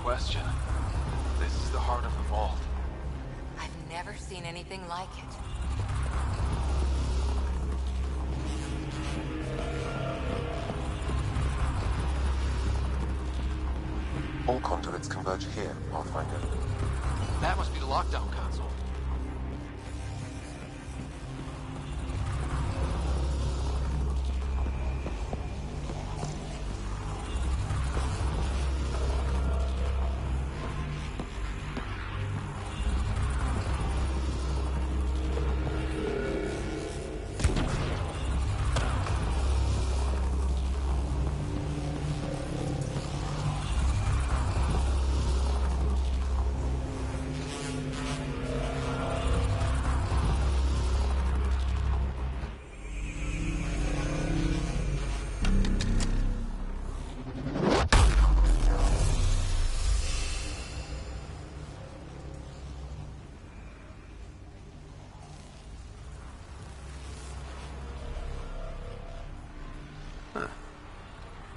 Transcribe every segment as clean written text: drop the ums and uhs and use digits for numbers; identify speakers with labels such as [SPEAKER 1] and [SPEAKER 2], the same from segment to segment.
[SPEAKER 1] question. This is the heart of the vault.
[SPEAKER 2] I've never seen anything like it.
[SPEAKER 3] All conduits converge here, Pathfinder.
[SPEAKER 1] That must be the lockdown console.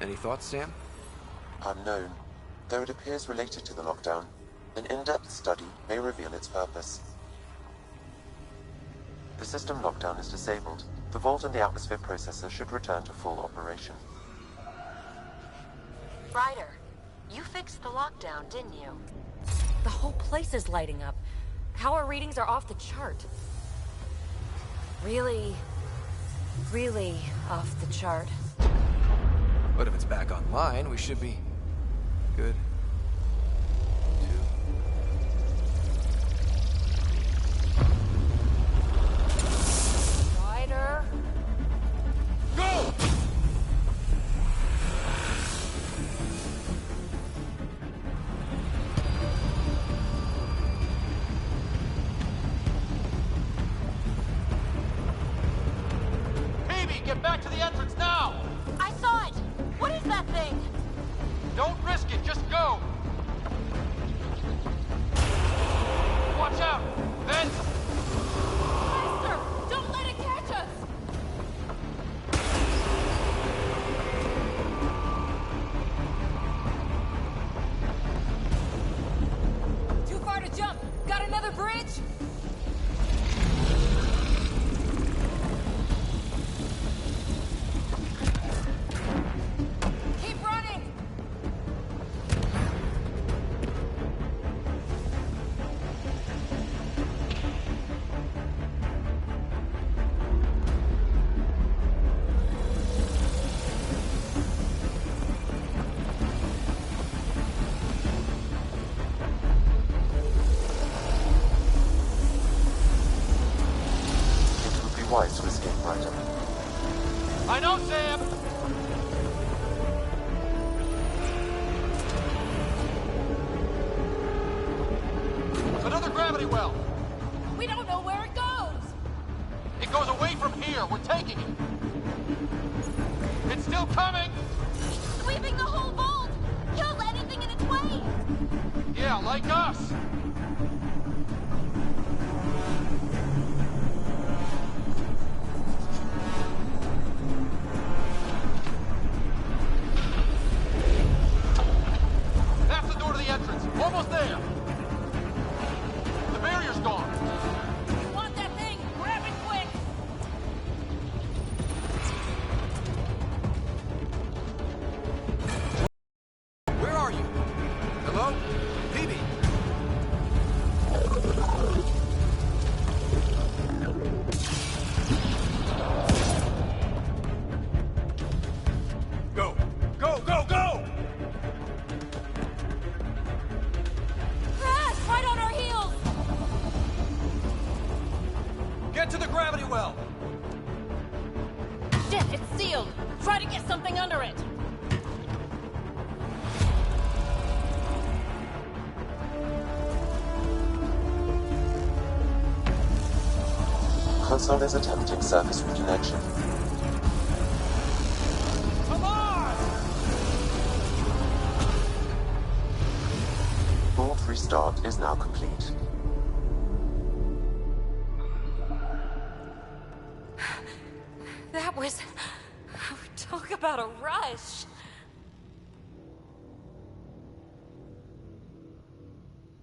[SPEAKER 4] Any thoughts, Sam?
[SPEAKER 3] Unknown. Though it appears related to the lockdown, an in-depth study may reveal its purpose. The system lockdown is disabled. The vault and the atmosphere processor should return to full operation.
[SPEAKER 5] Ryder, you fixed the lockdown, didn't you?
[SPEAKER 6] The whole place is lighting up. Power readings are off the chart. Really off the chart.
[SPEAKER 4] But if it's back online, we should be good.
[SPEAKER 6] Ryder.
[SPEAKER 4] Go!
[SPEAKER 1] Phoebe, get back to the entrance now!
[SPEAKER 5] I saw it! What is that thing?
[SPEAKER 1] Don't risk it, just go! Watch out! Vent!
[SPEAKER 6] Faster! Don't let it catch us! Too far to jump! Got another bridge? Keep running!
[SPEAKER 3] It would be wise to escape, Ryder.
[SPEAKER 1] I know, Sam! Another gravity well!
[SPEAKER 6] We don't know where it goes!
[SPEAKER 1] It goes away from here. We're taking it. It's still coming!
[SPEAKER 5] Sweeping the whole vault! Kill anything in its way!
[SPEAKER 1] Yeah, like us! That's the door to the entrance. Almost there. The barrier's gone.
[SPEAKER 6] You want that thing? Grab it quick!
[SPEAKER 4] Where are you? Hello? Phoebe? Go! Go, go, go!
[SPEAKER 6] Crash! Right on our heels!
[SPEAKER 4] Get to the gravity well!
[SPEAKER 6] Shit, it's sealed! Try to get something under it!
[SPEAKER 3] Console is attempting surface reconnection.
[SPEAKER 1] Come on!
[SPEAKER 3] Vault restart is now complete.
[SPEAKER 6] That was... Talk about a rush!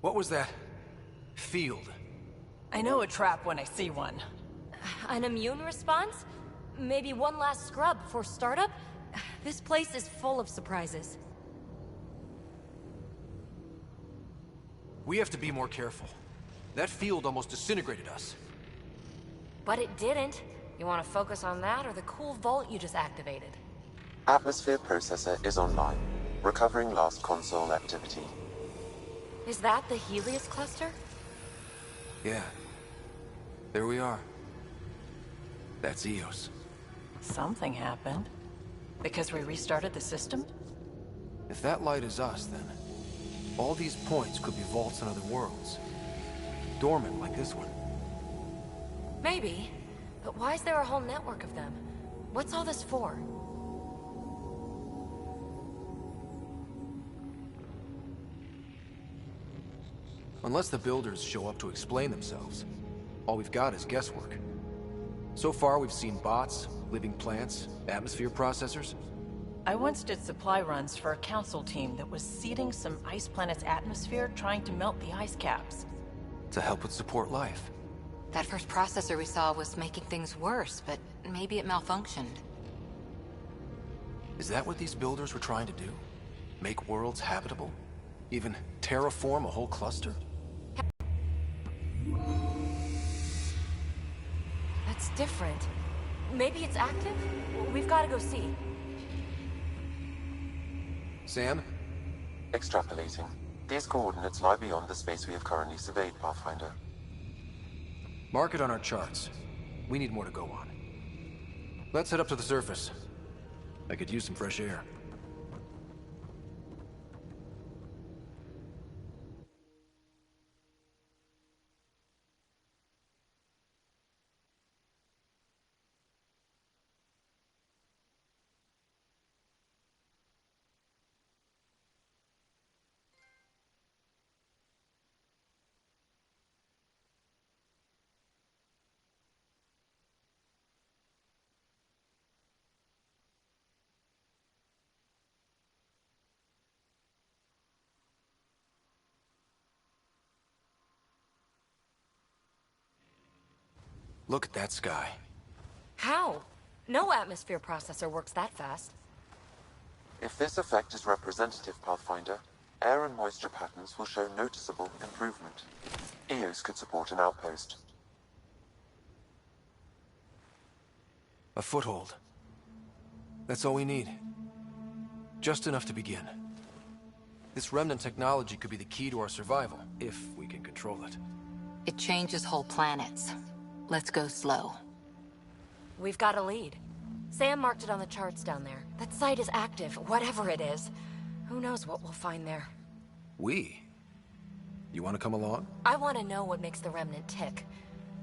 [SPEAKER 4] What was that field?
[SPEAKER 7] I know a trap when I see one.
[SPEAKER 6] An immune response? Maybe one last scrub for startup? This place is full of surprises.
[SPEAKER 4] We have to be more careful. That field almost disintegrated us.
[SPEAKER 6] But it didn't. You want to focus on that or the cool vault you just activated?
[SPEAKER 3] Atmosphere processor is online, recovering last console activity.
[SPEAKER 6] Is that the Helios cluster?
[SPEAKER 4] Yeah. There we are. That's Eos.
[SPEAKER 7] Something happened. Because we restarted the system?
[SPEAKER 4] If that light is us, then all these points could be vaults in other worlds. Dormant like this one.
[SPEAKER 6] Maybe. But why is there a whole network of them? What's all this for?
[SPEAKER 4] Unless the builders show up to explain themselves, all we've got is guesswork. So far, we've seen bots, living plants, atmosphere processors.
[SPEAKER 7] I once did supply runs for a council team that was seeding some ice planet's atmosphere, trying to melt the ice caps.
[SPEAKER 4] To help with support life.
[SPEAKER 2] That first processor we saw was making things worse, but maybe it malfunctioned.
[SPEAKER 4] Is that what these builders were trying to do? Make worlds habitable? Even terraform a whole cluster?
[SPEAKER 6] That's different. Maybe it's active? We've got to go see.
[SPEAKER 4] Sam?
[SPEAKER 3] Extrapolating. These coordinates lie beyond the space we have currently surveyed, Pathfinder.
[SPEAKER 4] Mark it on our charts. We need more to go on. Let's head up to the surface. I could use some fresh air. Look at that sky.
[SPEAKER 6] How? No atmosphere processor works that fast.
[SPEAKER 3] If this effect is representative, Pathfinder, air and moisture patterns will show noticeable improvement. Eos could support an outpost.
[SPEAKER 4] A foothold. That's all we need. Just enough to begin. This remnant technology could be the key to our survival, if we can control it.
[SPEAKER 2] It changes whole planets. Let's go slow.
[SPEAKER 6] We've got a lead. Sam marked it on the charts down there. That site is active, whatever it is. Who knows what we'll find there.
[SPEAKER 4] We? You want to come along?
[SPEAKER 6] I want to know what makes the Remnant tick.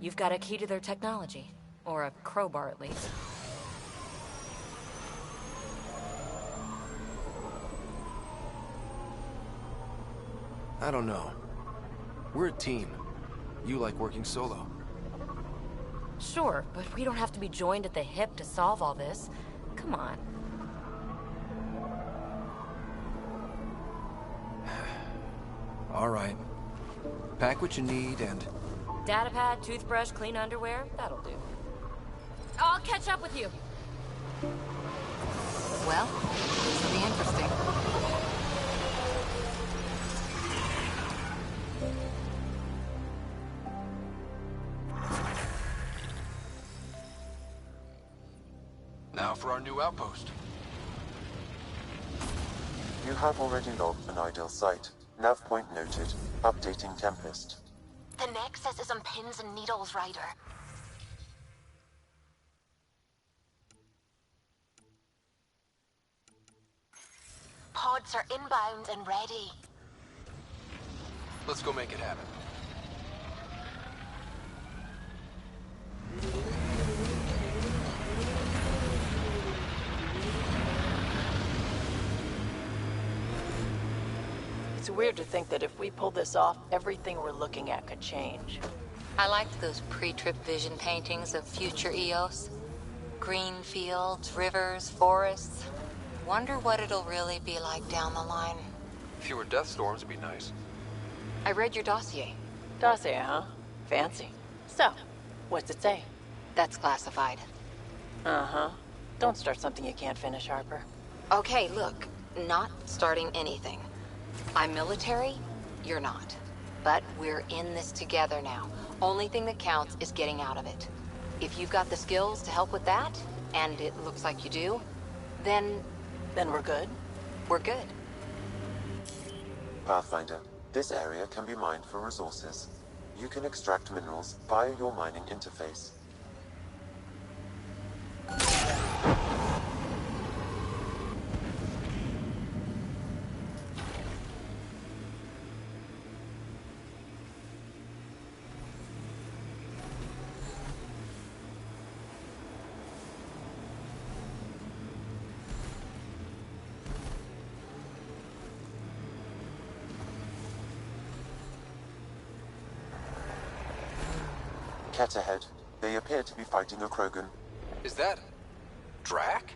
[SPEAKER 6] You've got a key to their technology. Or a crowbar, at least.
[SPEAKER 4] I don't know. We're a team. You like working solo.
[SPEAKER 6] Sure, but we don't have to be joined at the hip to solve all this. Come on.
[SPEAKER 4] All right. Pack what you need and...
[SPEAKER 6] Datapad, toothbrush, clean underwear, that'll do. I'll catch up with you.
[SPEAKER 2] Well, this will be interesting.
[SPEAKER 4] Now for our new outpost.
[SPEAKER 3] You have already logged an ideal site. Nav point noted. Updating Tempest.
[SPEAKER 5] The Nexus is on pins and needles, Ryder. Pods are inbound and ready.
[SPEAKER 4] Let's go make it happen.
[SPEAKER 7] It's weird to think that if we pull this off, everything we're looking at could change.
[SPEAKER 2] I liked those pre-trip vision paintings of future Eos. Green fields, rivers, forests. Wonder what it'll really be like down the line.
[SPEAKER 4] Fewer death storms would be nice.
[SPEAKER 2] I read your dossier.
[SPEAKER 7] Dossier, huh? Fancy. So, what's it say?
[SPEAKER 2] That's classified.
[SPEAKER 7] Uh-huh. Don't start something you can't finish, Harper.
[SPEAKER 2] Okay, look. Not starting anything. I'm military, you're not. But we're in this together now. Only thing that counts is getting out of it. If you've got the skills to help with that, and it looks like you do, then
[SPEAKER 7] Then we're good?
[SPEAKER 2] we're good.
[SPEAKER 3] Pathfinder, this area can be mined for resources. You can extract minerals via your mining interface. Cat ahead. They appear to be fighting a Krogan.
[SPEAKER 4] Is that... Drac?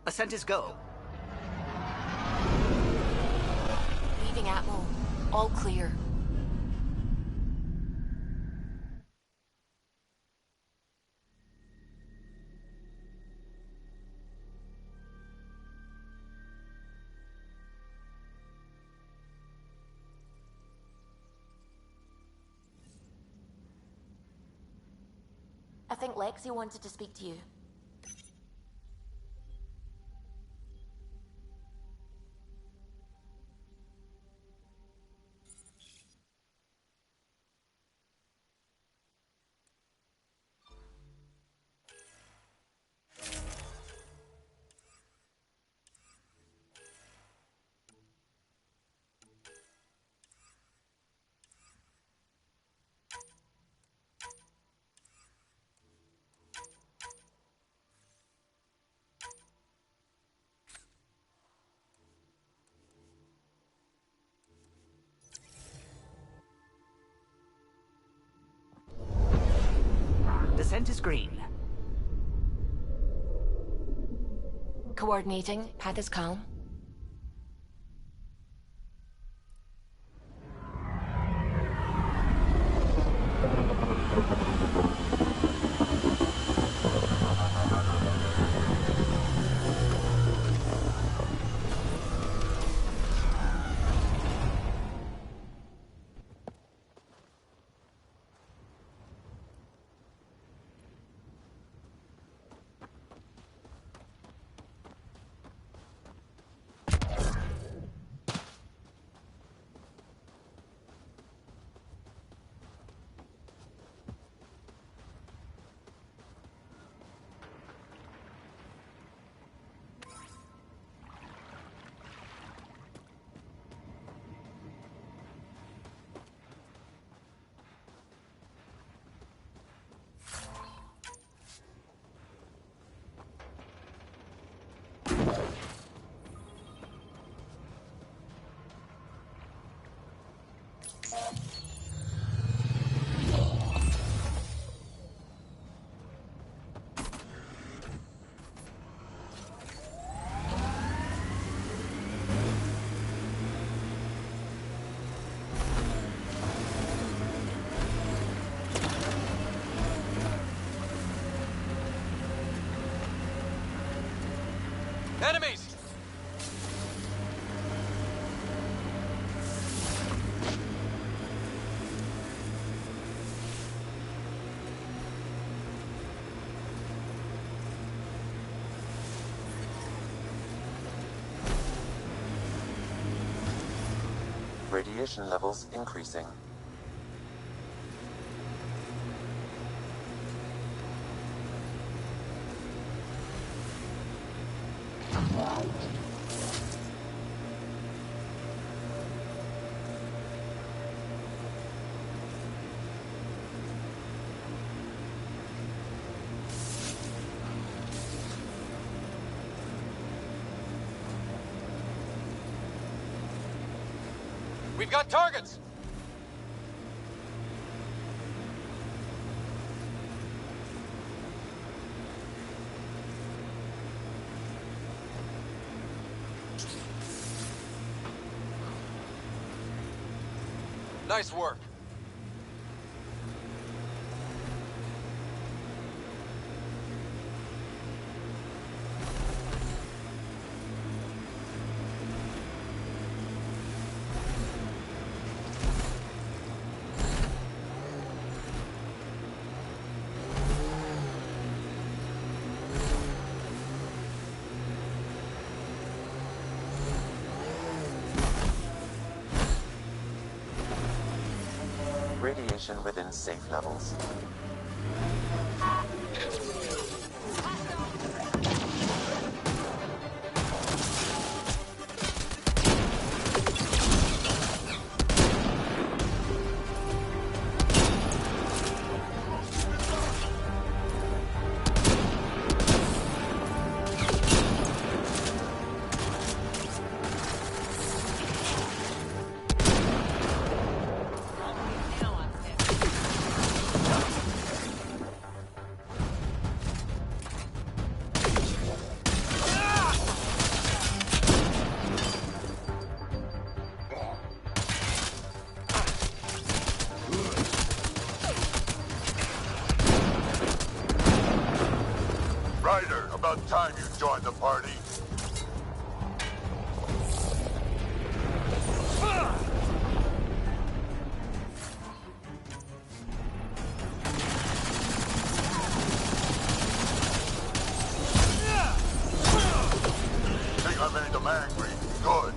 [SPEAKER 8] Ascent is go.
[SPEAKER 6] Leaving Atmo. All clear.
[SPEAKER 5] I think Lexi wanted to speak to you.
[SPEAKER 8] Descent is green.
[SPEAKER 6] Coordinating. Path is calm.
[SPEAKER 1] Enemies!
[SPEAKER 3] Radiation levels increasing.
[SPEAKER 1] We've got targets! Nice work.
[SPEAKER 3] Radiation within safe levels.
[SPEAKER 9] Ryder, about time you joined the party. Think I made them angry. Good.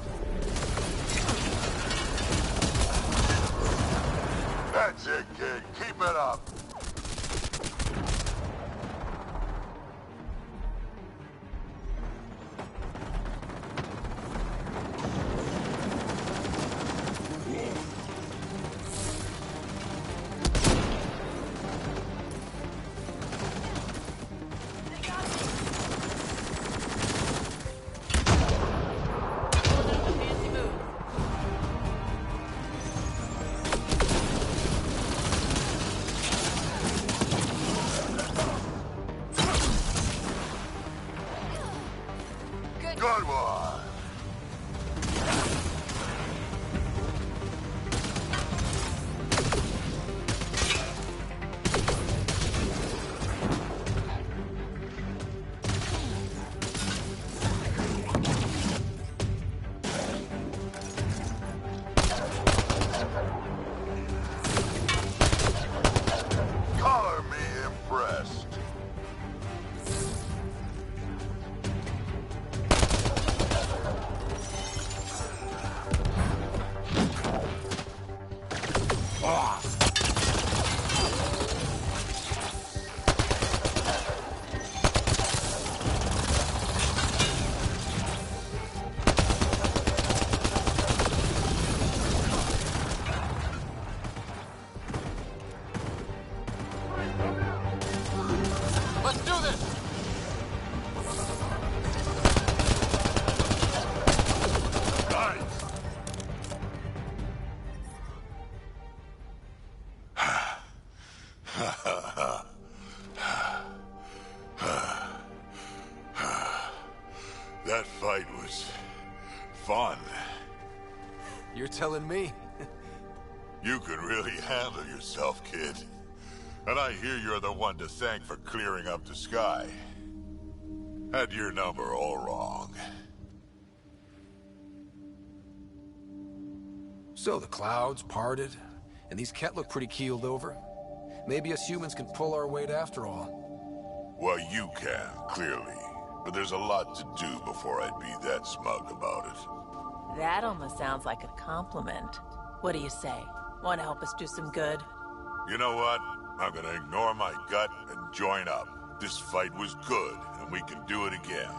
[SPEAKER 9] That's it, kid. Keep it up. Good one. Color me impressed.
[SPEAKER 1] Let's do this!
[SPEAKER 9] Nice. That fight was fun.
[SPEAKER 4] You're telling me?
[SPEAKER 9] You can really handle yourself, kid. And I hear you're the one to thank for clearing up the sky. Had your number all wrong.
[SPEAKER 4] So the clouds parted, and these Ket look pretty keeled over. Maybe us humans can pull our weight after all.
[SPEAKER 9] Well, you can, clearly. But there's a lot to do before I'd be that smug about it.
[SPEAKER 7] That almost sounds like a compliment. What do you say? Want to help us do some good?
[SPEAKER 9] You know what? I'm gonna ignore my gut and join up. This fight was good, and we can do it again.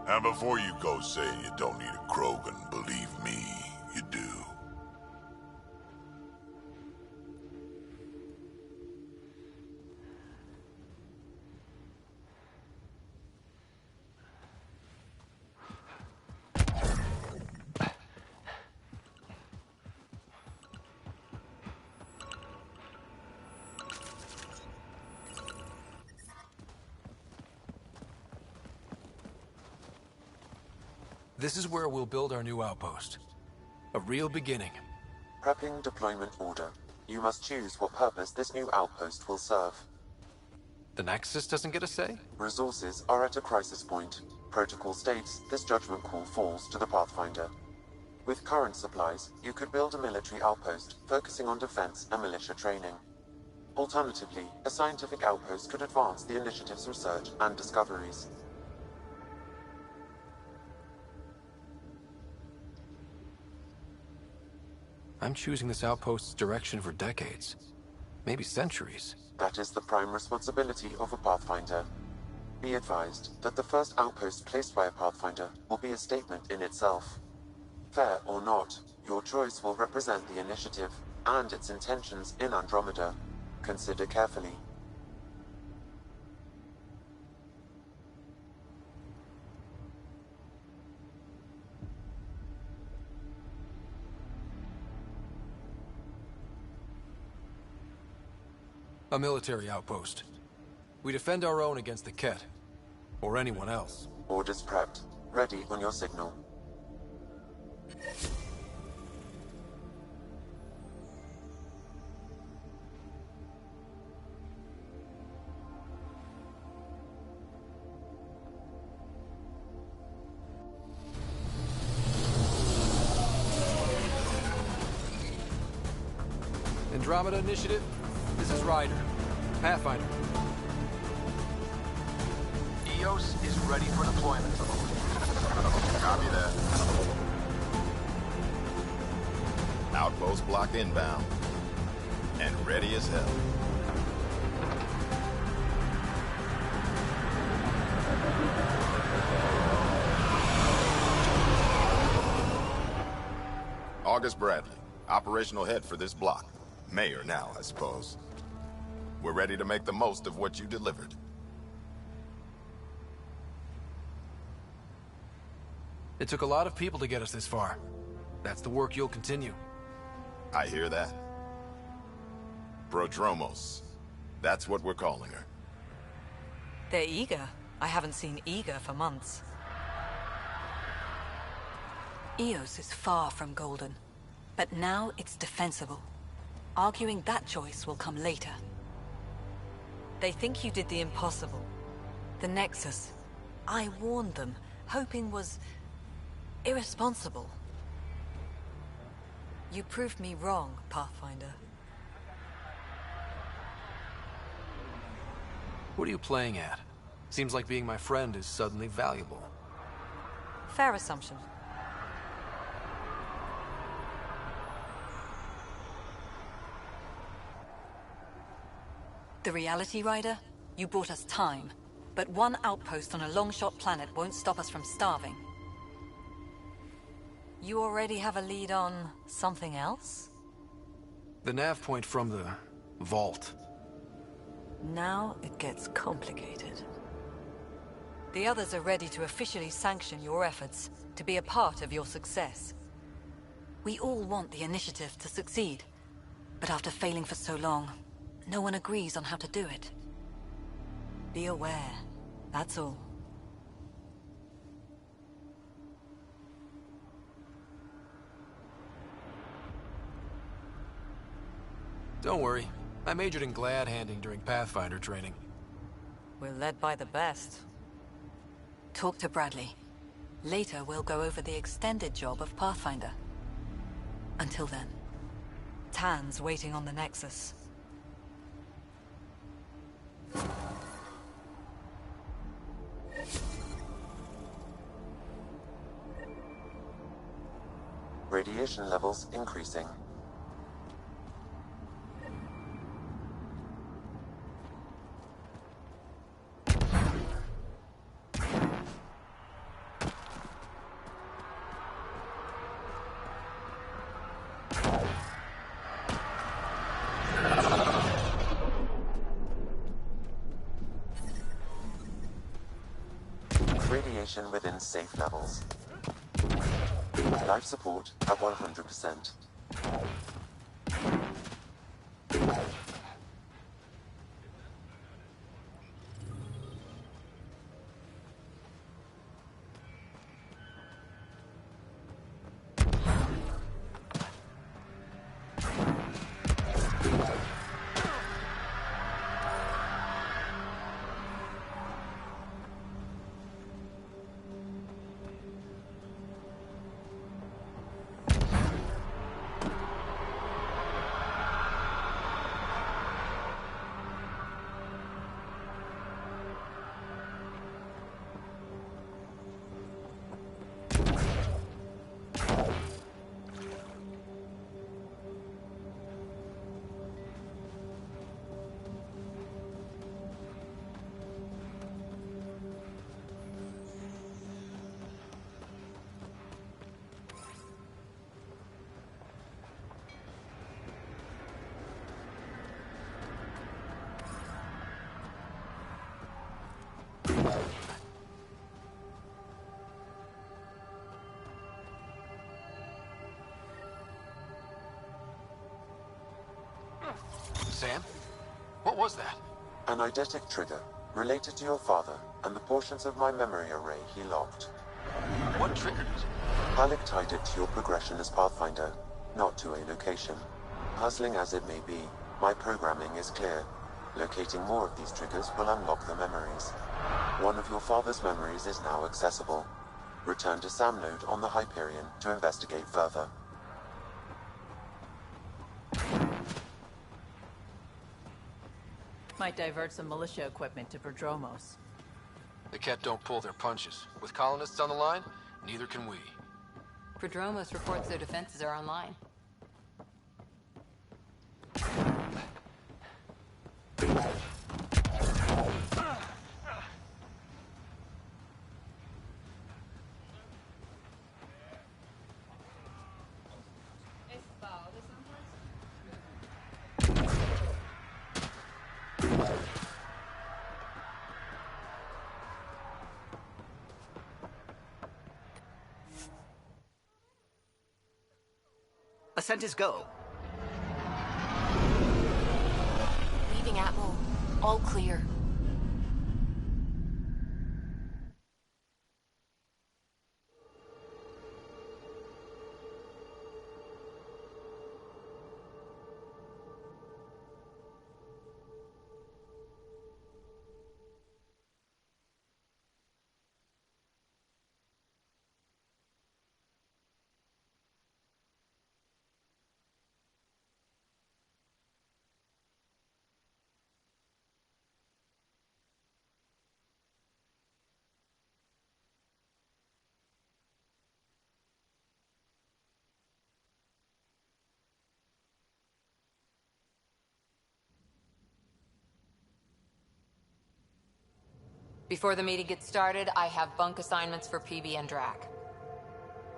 [SPEAKER 9] And before you go saying you don't need a Krogan, believe me, you do.
[SPEAKER 4] This is where we'll build our new outpost. A real beginning.
[SPEAKER 3] Prepping deployment order. You must choose what purpose this new outpost will serve.
[SPEAKER 4] The Nexus doesn't get a say?
[SPEAKER 3] Resources are at a crisis point. Protocol states this judgment call falls to the Pathfinder. With current supplies, you could build a military outpost focusing on defense and militia training. Alternatively, a scientific outpost could advance the initiative's research and discoveries.
[SPEAKER 4] I'm choosing this outpost's direction for decades. Maybe centuries.
[SPEAKER 3] That is the prime responsibility of a Pathfinder. Be advised that the first outpost placed by a Pathfinder will be a statement in itself. Fair or not, your choice will represent the initiative and its intentions in Andromeda. Consider carefully.
[SPEAKER 4] A military outpost. We defend our own against the Ket. Or anyone else.
[SPEAKER 3] Orders prepped. Ready on your signal.
[SPEAKER 4] Andromeda Initiative, this is Ryder. Pathfinder.
[SPEAKER 1] EOS is ready for deployment.
[SPEAKER 10] Copy that. Outpost block inbound. And ready as hell. August Bradley, operational head for this block. Mayor now, I suppose. We're ready to make the most of what you delivered.
[SPEAKER 4] It took a lot of people to get us this far. That's the work you'll continue.
[SPEAKER 10] I hear that. Prodromos. That's what we're calling her.
[SPEAKER 6] They're eager. I haven't seen eager for months. EOS is far from golden. But now it's defensible. Arguing that choice will come later. They think you did the impossible. The Nexus. I warned them, hoping was irresponsible. You proved me wrong, Pathfinder.
[SPEAKER 4] What are you playing at? Seems like being my friend is suddenly valuable.
[SPEAKER 6] Fair assumption. The reality, Ryder? You bought us time. But one outpost on a long-shot planet won't stop us from starving. You already have a lead on something else?
[SPEAKER 4] The nav point from the vault.
[SPEAKER 6] Now it gets complicated. The others are ready to officially sanction your efforts, to be a part of your success. We all want the initiative to succeed. But after failing for so long, no one agrees on how to do it. Be aware, that's all.
[SPEAKER 4] Don't worry. I majored in glad handing during Pathfinder training.
[SPEAKER 6] We're led by the best. Talk to Bradley. Later, we'll go over the extended job of Pathfinder. Until then, Tan's waiting on the Nexus.
[SPEAKER 3] Radiation levels increasing. Radiation within safe levels. Life support at 100%.
[SPEAKER 4] Sam? What was that?
[SPEAKER 3] An eidetic trigger, related to your father, and the portions of my memory array he locked.
[SPEAKER 4] What triggered it?
[SPEAKER 3] Halleck tied it to your progression as Pathfinder, not to a location. Puzzling as it may be, my programming is clear. Locating more of these triggers will unlock the memories. One of your father's memories is now accessible. Return to Sam Node on the Hyperion to investigate further.
[SPEAKER 7] Might divert some militia equipment to Prodromos.
[SPEAKER 4] The Ket don't pull their punches. With colonists on the line, neither can we.
[SPEAKER 2] Prodromos reports their defenses are online.
[SPEAKER 8] Ascent is go.
[SPEAKER 5] Leaving Atwell. All clear. Before the meeting gets started, I have bunk assignments for PB and Drac.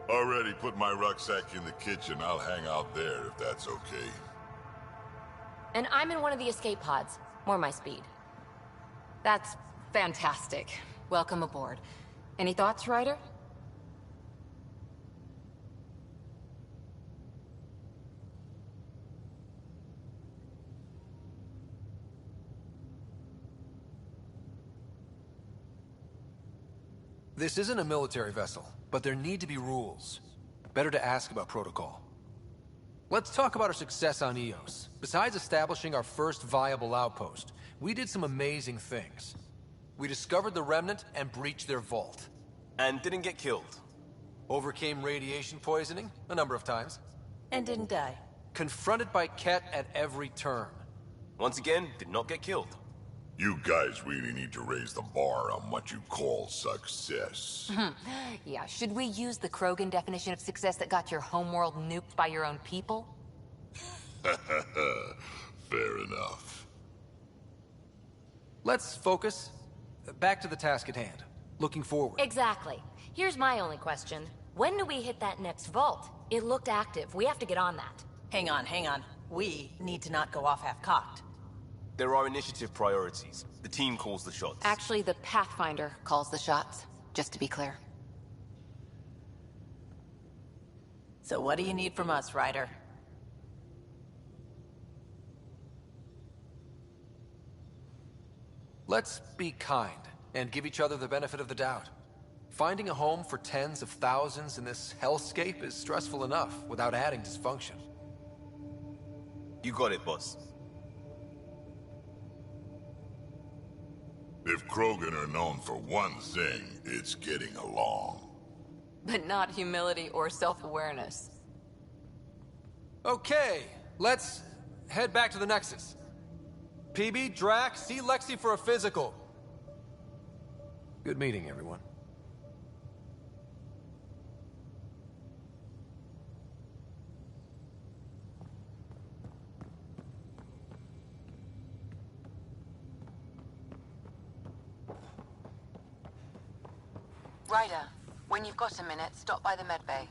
[SPEAKER 9] Already put my rucksack in the kitchen. I'll hang out there if that's okay.
[SPEAKER 5] And I'm in one of the escape pods. More my speed.
[SPEAKER 2] That's fantastic. Welcome aboard. Any thoughts, Ryder?
[SPEAKER 4] This isn't a military vessel, but there need to be rules. Better to ask about protocol. Let's talk about our success on Eos. Besides establishing our first viable outpost, we did some amazing things. We discovered the Remnant and breached their vault.
[SPEAKER 11] And didn't get killed.
[SPEAKER 4] Overcame radiation poisoning a number of times.
[SPEAKER 7] And didn't die.
[SPEAKER 4] Confronted by Ket at every turn.
[SPEAKER 11] Once again, did not get killed.
[SPEAKER 9] You guys really need to raise the bar on what you call success.
[SPEAKER 2] Yeah, should we use the Krogan definition of success that got your homeworld nuked by your own people?
[SPEAKER 9] Fair enough.
[SPEAKER 4] Let's focus. Back to the task at hand. Looking forward.
[SPEAKER 5] Exactly. Here's my only question. When do we hit that next vault? It looked active. We have to get on that.
[SPEAKER 7] Hang on, hang on. We need to not go off half-cocked.
[SPEAKER 11] There are initiative priorities. The team calls the shots.
[SPEAKER 2] Actually, the Pathfinder calls the shots. just to be clear.
[SPEAKER 7] So what do you need from us, Ryder?
[SPEAKER 4] Let's be kind and give each other the benefit of the doubt. Finding a home for tens of thousands in this hellscape is stressful enough without adding dysfunction.
[SPEAKER 11] You got it, boss.
[SPEAKER 9] If Krogan are known for one thing, it's getting along.
[SPEAKER 2] But not humility or self-awareness.
[SPEAKER 4] Okay, let's head back to the Nexus. PB, Drac, see Lexi for a physical. Good meeting, everyone.
[SPEAKER 2] Ryder, when you've got a minute, stop by the medbay.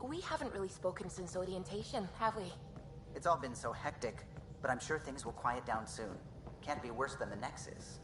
[SPEAKER 12] We haven't really spoken since orientation, have we?
[SPEAKER 8] It's all been so hectic, but I'm sure things will quiet down soon. Can't be worse than the Nexus.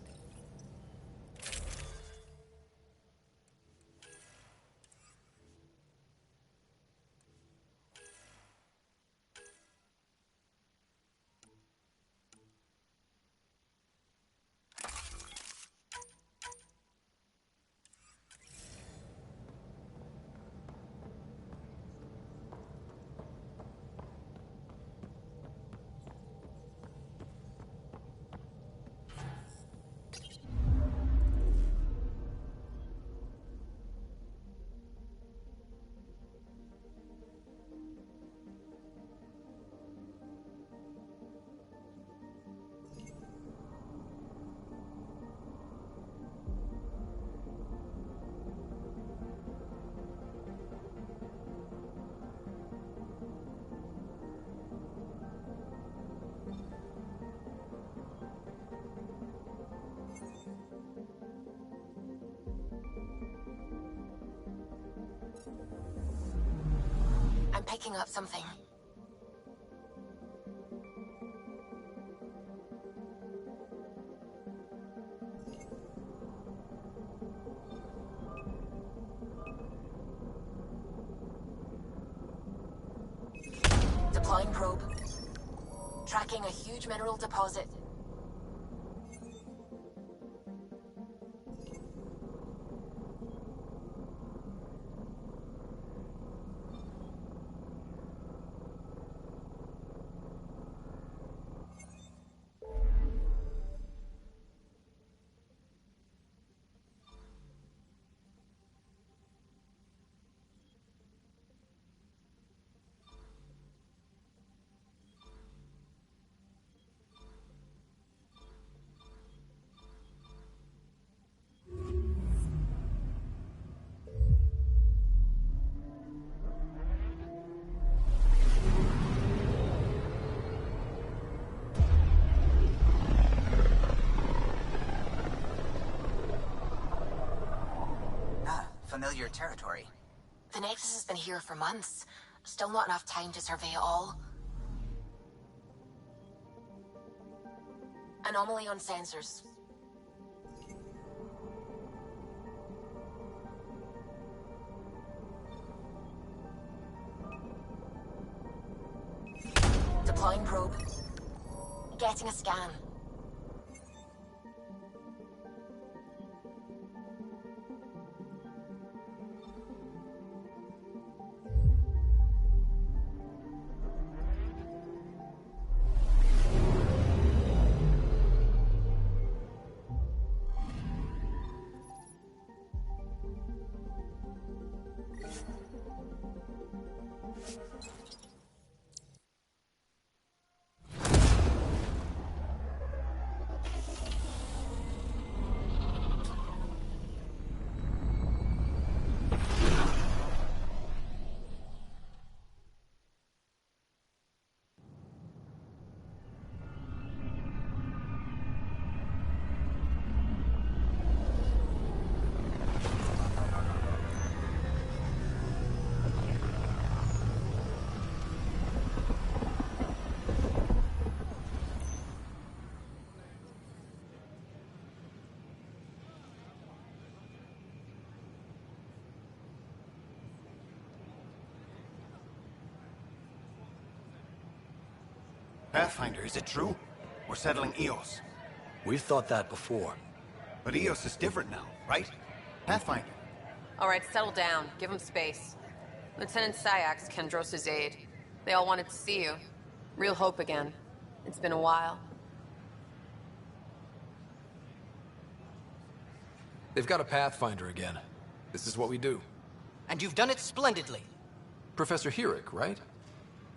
[SPEAKER 12] I'm picking up something. Deploying probe. Tracking a huge mineral deposit.
[SPEAKER 8] familiar territory.
[SPEAKER 12] The Nexus has been here for months. Still not enough time to survey it all. Anomaly on sensors. Deploying probe. Getting a scan.
[SPEAKER 13] Pathfinder, is it true? We're settling EOS.
[SPEAKER 14] We've thought that before.
[SPEAKER 13] But EOS is different now, right? Pathfinder.
[SPEAKER 15] All right, settle down. Give him space. Lieutenant Sayak's Kendros' aide. They all wanted to see you. Real hope again. It's been a while.
[SPEAKER 4] They've got a Pathfinder again. This is what we do.
[SPEAKER 16] And you've done it splendidly.
[SPEAKER 4] Professor Herrick, right?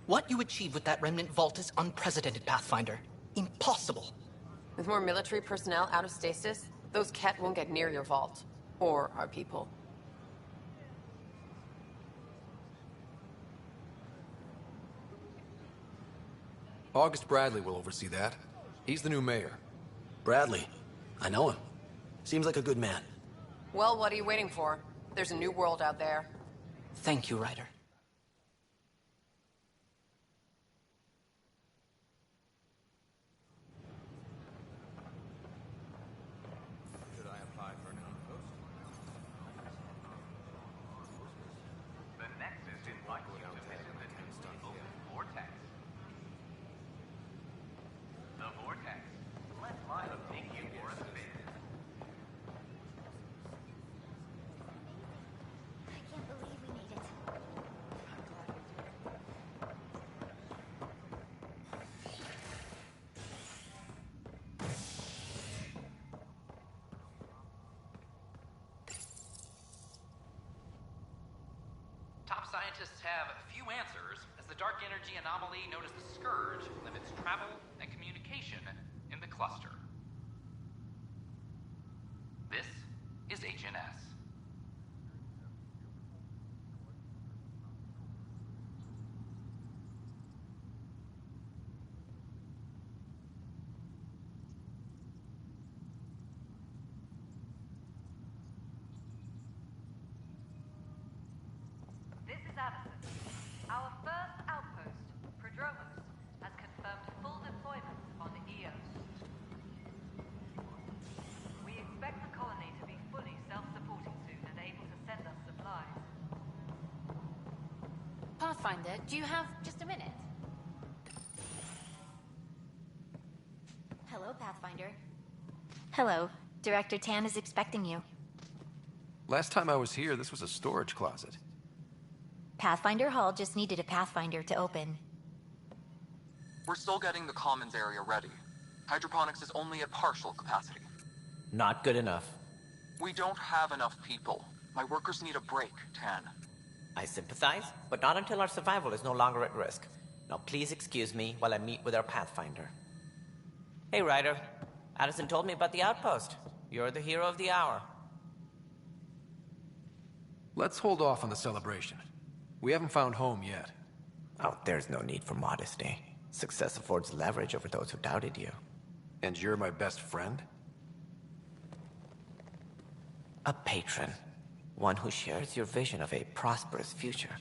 [SPEAKER 16] What you achieved with that remnant vault is unprecedented, Pathfinder. Impossible.
[SPEAKER 15] With more military personnel out of stasis, those Ket won't get near your vault. Or our people.
[SPEAKER 4] August Bradley will oversee that. He's the new mayor.
[SPEAKER 14] Bradley. I know him. Seems like a good man.
[SPEAKER 15] Well, what are you waiting for? There's a new world out there.
[SPEAKER 16] Thank you, Ryder.
[SPEAKER 17] Scientists have few answers, as the dark energy anomaly known as the Scourge limits travel and communication in the cluster. This is HNS.
[SPEAKER 6] Our first outpost, Prodromos, has confirmed full deployment on EOS. We expect the colony to be fully self-supporting soon and able to send us supplies.
[SPEAKER 5] Pathfinder, do you have just a minute?
[SPEAKER 18] Hello, Pathfinder. Hello. Director Tan is expecting you.
[SPEAKER 4] Last time I was here, this was a storage closet.
[SPEAKER 18] Pathfinder Hall just needed a Pathfinder to open.
[SPEAKER 19] We're still getting the commons area ready. Hydroponics is only at partial capacity.
[SPEAKER 20] Not good enough.
[SPEAKER 19] We don't have enough people. My workers need a break, Tan.
[SPEAKER 20] I sympathize, but not until our survival is no longer at risk. Now please excuse me while I meet with our Pathfinder. Hey, Ryder. Addison told me about the outpost. You're the hero of the hour.
[SPEAKER 4] Let's hold off on the celebration. We haven't found home yet.
[SPEAKER 20] Oh, there's no need for modesty. Success affords leverage over those who doubted you.
[SPEAKER 4] And you're my best friend?
[SPEAKER 20] A patron. One who shares your vision of a prosperous future.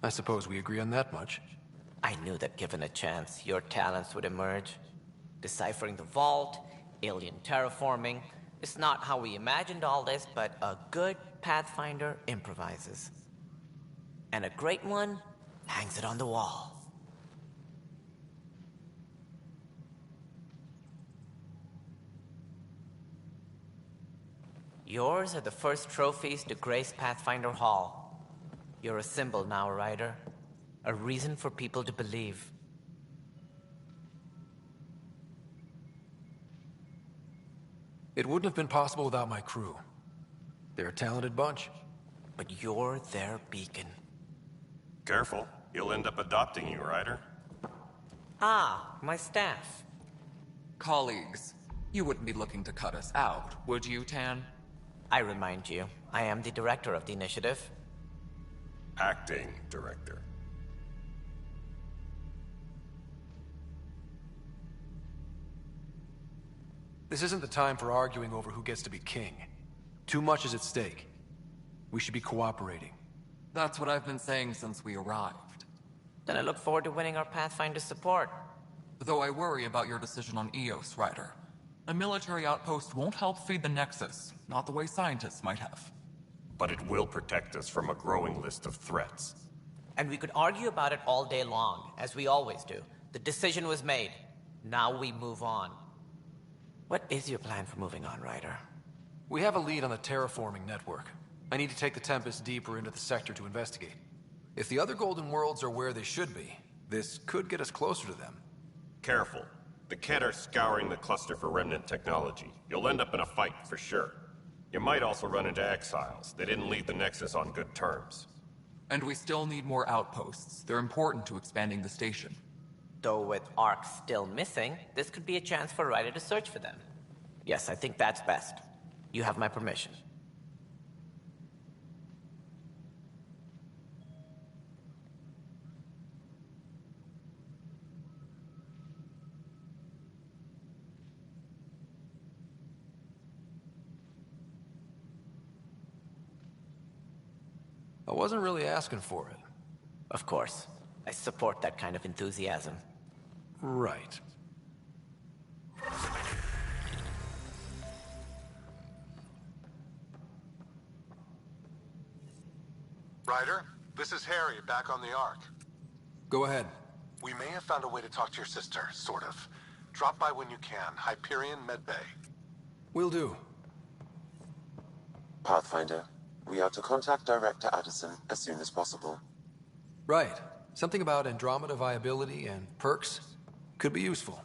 [SPEAKER 4] I suppose we agree on that much.
[SPEAKER 20] I knew that given a chance, your talents would emerge. Deciphering the vault, alien terraforming. It's not how we imagined all this, but a good Pathfinder improvises. And a great one hangs it on the wall. Yours are the first trophies to grace Pathfinder Hall. You're a symbol now, Ryder. A reason for people to believe.
[SPEAKER 4] It wouldn't have been possible without my crew. They're a talented bunch.
[SPEAKER 20] But you're their beacon.
[SPEAKER 21] Careful. He'll end up adopting you, Ryder.
[SPEAKER 20] Ah, my staff.
[SPEAKER 19] Colleagues, you wouldn't be looking to cut us out, would you, Tan?
[SPEAKER 20] I remind you, I am the director of the initiative.
[SPEAKER 21] Acting director.
[SPEAKER 4] This isn't the time for arguing over who gets to be king. Too much is at stake. We should be cooperating.
[SPEAKER 19] That's what I've been saying since we arrived.
[SPEAKER 20] Then I look forward to winning our Pathfinder support.
[SPEAKER 19] Though I worry about your decision on Eos, Ryder. A military outpost won't help feed the Nexus, not the way scientists might have.
[SPEAKER 21] But it will protect us from a growing list of threats.
[SPEAKER 20] And we could argue about it all day long, as we always do. The decision was made. Now we move on. What is your plan for moving on, Ryder?
[SPEAKER 4] We have a lead on the terraforming network. I need to take the Tempest deeper into the sector to investigate. If the other Golden Worlds are where they should be, this could get us closer to them.
[SPEAKER 21] Careful. The Kett are scouring the cluster for remnant technology. You'll end up in a fight for sure. You might also run into exiles. They didn't leave the Nexus on good terms.
[SPEAKER 19] And we still need more outposts. They're important to expanding the station.
[SPEAKER 20] Though with Ark still missing, this could be a chance for Ryder to search for them. Yes, I think that's best. You have my permission.
[SPEAKER 4] I wasn't really asking for it.
[SPEAKER 20] Of course. I support that kind of enthusiasm.
[SPEAKER 4] Right.
[SPEAKER 22] Ryder, this is Harry, back on the Ark.
[SPEAKER 4] Go ahead.
[SPEAKER 22] We may have found a way to talk to your sister, sort of. Drop by when you can. Hyperion Medbay.
[SPEAKER 4] Will do.
[SPEAKER 3] Pathfinder, we are to contact Director Addison as soon as possible.
[SPEAKER 4] Right. Something about Andromeda viability and perks could be useful.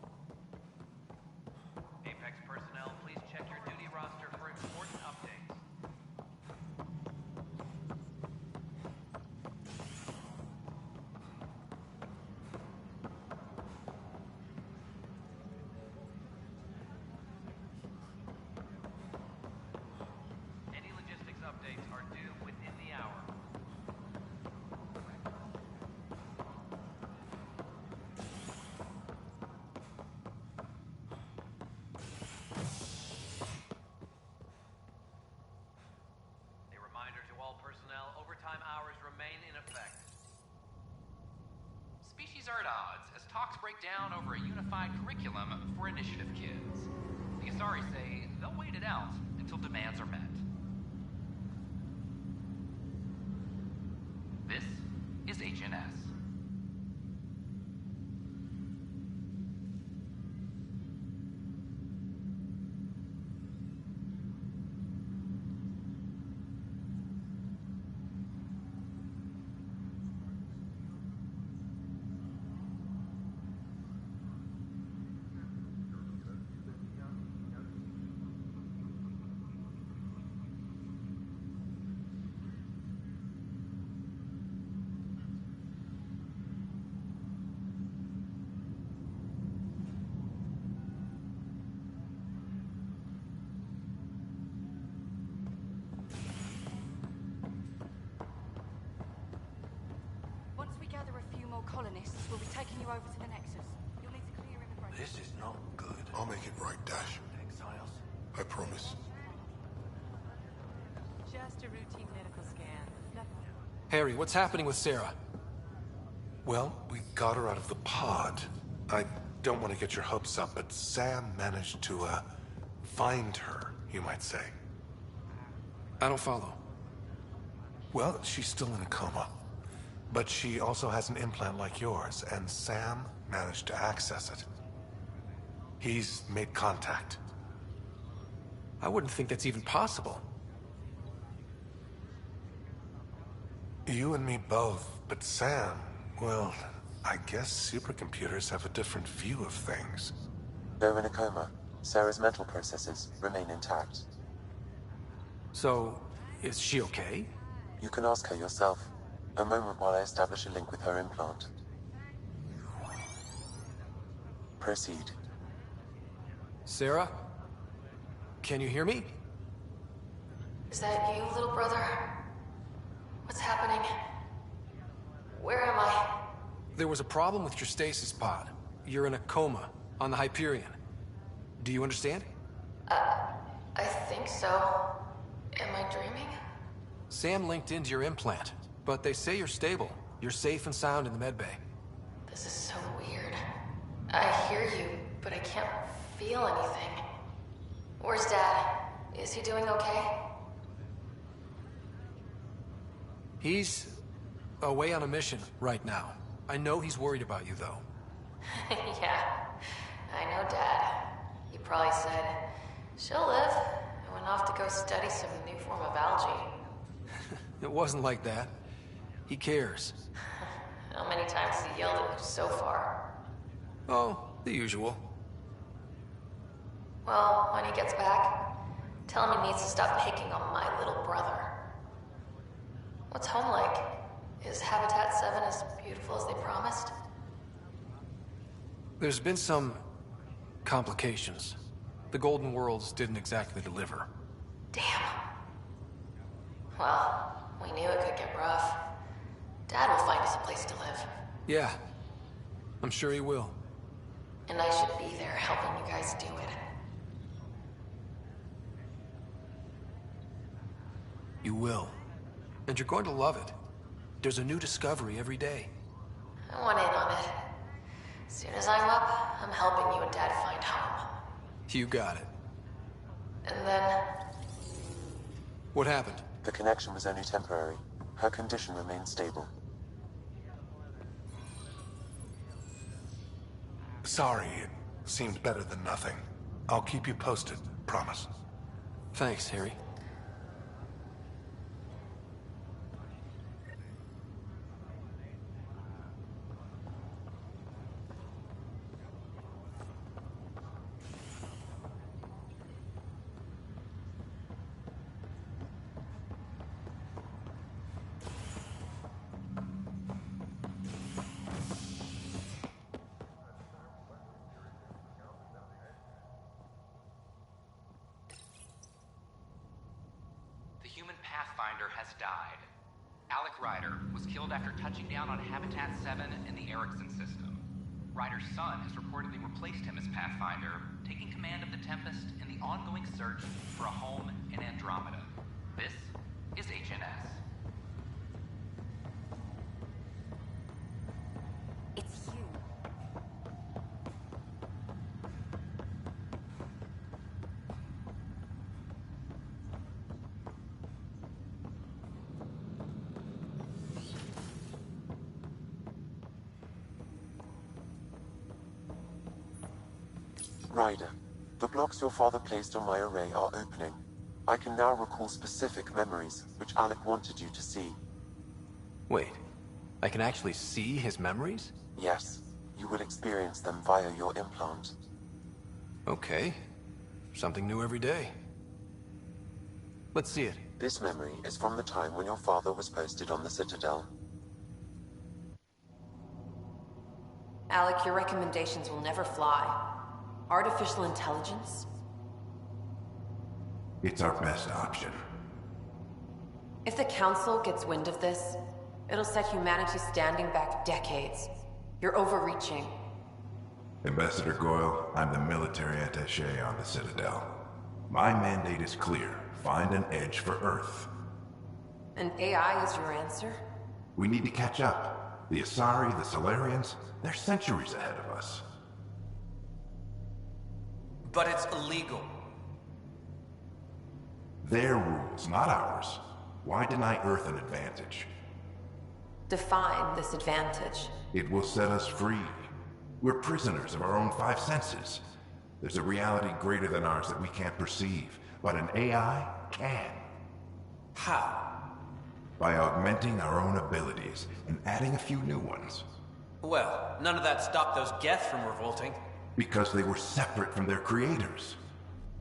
[SPEAKER 17] Apex personnel, please check your duty roster for important updates. Any logistics updates are due within the hour. A reminder to all personnel, overtime hours remain in effect. Species are at odds as talks break down over a unified curriculum for initiative kids. The Asari say they'll wait it out until demands are met. This is HNS.
[SPEAKER 23] Once we gather a few more colonists, we'll be taking you over to the Nexus. You'll need to clear immigration.
[SPEAKER 13] This is
[SPEAKER 1] make it right, Dash.
[SPEAKER 13] Exiles.
[SPEAKER 1] I promise.
[SPEAKER 7] Just a routine medical scan.
[SPEAKER 4] Harry, what's happening with Sarah?
[SPEAKER 1] Well, we got her out of the pod. I don't want to get your hopes up, but Sam managed to, find her, you might say.
[SPEAKER 4] I don't follow.
[SPEAKER 1] Well, she's still in a coma. But she also has an implant like yours, and Sam managed to access it. He's made contact.
[SPEAKER 4] I wouldn't think that's even possible.
[SPEAKER 1] You and me both, but Sam, well, I guess supercomputers have a different view of things.
[SPEAKER 3] Though in a coma, Sarah's mental processes remain intact.
[SPEAKER 4] So, is she okay?
[SPEAKER 3] You can ask her yourself. A moment while I establish a link with her implant. Proceed.
[SPEAKER 4] Sarah? Can you hear me?
[SPEAKER 12] Is that you, little brother? What's happening? Where am I?
[SPEAKER 4] There was a problem with your stasis pod. You're in a coma on the Hyperion. Do you understand?
[SPEAKER 12] I think so. Am I dreaming?
[SPEAKER 4] Sam linked into your implant, but they say you're stable. You're safe and sound in the medbay.
[SPEAKER 12] This is so weird. I hear you, but I can't feel anything. Where's Dad? Is he doing okay?
[SPEAKER 4] He's away on a mission right now. I know he's worried about you, though.
[SPEAKER 12] Yeah, I know Dad. He probably said, she'll live, and went off to go study some new form of algae.
[SPEAKER 4] It wasn't like that. He cares.
[SPEAKER 12] How many times has he yelled at you so far?
[SPEAKER 4] Oh, the usual.
[SPEAKER 12] Well, when he gets back, tell him he needs to stop picking on my little brother. What's home like? Is Habitat 7 as beautiful as they promised?
[SPEAKER 4] There's been some complications. The Golden Worlds didn't exactly deliver.
[SPEAKER 12] Damn. Well, we knew it could get rough. Dad will find us a place to live.
[SPEAKER 4] Yeah, I'm sure he will.
[SPEAKER 12] And I should be there helping you guys do it.
[SPEAKER 4] You will. And you're going to love it. There's a new discovery every day.
[SPEAKER 12] I want in on it. As soon as I'm up, I'm helping you and Dad find home.
[SPEAKER 4] You got it.
[SPEAKER 12] And then...
[SPEAKER 4] What happened?
[SPEAKER 3] The connection was only temporary. Her condition remained stable.
[SPEAKER 1] Sorry, it seemed better than nothing. I'll keep you posted, promise.
[SPEAKER 4] Thanks, Harry.
[SPEAKER 17] Pathfinder has died. Alec Ryder was killed after touching down on Habitat 7 in the Erickson system. Ryder's son has reportedly replaced him as Pathfinder, taking command of the Tempest in the ongoing search for a home in Andromeda. This is HNS.
[SPEAKER 18] It's you.
[SPEAKER 3] Ryder, the blocks your father placed on my array are opening. I can now recall specific memories, which Alec wanted you to see.
[SPEAKER 4] Wait, I can actually see his memories?
[SPEAKER 3] Yes, you will experience them via your implant.
[SPEAKER 4] Okay. Something new every day. Let's see it.
[SPEAKER 3] This memory is from the time when your father was posted on the Citadel.
[SPEAKER 15] Alec, your recommendations will never fly. Artificial intelligence?
[SPEAKER 1] It's our best option.
[SPEAKER 15] If the Council gets wind of this, it'll set humanity standing back decades. You're overreaching.
[SPEAKER 10] Ambassador Goyle, I'm the military attaché on the Citadel. My mandate is clear. Find an edge for Earth.
[SPEAKER 15] And AI is your answer?
[SPEAKER 10] We need to catch up. The Asari, the Solarians, they're centuries ahead of us.
[SPEAKER 16] But it's illegal.
[SPEAKER 10] Their rules, not ours. Why deny Earth an advantage?
[SPEAKER 15] Define this advantage.
[SPEAKER 10] It will set us free. We're prisoners of our own five senses. There's a reality greater than ours that we can't perceive, but an AI can.
[SPEAKER 16] How?
[SPEAKER 10] By augmenting our own abilities and adding a few new ones.
[SPEAKER 16] Well, none of that stopped those Geth from revolting.
[SPEAKER 10] Because they were separate from their creators.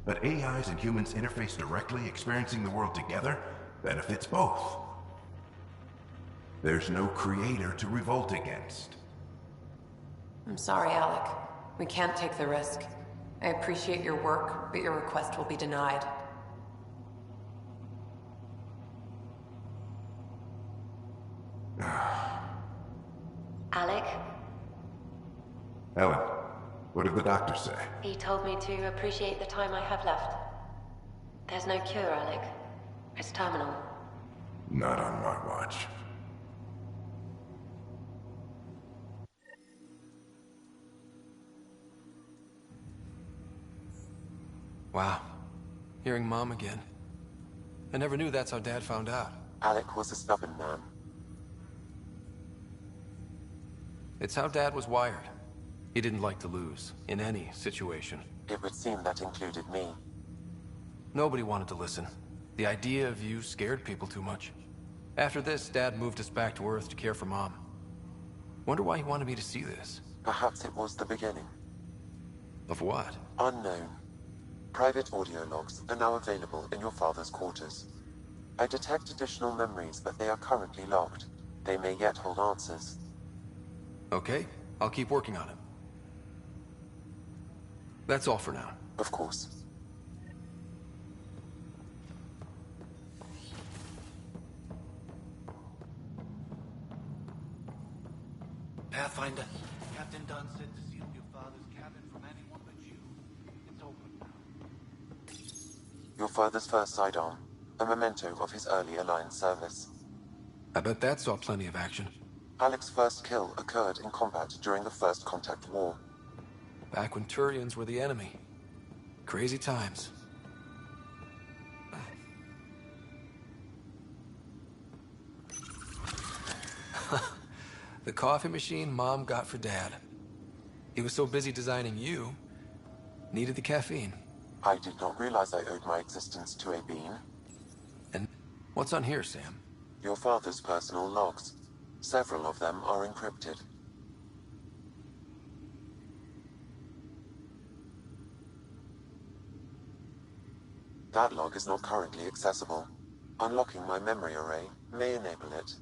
[SPEAKER 10] But AIs and humans interface directly, experiencing the world together, benefits both. There's no creator to revolt against.
[SPEAKER 15] I'm sorry, Alec. We can't take the risk. I appreciate your work, but your request will be denied.
[SPEAKER 11] Alec?
[SPEAKER 10] Ellen, what did the doctor say?
[SPEAKER 11] He told me to appreciate the time I have left. There's no cure, Alec. It's terminal.
[SPEAKER 10] Not on my watch.
[SPEAKER 4] Wow. Hearing Mom again. I never knew that's how Dad found out.
[SPEAKER 3] Alec was a stubborn man.
[SPEAKER 4] It's how Dad was wired. He didn't like to lose, in any situation.
[SPEAKER 3] It would seem that included me.
[SPEAKER 4] Nobody wanted to listen. The idea of you scared people too much. After this, Dad moved us back to Earth to care for Mom. Wonder why he wanted me to see this.
[SPEAKER 3] Perhaps it was the beginning.
[SPEAKER 4] Of what?
[SPEAKER 3] Unknown. Private audio logs are now available in your father's quarters. I detect additional memories, but they are currently locked. They may yet hold answers.
[SPEAKER 4] Okay, I'll keep working on it. That's all for now.
[SPEAKER 3] Of course.
[SPEAKER 16] Pathfinder.
[SPEAKER 13] Captain Dunn said to seal your father's cabin from anyone but you. It's open now.
[SPEAKER 3] Your father's first sidearm, a memento of his early Alliance service.
[SPEAKER 4] I bet that saw plenty of action.
[SPEAKER 3] Alec's first kill occurred in combat during the First Contact War.
[SPEAKER 4] Back when Turians were the enemy. Crazy times. The coffee machine Mom got for Dad. He was so busy designing you, needed the caffeine.
[SPEAKER 3] I did not realize I owed my existence to a being.
[SPEAKER 4] And what's on here, Sam?
[SPEAKER 3] Your father's personal logs. Several of them are encrypted. That log is not currently accessible. Unlocking my memory array may enable it.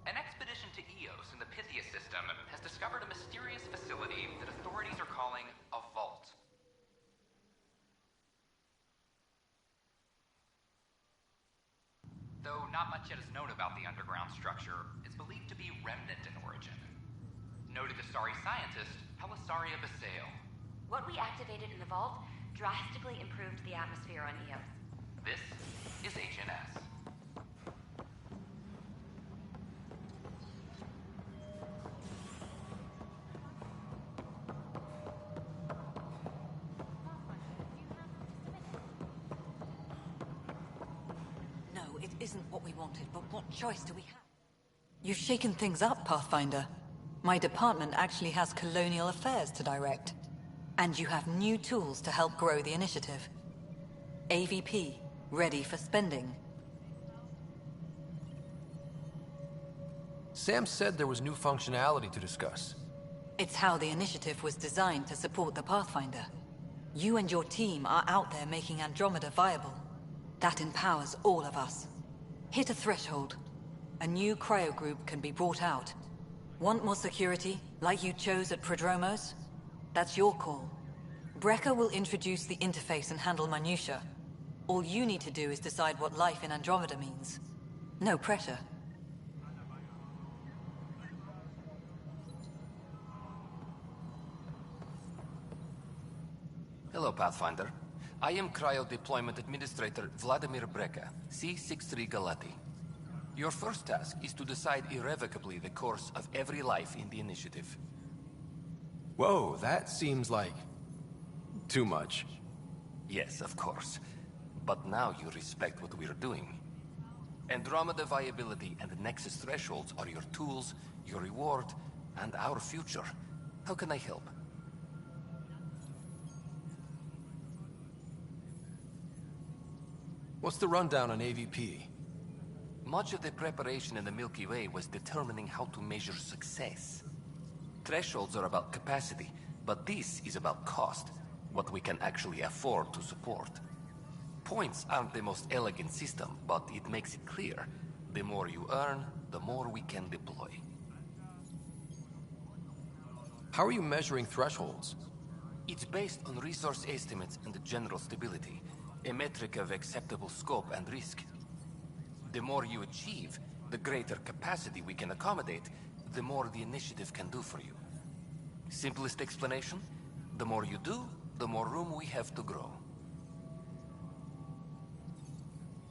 [SPEAKER 17] An expedition to Eos in the Pythia system has discovered a mysterious facility that authorities are calling a vault. Though not much yet is known about the underground structure, it's believed to be remnant in origin. Noted Asari scientist Helisaria Basale.
[SPEAKER 18] What we activated in the vault drastically improved the atmosphere on Eos.
[SPEAKER 17] This is HNS.
[SPEAKER 6] No, it isn't what we wanted, but what choice do we have? You've shaken things up, Pathfinder. My department actually has colonial affairs to direct. And you have new tools to help grow the initiative. AVP, ready for spending.
[SPEAKER 4] Sam said there was new functionality to discuss.
[SPEAKER 6] It's how the initiative was designed to support the Pathfinder. You and your team are out there making Andromeda viable. That empowers all of us. Hit a threshold. A new cryo group can be brought out. Want more security, like you chose at Prodromos? That's your call. Brecker will introduce the interface and handle minutiae. All you need to do is decide what life in Andromeda means. No pressure.
[SPEAKER 2] Hello, Pathfinder. I am Cryo Deployment Administrator Vladimir Breca, C-63 Galati. Your first task is to decide irrevocably the course of every life in the initiative.
[SPEAKER 4] Whoa, that seems like... too much.
[SPEAKER 2] Yes, of course. But now you respect what we're doing. Andromeda viability and the Nexus thresholds are your tools, your reward, and our future. How can I help?
[SPEAKER 4] What's the rundown on AVP?
[SPEAKER 2] Much of the preparation in the Milky Way was determining how to measure success. Thresholds are about capacity, but this is about cost, what we can actually afford to support. Points aren't the most elegant system, but it makes it clear. The more you earn, the more we can deploy.
[SPEAKER 4] How are you measuring thresholds?
[SPEAKER 2] It's based on resource estimates and the general stability, a metric of acceptable scope and risk. The more you achieve, the greater capacity we can accommodate, the more the initiative can do for you. Simplest explanation, the more you do, the more room we have to grow.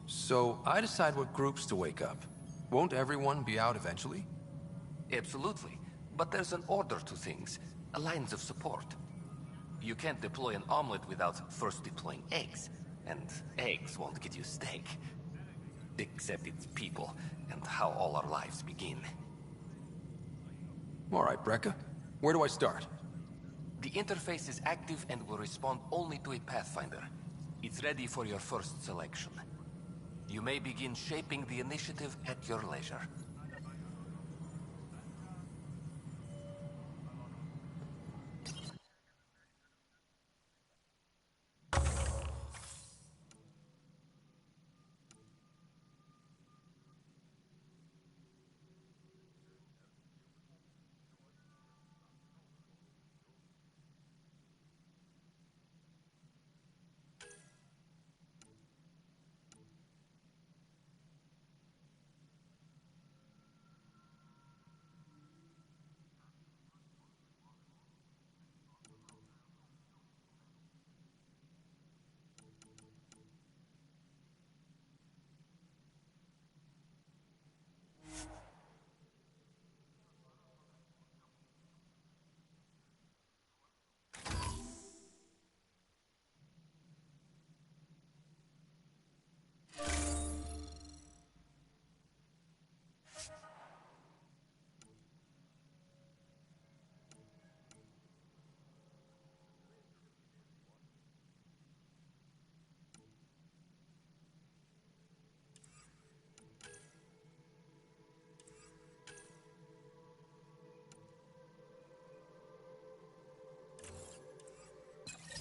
[SPEAKER 4] So, I decide what groups to wake up. Won't everyone be out eventually?
[SPEAKER 2] Absolutely. But there's an order to things, a lines of support. You can't deploy an omelet without first deploying eggs. And eggs won't get you steak. Except it's people, and how all our lives begin.
[SPEAKER 4] All right, Breca. Where do I start?
[SPEAKER 2] The interface is active and will respond only to a Pathfinder. It's ready for your first selection. You may begin shaping the initiative at your leisure.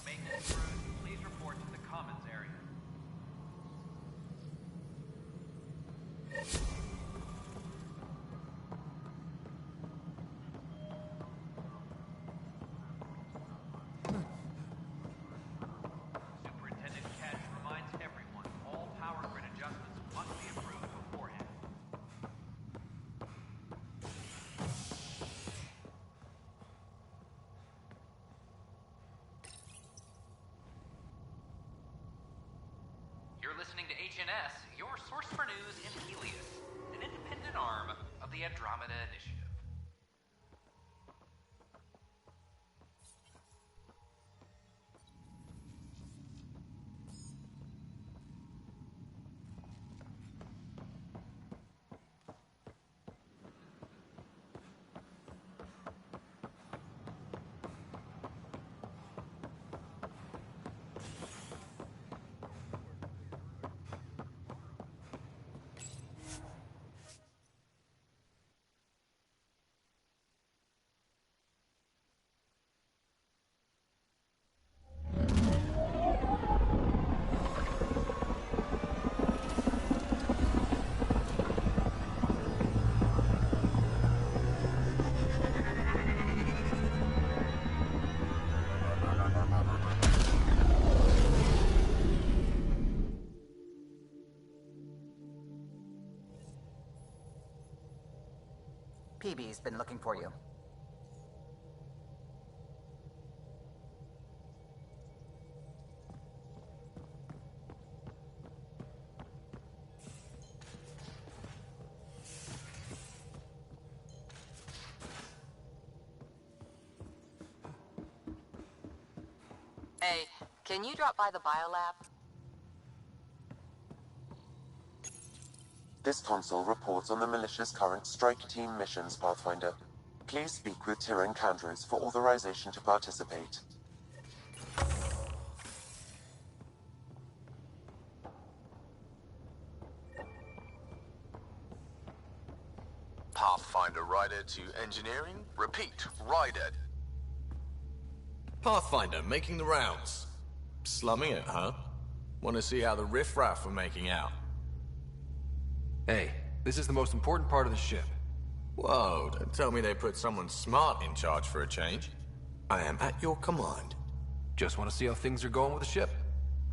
[SPEAKER 17] Maintenance crews, please report to the commons area. Superintendent Ketch reminds everyone all power grid adjustments must be approved beforehand. You're listening to HNS, your source for news in Helios, an independent arm of the Andromeda Initiative.
[SPEAKER 8] baby's been looking for you.
[SPEAKER 6] Hey, can you drop by the biolab?
[SPEAKER 3] This console reports on the militia's current strike team missions, Pathfinder. Please speak with Tyrion Candros for authorization to participate.
[SPEAKER 9] Pathfinder Rider to engineering. Repeat, Rider.
[SPEAKER 23] Pathfinder, making the rounds. Slumming it, huh? Want to see how the riffraff are making out?
[SPEAKER 4] Hey, this is the most important part of the ship.
[SPEAKER 23] Whoa, don't tell me they put someone smart in charge for a change. I am at your command.
[SPEAKER 4] Just want to see how things are going with the ship.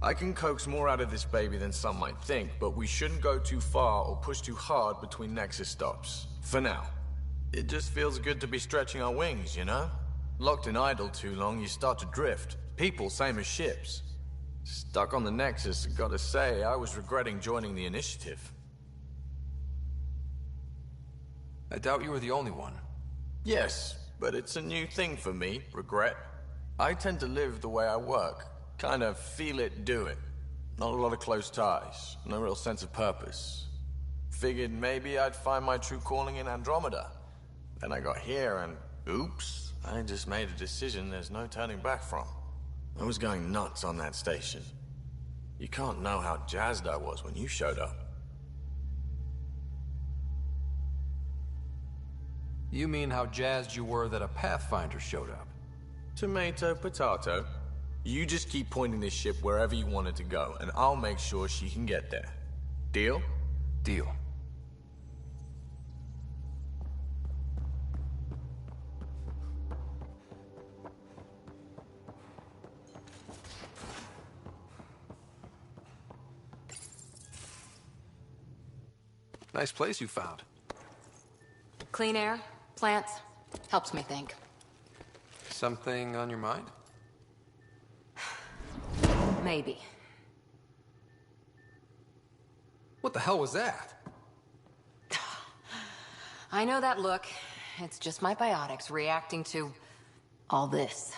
[SPEAKER 23] I can coax more out of this baby than some might think, but we shouldn't go too far or push too hard between Nexus stops. For now. It just feels good to be stretching our wings, you know? Locked in idle too long, you start to drift. People, same as ships. Stuck on the Nexus, gotta say, I was regretting joining the Initiative.
[SPEAKER 4] I doubt you were the only one.
[SPEAKER 23] Yes, but it's a new thing for me, regret. I tend to live the way I work. Kind of feel it, do it. Not a lot of close ties, no real sense of purpose. Figured maybe I'd find my true calling in Andromeda. Then I got here and, oops, I just made a decision there's no turning back from. I was going nuts on that station. You can't know how jazzed I was when you showed up.
[SPEAKER 4] You mean how jazzed you were that a Pathfinder showed up?
[SPEAKER 23] Tomato, potato. You just keep pointing this ship wherever you want it to go, and I'll make sure she can get there. Deal?
[SPEAKER 4] Deal. Nice place you found.
[SPEAKER 12] Clean air, plants, helps me think.
[SPEAKER 4] Something on your mind?
[SPEAKER 12] Maybe.
[SPEAKER 4] What the hell was that?
[SPEAKER 12] I know that look. It's just my biotics reacting to all this.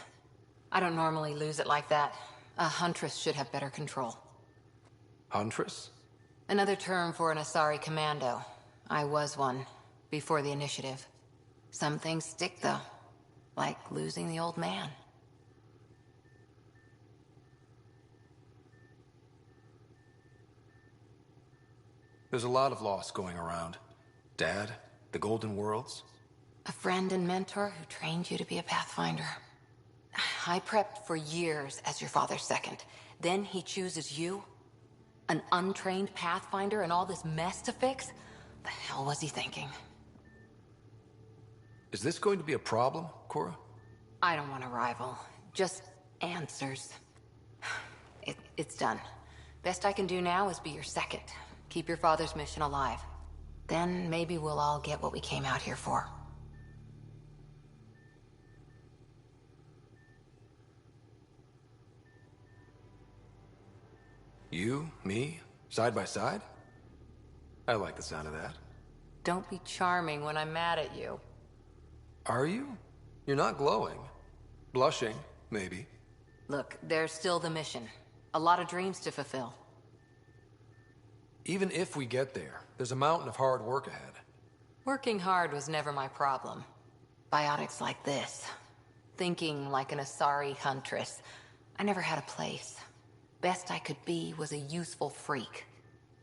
[SPEAKER 12] I don't normally lose it like that. A huntress should have better control.
[SPEAKER 4] Huntress?
[SPEAKER 12] Another term for an Asari commando. I was one, before the initiative. Some things stick, though. Like losing the old man.
[SPEAKER 4] There's a lot of loss going around. Dad, the Golden Worlds.
[SPEAKER 12] A friend and mentor who trained you to be a Pathfinder. I prepped for years as your father's second. Then he chooses you? An untrained Pathfinder and all this mess to fix? The hell was he thinking?
[SPEAKER 4] Is this going to be a problem, Cora?
[SPEAKER 12] I don't want a rival. Just answers. It's done. Best I can do now is be your second. Keep your father's mission alive. Then maybe we'll all get what we came out here for.
[SPEAKER 4] You, me, side by side? I like the sound of that.
[SPEAKER 12] Don't be charming when I'm mad at you.
[SPEAKER 4] Are you? You're not glowing. Blushing, maybe.
[SPEAKER 12] Look, there's still the mission. A lot of dreams to fulfill.
[SPEAKER 4] Even if we get there, there's a mountain of hard work ahead.
[SPEAKER 12] Working hard was never my problem. Biotics like this. Thinking like an Asari huntress. I never had a place. Best I could be was a useful freak.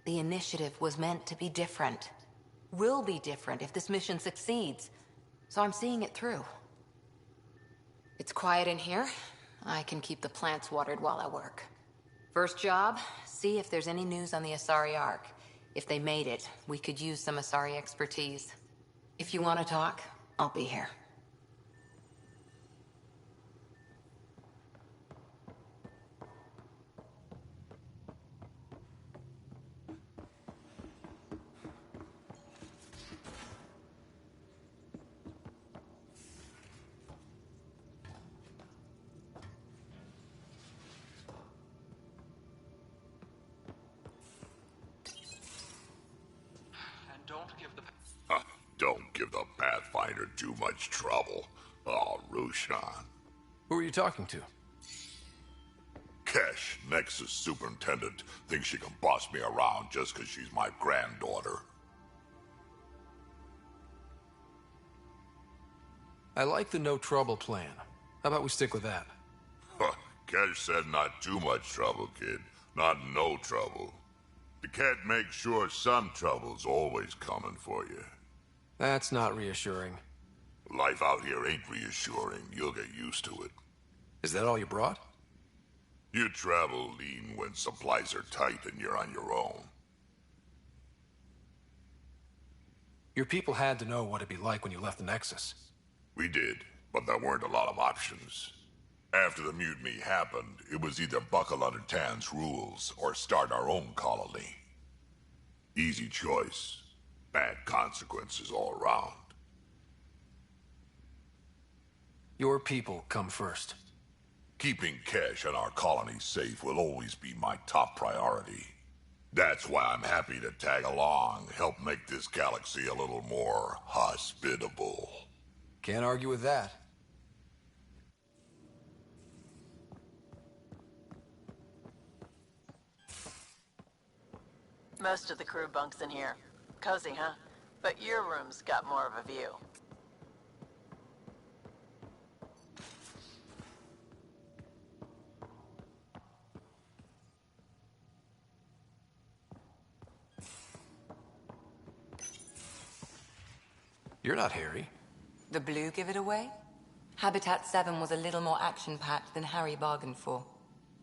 [SPEAKER 12] The initiative was meant to be different. Will be different if this mission succeeds. So I'm seeing it through. It's quiet in here. I can keep the plants watered while I work. First job, see if there's any news on the Asari Ark. If they made it, we could use some Asari expertise. If you want to talk, I'll be here.
[SPEAKER 5] Don't give the Pathfinder too much trouble. Oh, Rushan.
[SPEAKER 4] Who are you talking to?
[SPEAKER 5] Kesh, Nexus Superintendent, thinks she can boss me around just because she's my granddaughter.
[SPEAKER 4] I like the no trouble plan. How about we stick with that?
[SPEAKER 5] Kesh said not too much trouble, kid. Not no trouble. The cat makes sure some trouble's always coming for you.
[SPEAKER 4] That's not reassuring.
[SPEAKER 5] Life out here ain't reassuring. You'll get used to it.
[SPEAKER 4] Is that all you brought?
[SPEAKER 5] You travel lean when supplies are tight and you're on your own.
[SPEAKER 4] Your people had to know what it'd be like when you left the Nexus.
[SPEAKER 5] We did, but there weren't a lot of options. After the mutiny happened, it was either buckle under Tan's rules or start our own colony. Easy choice. Bad consequences all around.
[SPEAKER 4] Your people come first.
[SPEAKER 5] Keeping Kesh and our colony safe will always be my top priority. That's why I'm happy to tag along, help make this galaxy a little more hospitable.
[SPEAKER 4] Can't argue with that.
[SPEAKER 7] Most of the crew bunks in here. Cozy, huh? But your room's got more of a view.
[SPEAKER 4] You're not Harry.
[SPEAKER 12] The blue give it away? Habitat 7 was a little more action-packed than Harry bargained for.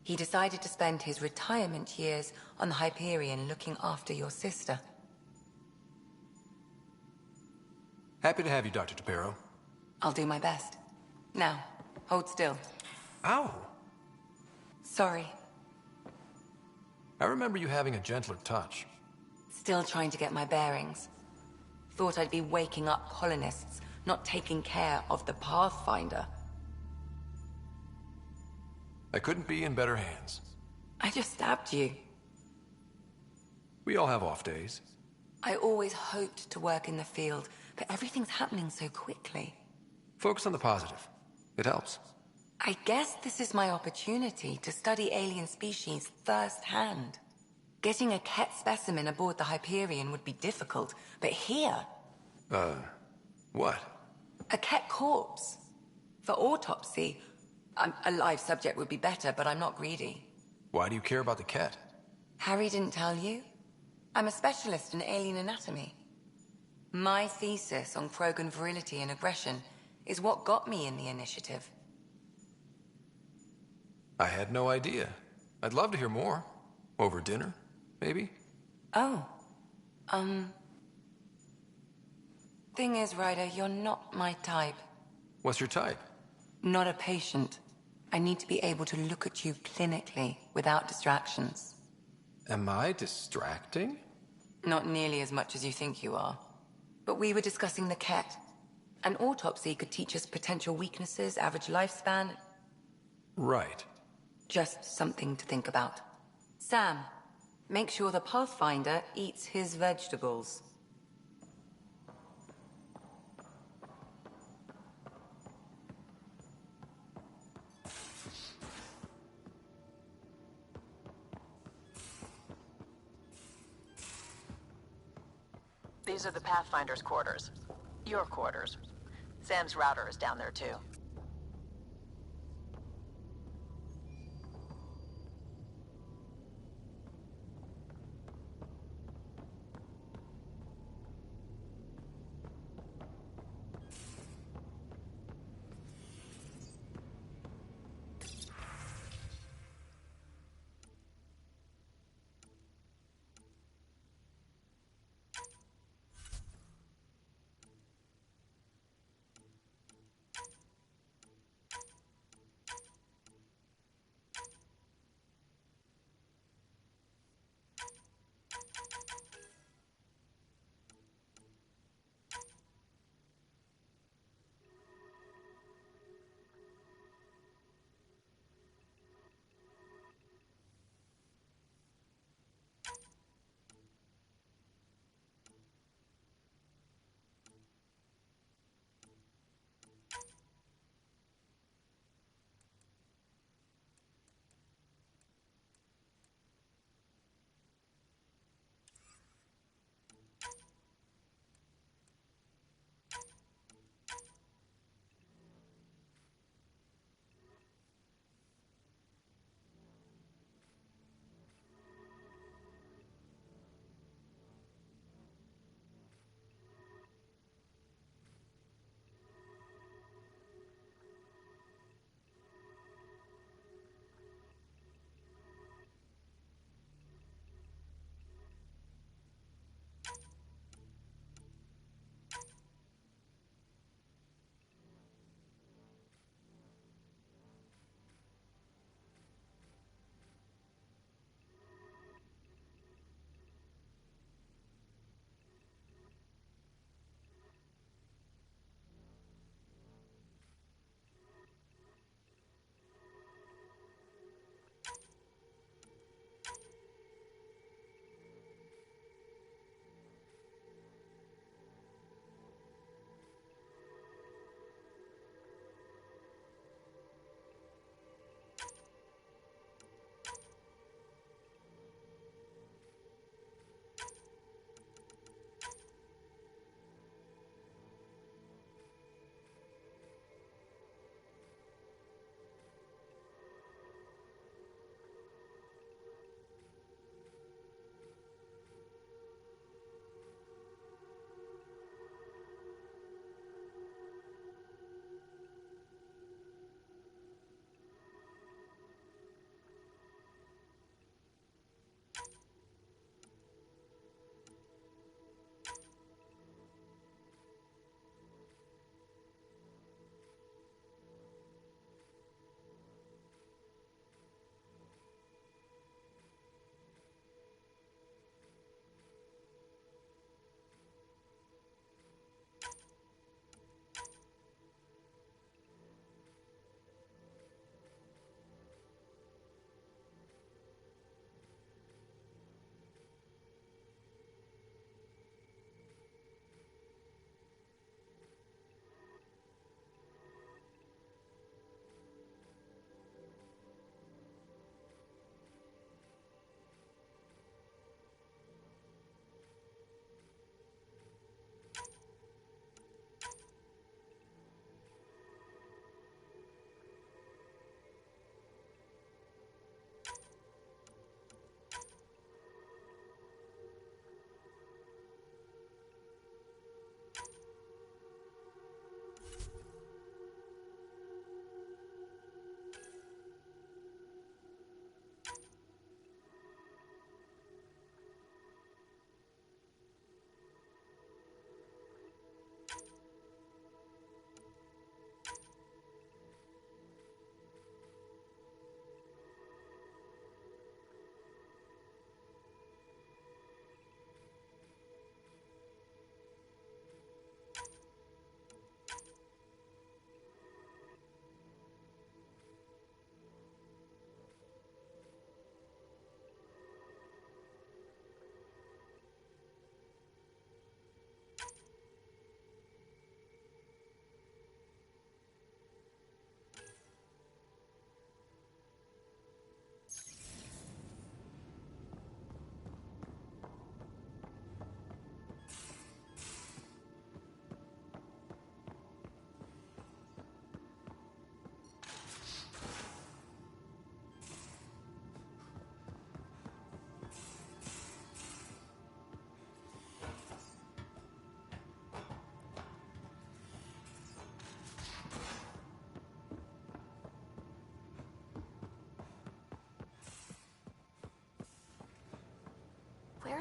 [SPEAKER 12] He decided to spend his retirement years on the Hyperion looking after your sister.
[SPEAKER 4] Happy to have you, Dr. DePero.
[SPEAKER 12] I'll do my best. Now, hold still.
[SPEAKER 4] Ow!
[SPEAKER 12] Sorry.
[SPEAKER 4] I remember you having a gentler touch.
[SPEAKER 12] Still trying to get my bearings. Thought I'd be waking up colonists, not taking care of the Pathfinder.
[SPEAKER 4] I couldn't be in better hands.
[SPEAKER 12] I just stabbed you.
[SPEAKER 4] We all have off days.
[SPEAKER 12] I always hoped to work in the field, but everything's happening so quickly.
[SPEAKER 4] Focus on the positive. It helps.
[SPEAKER 12] I guess this is my opportunity to study alien species firsthand. Getting a Ket specimen aboard the Hyperion would be difficult, but here...
[SPEAKER 4] What?
[SPEAKER 12] A Ket corpse. For autopsy. A live subject would be better, but I'm not greedy.
[SPEAKER 4] Why do you care about the Ket?
[SPEAKER 12] Harry didn't tell you? I'm a specialist in alien anatomy. My thesis on Krogan virility and aggression is what got me in the initiative.
[SPEAKER 4] I had no idea. I'd love to hear more. Over dinner, maybe?
[SPEAKER 12] Oh. Thing is, Ryder, you're not my type.
[SPEAKER 4] What's your type?
[SPEAKER 12] Not a patient. I need to be able to look at you clinically, without distractions.
[SPEAKER 4] Am I distracting?
[SPEAKER 12] Not nearly as much as you think you are. But we were discussing the Ket. An autopsy could teach us potential weaknesses, average lifespan.
[SPEAKER 4] Right.
[SPEAKER 12] Just something to think about. Sam, make sure the Pathfinder eats his vegetables.
[SPEAKER 7] These are the Pathfinder's quarters. Your quarters. Sam's router is down there too.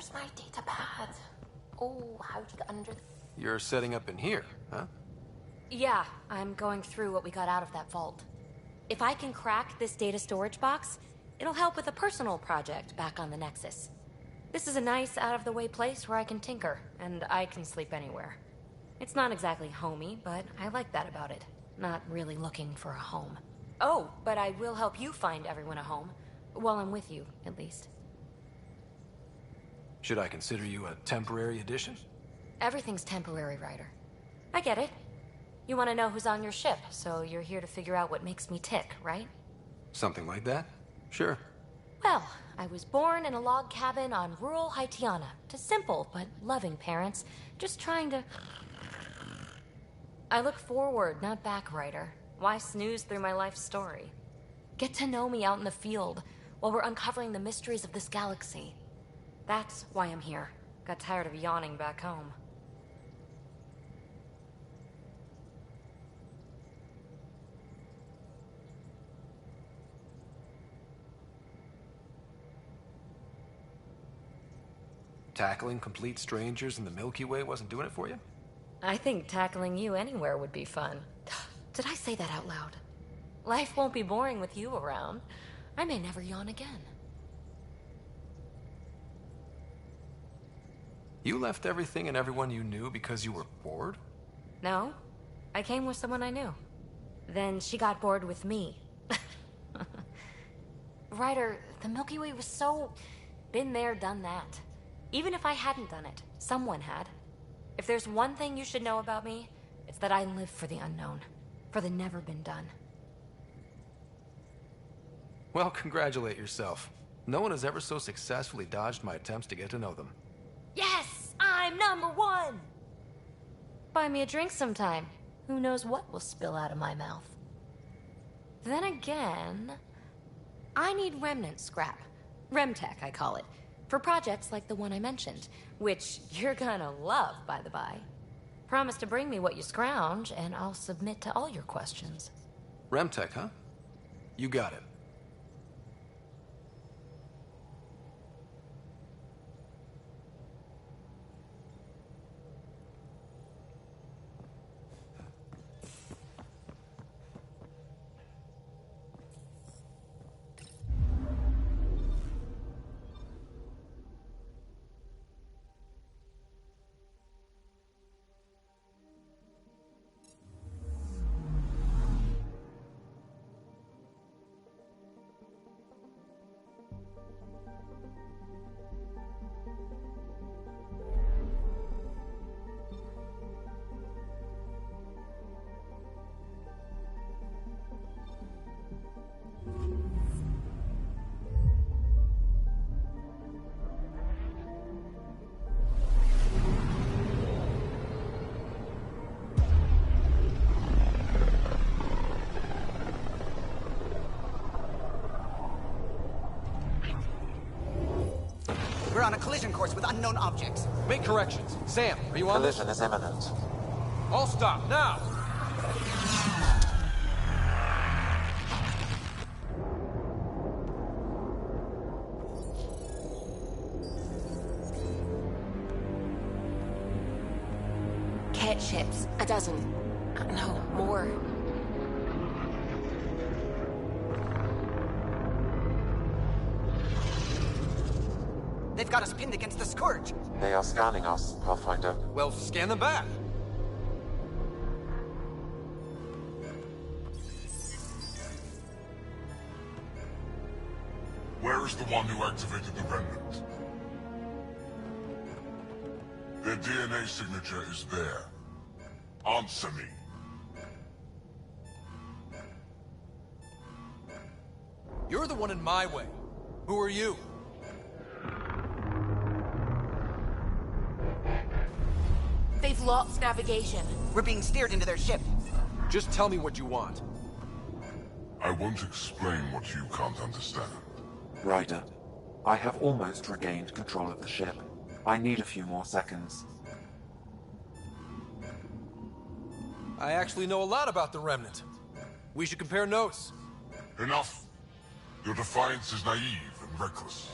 [SPEAKER 12] Where's my data pad? Oh, how'd you get under...
[SPEAKER 4] You're setting up in here, huh?
[SPEAKER 18] Yeah, I'm going through what we got out of that vault. If I can crack this data storage box, it'll help with a personal project back on the Nexus. This is a nice, out-of-the-way place where I can tinker, and I can sleep anywhere. It's not exactly homey, but I like that about it. Not really looking for a home. Oh, but I will help you find everyone a home. While I'm with you, at least.
[SPEAKER 4] Should I consider you a temporary addition?
[SPEAKER 18] Everything's temporary, Ryder. I get it. You want to know who's on your ship, so you're here to figure out what makes me tick, right?
[SPEAKER 4] Something like that? Sure.
[SPEAKER 18] Well, I was born in a log cabin on rural Haitiana to simple but loving parents, just trying to... I look forward, not back, Ryder. Why snooze through my life story? Get to know me out in the field while we're uncovering the mysteries of this galaxy. That's why I'm here. Got tired of yawning back home.
[SPEAKER 4] Tackling complete strangers in the Milky Way wasn't doing it for you?
[SPEAKER 18] I think tackling you anywhere would be fun. Did I say that out loud? Life won't be boring with you around. I may never yawn again.
[SPEAKER 4] You left everything and everyone you knew because you were bored?
[SPEAKER 18] No, I came with someone I knew. Then she got bored with me. Ryder, the Milky Way was so... been there, done that. Even if I hadn't done it, someone had. If there's one thing you should know about me, it's that I live for the unknown. For the never been done.
[SPEAKER 4] Well, congratulate yourself. No one has ever so successfully dodged my attempts to get to know them.
[SPEAKER 18] Yes! I'm #1! Buy me a drink sometime. Who knows what will spill out of my mouth. Then again... I need remnant scrap. Remtech, I call it. For projects like the one I mentioned. Which you're gonna love, by the by. Promise to bring me what you scrounge, and I'll submit to all your questions.
[SPEAKER 4] Remtech, huh? You got it.
[SPEAKER 8] We're on a collision course with unknown objects.
[SPEAKER 4] Make corrections. Sam, are you on this?
[SPEAKER 3] Collision is imminent.
[SPEAKER 4] All stop, now!
[SPEAKER 15] Cat ships. A dozen. No, more.
[SPEAKER 8] They've got us pinned against the Scourge.
[SPEAKER 3] They are scanning us, Pathfinder.
[SPEAKER 4] Well, scan them back.
[SPEAKER 5] Where is the one who activated the remnant? Their DNA signature is there. Answer me.
[SPEAKER 4] You're the one in my way. Who are you?
[SPEAKER 15] They've lost navigation.
[SPEAKER 8] We're being steered into their ship.
[SPEAKER 4] Just tell me what you want.
[SPEAKER 5] I won't explain what you can't understand.
[SPEAKER 3] Ryder, I have almost regained control of the ship. I need a few more seconds.
[SPEAKER 4] I actually know a lot about the Remnant. We should compare notes.
[SPEAKER 5] Enough. Your defiance is naive and reckless.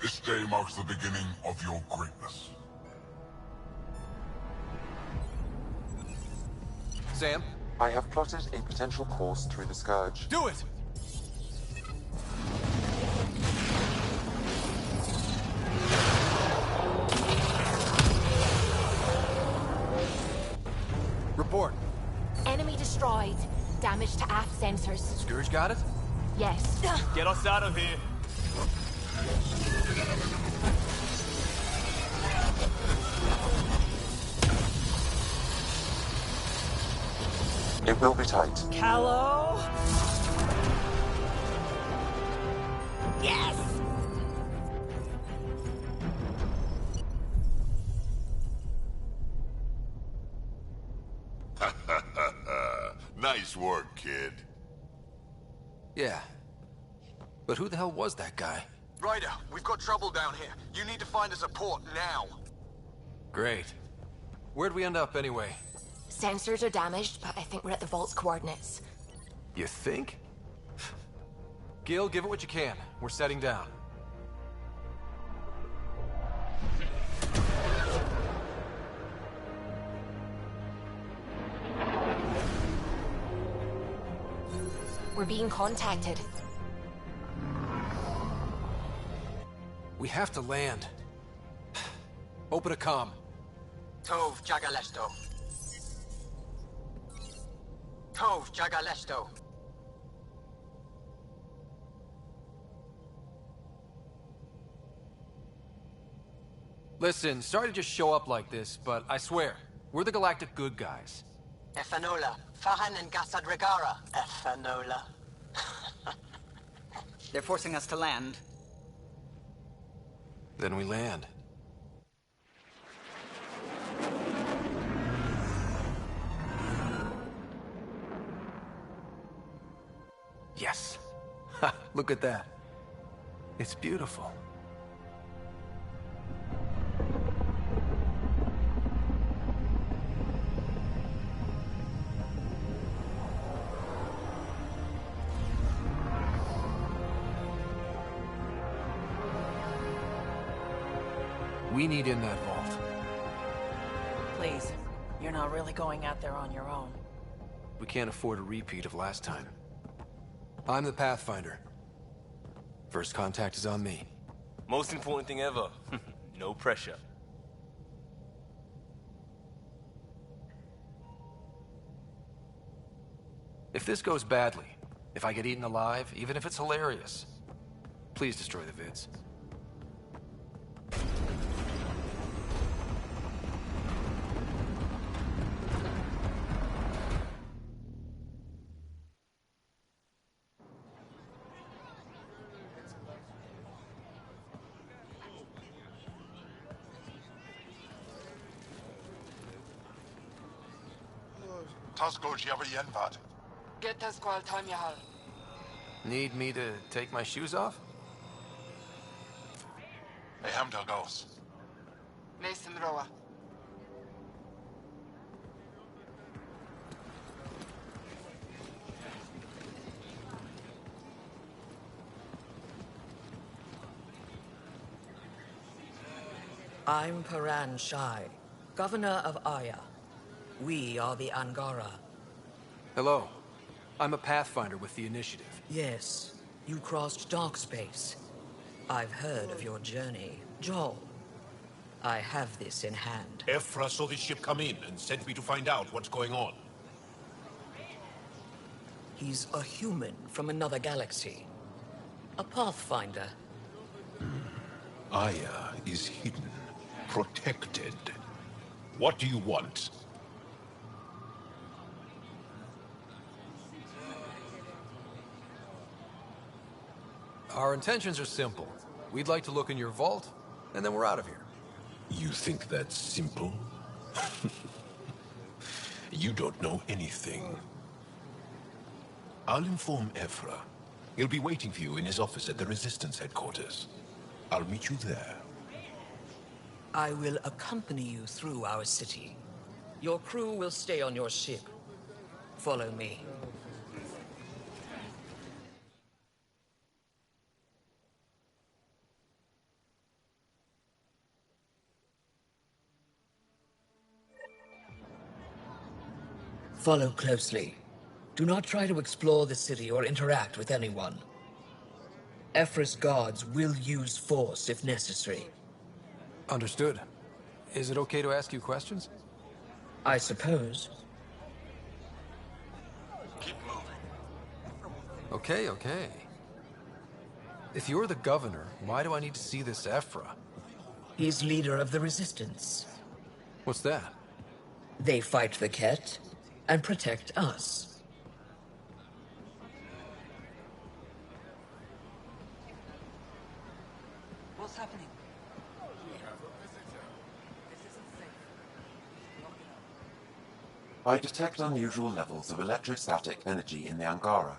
[SPEAKER 5] This day marks the beginning of your greatness.
[SPEAKER 4] Sam?
[SPEAKER 3] I have plotted a potential course through the Scourge.
[SPEAKER 4] Do it! Report.
[SPEAKER 18] Enemy destroyed. Damage to aft sensors.
[SPEAKER 4] Scourge got it?
[SPEAKER 18] Yes.
[SPEAKER 14] Get us out of here.
[SPEAKER 3] It will be tight.
[SPEAKER 16] Callow? Yes!
[SPEAKER 5] Nice work, kid.
[SPEAKER 4] Yeah. But who the hell was that guy?
[SPEAKER 9] Ryder, we've got trouble down here. You need to find us a port now.
[SPEAKER 4] Great. Where'd we end up anyway?
[SPEAKER 18] Sensors are damaged, but I think we're at the vault's coordinates.
[SPEAKER 4] You think? Gil, give it what you can. We're setting down.
[SPEAKER 18] We're being contacted.
[SPEAKER 4] We have to land. Open a comm.
[SPEAKER 8] Tov Jagalesto. Tov Jagalesto.
[SPEAKER 4] Listen, sorry to just show up like this, but I swear, we're the galactic good guys.
[SPEAKER 8] Efanola. Fahan and Gassad Regara. Efanola.
[SPEAKER 19] They're forcing us to land.
[SPEAKER 4] Then we land. Yes. Ha, look at that. It's beautiful. We need in that vault.
[SPEAKER 7] Please, you're not really going out there on your own.
[SPEAKER 4] We can't afford a repeat of last time. I'm the Pathfinder. First contact is on me.
[SPEAKER 14] Most important thing ever. No pressure.
[SPEAKER 4] If this goes badly, if I get eaten alive, even if it's hilarious, please destroy the vids.
[SPEAKER 5] Tasko Javienvat.
[SPEAKER 21] Get us qual time yahal.
[SPEAKER 4] Need me to take my shoes off?
[SPEAKER 5] Ehamda goes.
[SPEAKER 21] Nathan Roa.
[SPEAKER 24] I'm Paran Shai, Governor of Aya. We are the Angara.
[SPEAKER 4] Hello. I'm a Pathfinder with the Initiative.
[SPEAKER 24] Yes, you crossed dark space. I've heard of your journey, Joel. I have this in hand.
[SPEAKER 25] Ephra saw this ship come in and sent me to find out what's going on.
[SPEAKER 24] He's a human from another galaxy. A Pathfinder.
[SPEAKER 25] Aya is hidden, protected. What do you want?
[SPEAKER 4] Our intentions are simple. We'd like to look in your vault, and then we're out of here.
[SPEAKER 25] You think that's simple? You don't know anything. I'll inform Ephra. He'll be waiting for you in his office at the Resistance headquarters. I'll meet you there.
[SPEAKER 24] I will accompany you through our city. Your crew will stay on your ship. Follow me. Follow closely. Do not try to explore the city or interact with anyone. Ephra's guards will use force if necessary.
[SPEAKER 4] Understood. Is it okay to ask you questions?
[SPEAKER 24] I suppose.
[SPEAKER 4] Okay, okay. If you're the governor, why do I need to see this Ephra?
[SPEAKER 24] He's leader of the Resistance.
[SPEAKER 4] What's that?
[SPEAKER 24] They fight the Ket and protect us.
[SPEAKER 8] What's happening?
[SPEAKER 3] I detect unusual levels of electrostatic energy in the Angara.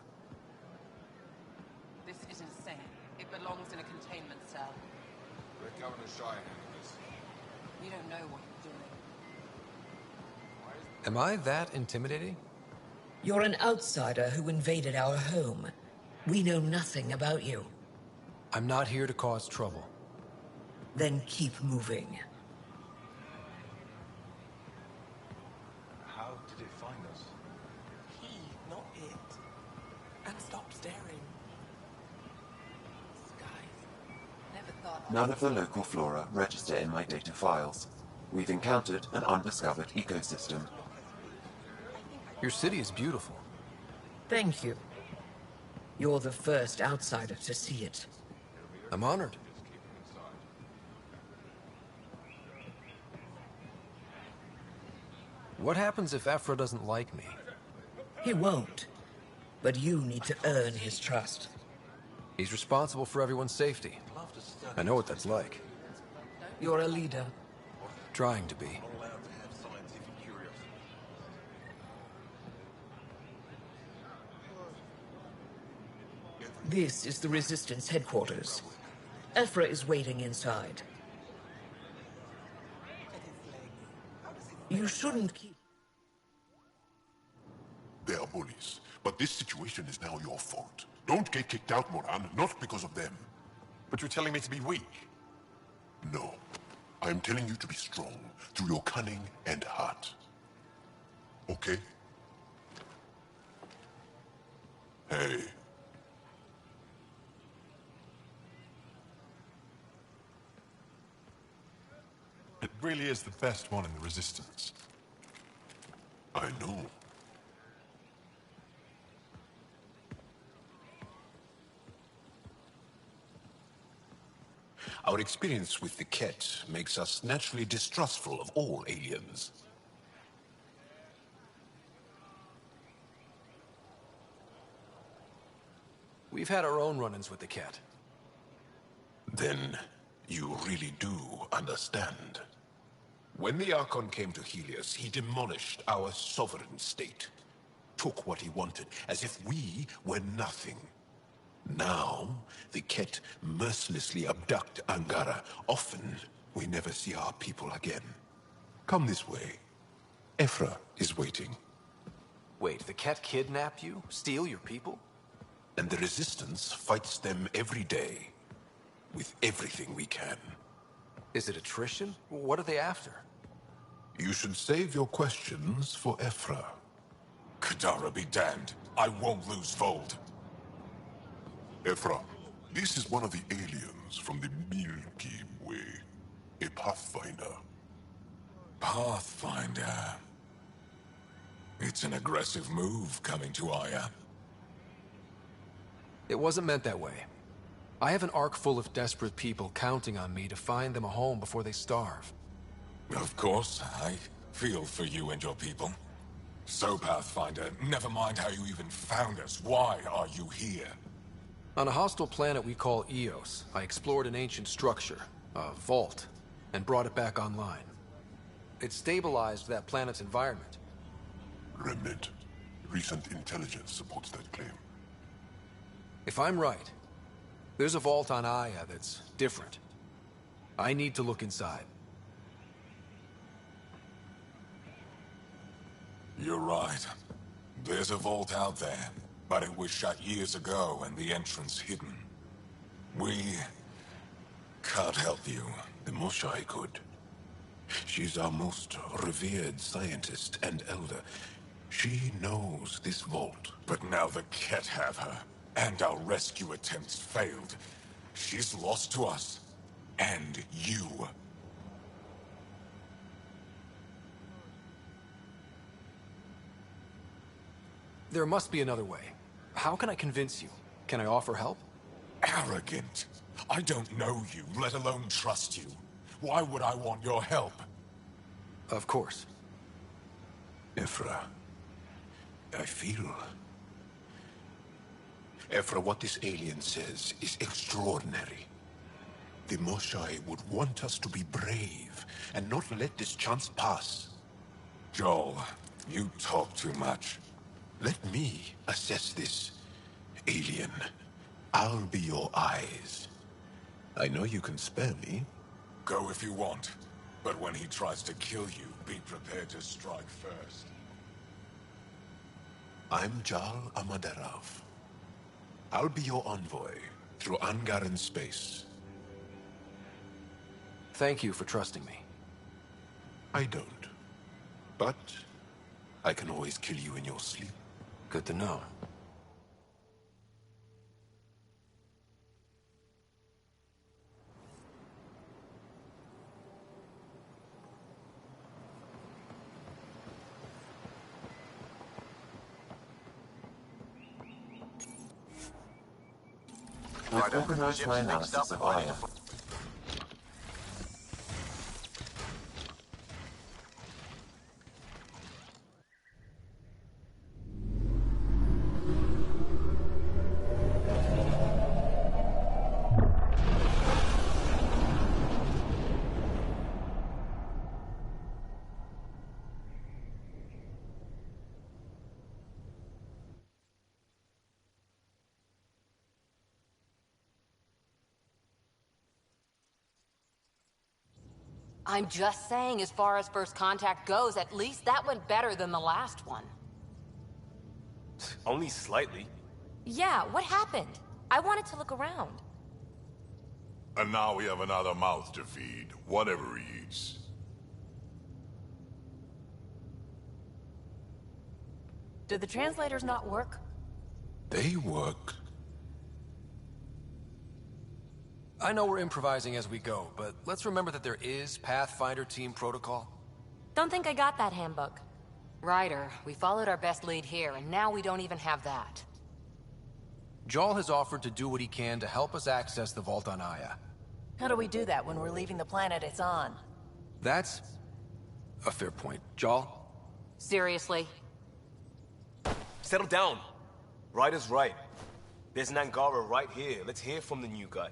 [SPEAKER 15] This is insane. It belongs in a containment cell.
[SPEAKER 1] Let Governor Shine handle this.
[SPEAKER 15] You don't know what you're doing.
[SPEAKER 4] Am I that intimidating?
[SPEAKER 24] You're an outsider who invaded our home. We know nothing about you.
[SPEAKER 4] I'm not here to cause trouble.
[SPEAKER 24] Then keep moving.
[SPEAKER 13] How did it find us?
[SPEAKER 8] He, not it. And stop staring.
[SPEAKER 15] Never thought.
[SPEAKER 3] None of the local flora register in my data files. We've encountered an undiscovered ecosystem.
[SPEAKER 4] Your city is beautiful.
[SPEAKER 24] Thank you. You're the first outsider to see it.
[SPEAKER 4] I'm honored. What happens if Ephra doesn't like me?
[SPEAKER 24] He won't. But you need to earn his trust.
[SPEAKER 4] He's responsible for everyone's safety. I know what that's like.
[SPEAKER 24] You're a leader.
[SPEAKER 4] Trying to be.
[SPEAKER 24] This is the Resistance headquarters. Ephra is waiting inside. You shouldn't keep...
[SPEAKER 5] They are bullies, but this situation is now your fault. Don't get kicked out, Moran, not because of them.
[SPEAKER 1] But you're telling me to be weak?
[SPEAKER 5] No. I'm telling you to be strong, through your cunning and heart. Okay? Hey.
[SPEAKER 1] It really is the best one in the Resistance.
[SPEAKER 5] I know.
[SPEAKER 25] Our experience with the Ket makes us naturally distrustful of all aliens.
[SPEAKER 4] We've had our own run-ins with the Ket.
[SPEAKER 25] Then you really do understand. When the Archon came to Helios, he demolished our sovereign state. Took what he wanted, as if we were nothing. Now, the Ket mercilessly abduct Angara. Often, we never see our people again. Come this way. Ephra is waiting.
[SPEAKER 4] Wait, the Ket kidnap you? Steal your people?
[SPEAKER 25] And the Resistance fights them every day. With everything we can.
[SPEAKER 4] Is it attrition? What are they after?
[SPEAKER 25] You should save your questions for Ephra.
[SPEAKER 1] Kadara be damned. I won't lose Vold.
[SPEAKER 5] Ephra, this is one of the aliens from the Milky Way. A Pathfinder.
[SPEAKER 1] Pathfinder. It's an aggressive move coming to Aya.
[SPEAKER 4] It wasn't meant that way. I have an ark full of desperate people counting on me to find them a home before they starve.
[SPEAKER 1] Of course, I feel for you and your people. So, Pathfinder, never mind how you even found us. Why are you here?
[SPEAKER 4] On a hostile planet we call Eos, I explored an ancient structure, a vault, and brought it back online. It stabilized that planet's environment.
[SPEAKER 5] Remnant. Recent intelligence supports that claim.
[SPEAKER 4] If I'm right, there's a vault on Aya that's different. I need to look inside.
[SPEAKER 1] You're right. There's a vault out there, but it was shut years ago and the entrance hidden. We can't help you.
[SPEAKER 25] The Moshai could. She's our most revered scientist and elder.
[SPEAKER 1] She knows this vault. But now the Ket have her, and our rescue attempts failed. She's lost to us. And you.
[SPEAKER 4] There must be another way. How can I convince you? Can I offer help?
[SPEAKER 1] Arrogant. I don't know you, let alone trust you. Why would I want your help?
[SPEAKER 4] Of course.
[SPEAKER 25] Ephra, I feel... Ephra, what this alien says is extraordinary. The Moshai would want us to be brave and not let this chance pass.
[SPEAKER 1] Joel, you talk too much.
[SPEAKER 25] Let me assess this, alien. I'll be your eyes. I know you can spare me.
[SPEAKER 1] Go if you want. But when he tries to kill you, be prepared to strike first.
[SPEAKER 25] I'm Jal Amaderov. I'll be your envoy through Angaran space.
[SPEAKER 4] Thank you for trusting me.
[SPEAKER 25] I don't. But I can always kill you in your sleep.
[SPEAKER 4] Good to know.
[SPEAKER 3] I've organized my analysis of Aya.
[SPEAKER 12] I'm just saying, as far as first contact goes, at least that went better than the last one.
[SPEAKER 14] Only slightly.
[SPEAKER 18] Yeah, what happened? I wanted to look around.
[SPEAKER 5] And now we have another mouth to feed, whatever he eats.
[SPEAKER 7] Did the translators not work?
[SPEAKER 25] They work.
[SPEAKER 4] I know we're improvising as we go, but let's remember that there is Pathfinder team protocol.
[SPEAKER 18] Don't think I got that handbook.
[SPEAKER 12] Ryder, we followed our best lead here, and now we don't even have that.
[SPEAKER 4] Jal has offered to do what he can to help us access the vault on Aya.
[SPEAKER 7] How do we do that when we're leaving the planet it's on?
[SPEAKER 4] That's a fair point. Jal?
[SPEAKER 12] Seriously?
[SPEAKER 14] Settle down. Ryder's right. There's an Angara right here. Let's hear from the new guy.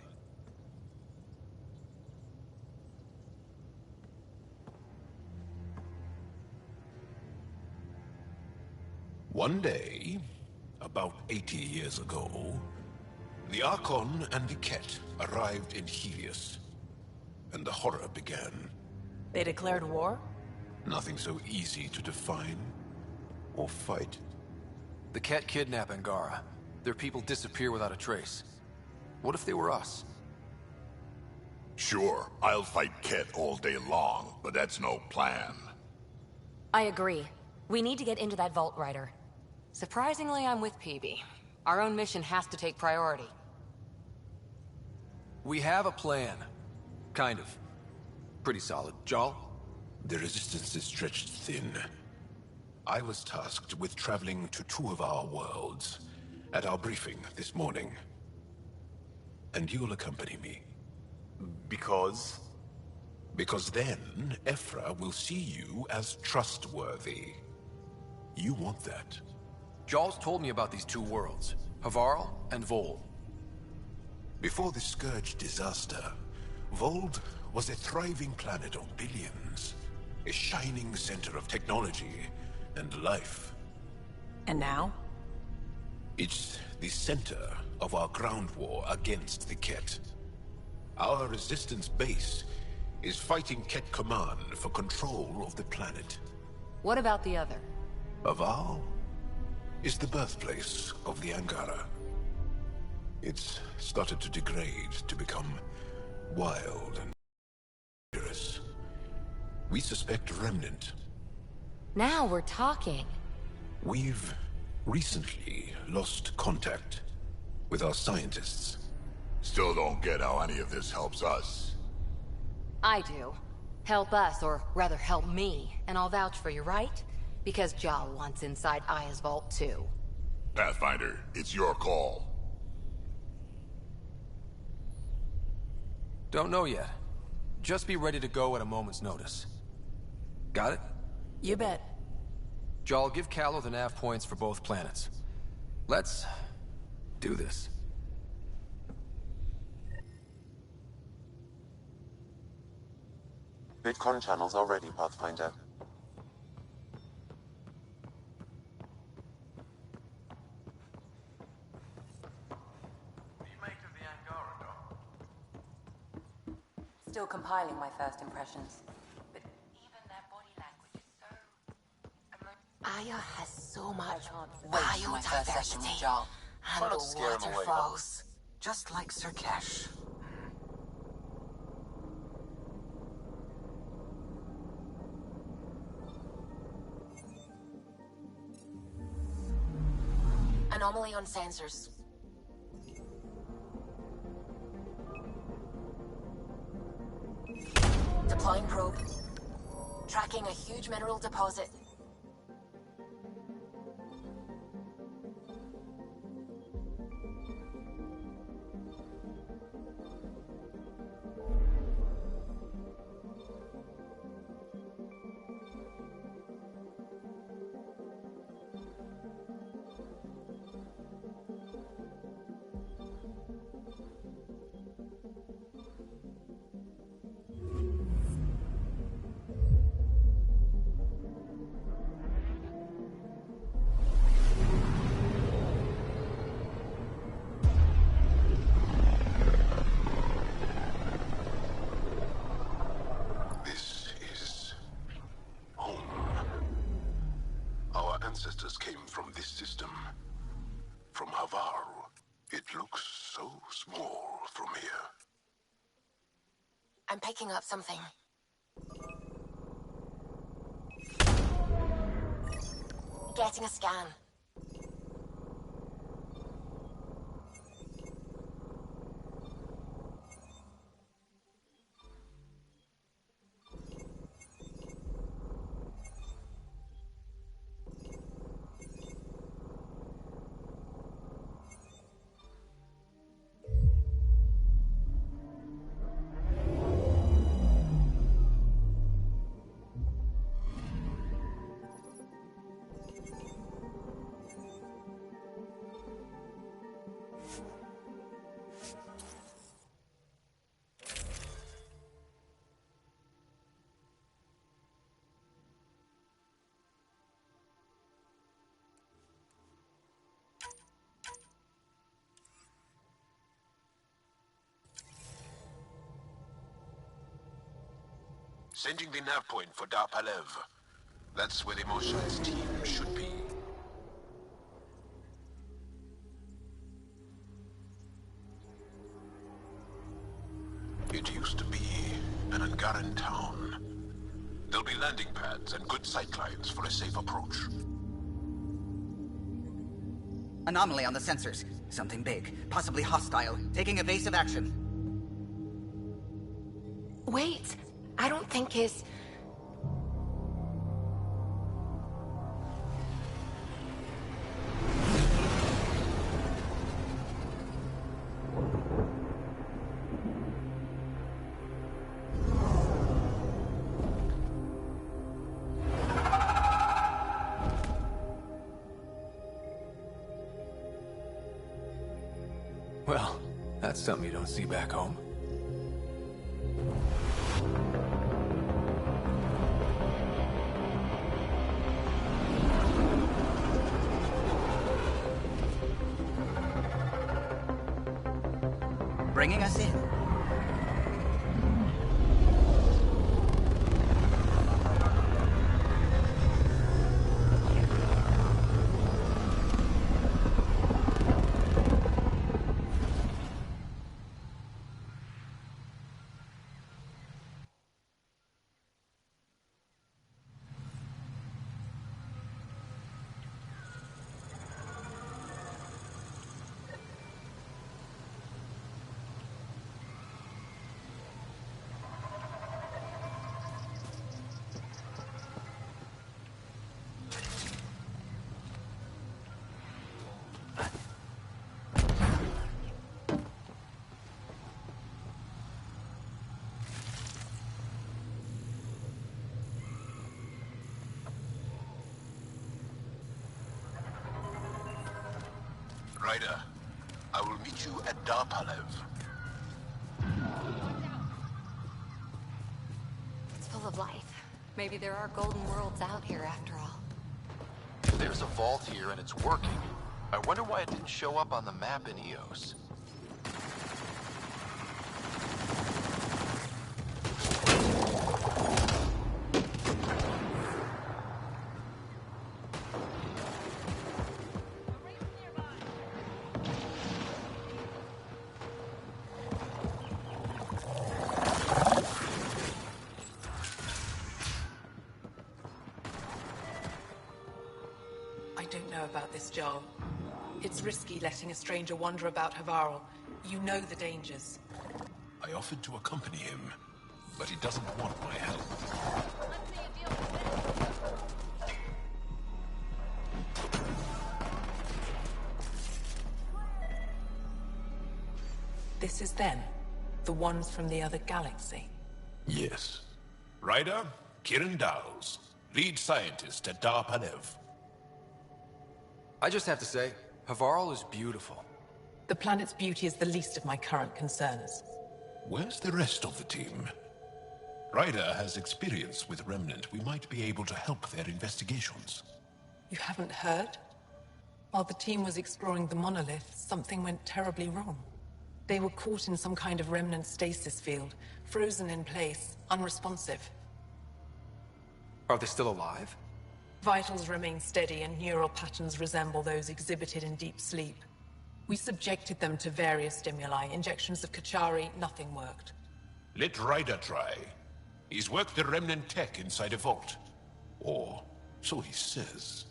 [SPEAKER 25] One day, about 80 years ago, the Archon and the Ket arrived in Helios, and the horror began.
[SPEAKER 7] They declared war?
[SPEAKER 25] Nothing so easy to define or fight.
[SPEAKER 4] The Ket kidnap Angara. Their people disappear without a trace. What if they were us?
[SPEAKER 5] Sure, I'll fight Ket all day long, but that's no plan.
[SPEAKER 18] I agree. We need to get into that vault, Ryder.
[SPEAKER 12] Surprisingly, I'm with PB. Our own mission has to take priority.
[SPEAKER 4] We have a plan. Kind of. Pretty solid. Jal?
[SPEAKER 25] The resistance is stretched thin. I was tasked with traveling to two of our worlds at our briefing this morning. And you'll accompany me.
[SPEAKER 14] Because?
[SPEAKER 25] Because then, Ephra will see you as trustworthy. You want that.
[SPEAKER 4] Jal's told me about these two worlds, Havarl and Vold.
[SPEAKER 25] Before the Scourge disaster, Vold was a thriving planet of billions. A shining center of technology and life.
[SPEAKER 7] And now?
[SPEAKER 25] It's the center of our ground war against the Ket. Our resistance base is fighting Ket Command for control of the planet.
[SPEAKER 12] What about the other?
[SPEAKER 25] Havarl is the birthplace of the Angara. It's started to degrade, to become wild and dangerous. We suspect Remnant.
[SPEAKER 18] Now we're talking.
[SPEAKER 25] We've recently lost contact with our scientists.
[SPEAKER 5] Still don't get how any of this helps us.
[SPEAKER 12] I do. Help us, or rather help me, and I'll vouch for you, right? Because Jal wants inside Aya's vault too.
[SPEAKER 5] Pathfinder, it's your call.
[SPEAKER 4] Don't know yet. Just be ready to go at a moment's notice. Got it?
[SPEAKER 7] You bet.
[SPEAKER 4] Jal, give Callow the nav points for both planets. Let's do this.
[SPEAKER 3] Vidcon channels are ready, Pathfinder.
[SPEAKER 6] Still compiling my first impressions. But even their body language is so...
[SPEAKER 10] Aya has so much
[SPEAKER 6] Wait for my first session with
[SPEAKER 10] biodiversity
[SPEAKER 6] Jal.
[SPEAKER 10] and
[SPEAKER 9] Try not
[SPEAKER 10] the
[SPEAKER 9] to scare him away,
[SPEAKER 10] waterfalls, just like Sirkesh. Anomaly on sensors. Deploying probe. Tracking a huge mineral deposit.
[SPEAKER 25] This is home. Our ancestors came from this system. From Havaru. It looks so small from here.
[SPEAKER 10] I'm picking up something. Getting a scan.
[SPEAKER 25] Sending the nav point for Darpalev. That's where the Mosha's team should be. It used to be an Angaran town. There'll be landing pads and good sightlines for a safe approach.
[SPEAKER 8] Anomaly on the sensors. Something big, possibly hostile, taking evasive action.
[SPEAKER 10] Wait, I don't think his...
[SPEAKER 4] Well, that's something you don't see back home.
[SPEAKER 8] Bringing us in.
[SPEAKER 25] Ryder, I will meet you at Darpalev.
[SPEAKER 12] It's full of life. Maybe there are golden worlds out here after all.
[SPEAKER 9] There's a vault here and it's working. I wonder why it didn't show up on the map in EOS.
[SPEAKER 7] I don't know about this, Joel. It's risky letting a stranger wander about Havarl. You know the dangers.
[SPEAKER 25] I offered to accompany him, but he doesn't want my help.
[SPEAKER 7] This is them, the ones from the other galaxy.
[SPEAKER 25] Yes. Ryder, Kiran Dowles, lead scientist at Darpalev.
[SPEAKER 4] I just have to say, Havarl is beautiful.
[SPEAKER 7] The planet's beauty is the least of my current concerns.
[SPEAKER 25] Where's the rest of the team? Ryder has experience with Remnant. We might be able to help their investigations.
[SPEAKER 7] You haven't heard? While the team was exploring the monolith, something went terribly wrong. They were caught in some kind of remnant stasis field, frozen in place, unresponsive.
[SPEAKER 4] Are they still alive?
[SPEAKER 7] Vitals remain steady and neural patterns resemble those exhibited in deep sleep. We subjected them to various stimuli, injections of Kachari, nothing worked.
[SPEAKER 25] Let Ryder try. He's worked the Remnant tech inside a vault. Or so he says.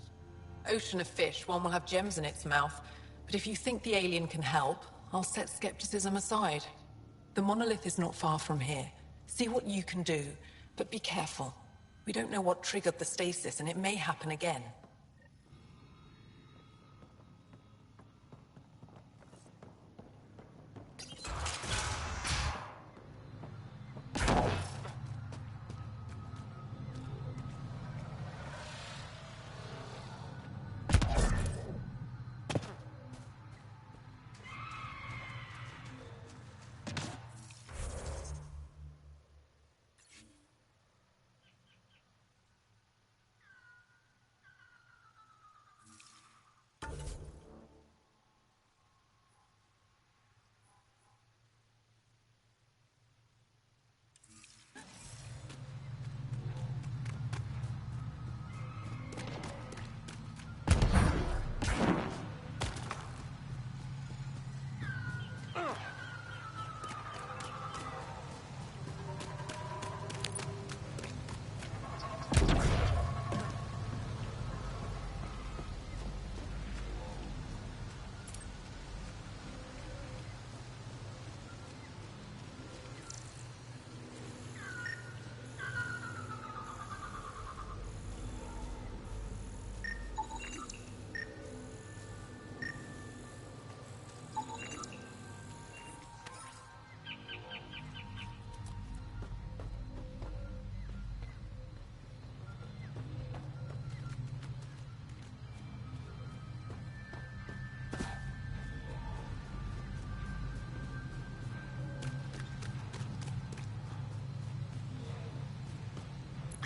[SPEAKER 7] Ocean of fish, one will have gems in its mouth. But if you think the alien can help, I'll set skepticism aside. The monolith is not far from here. See what you can do, but be careful. We don't know what triggered the stasis, and it may happen again.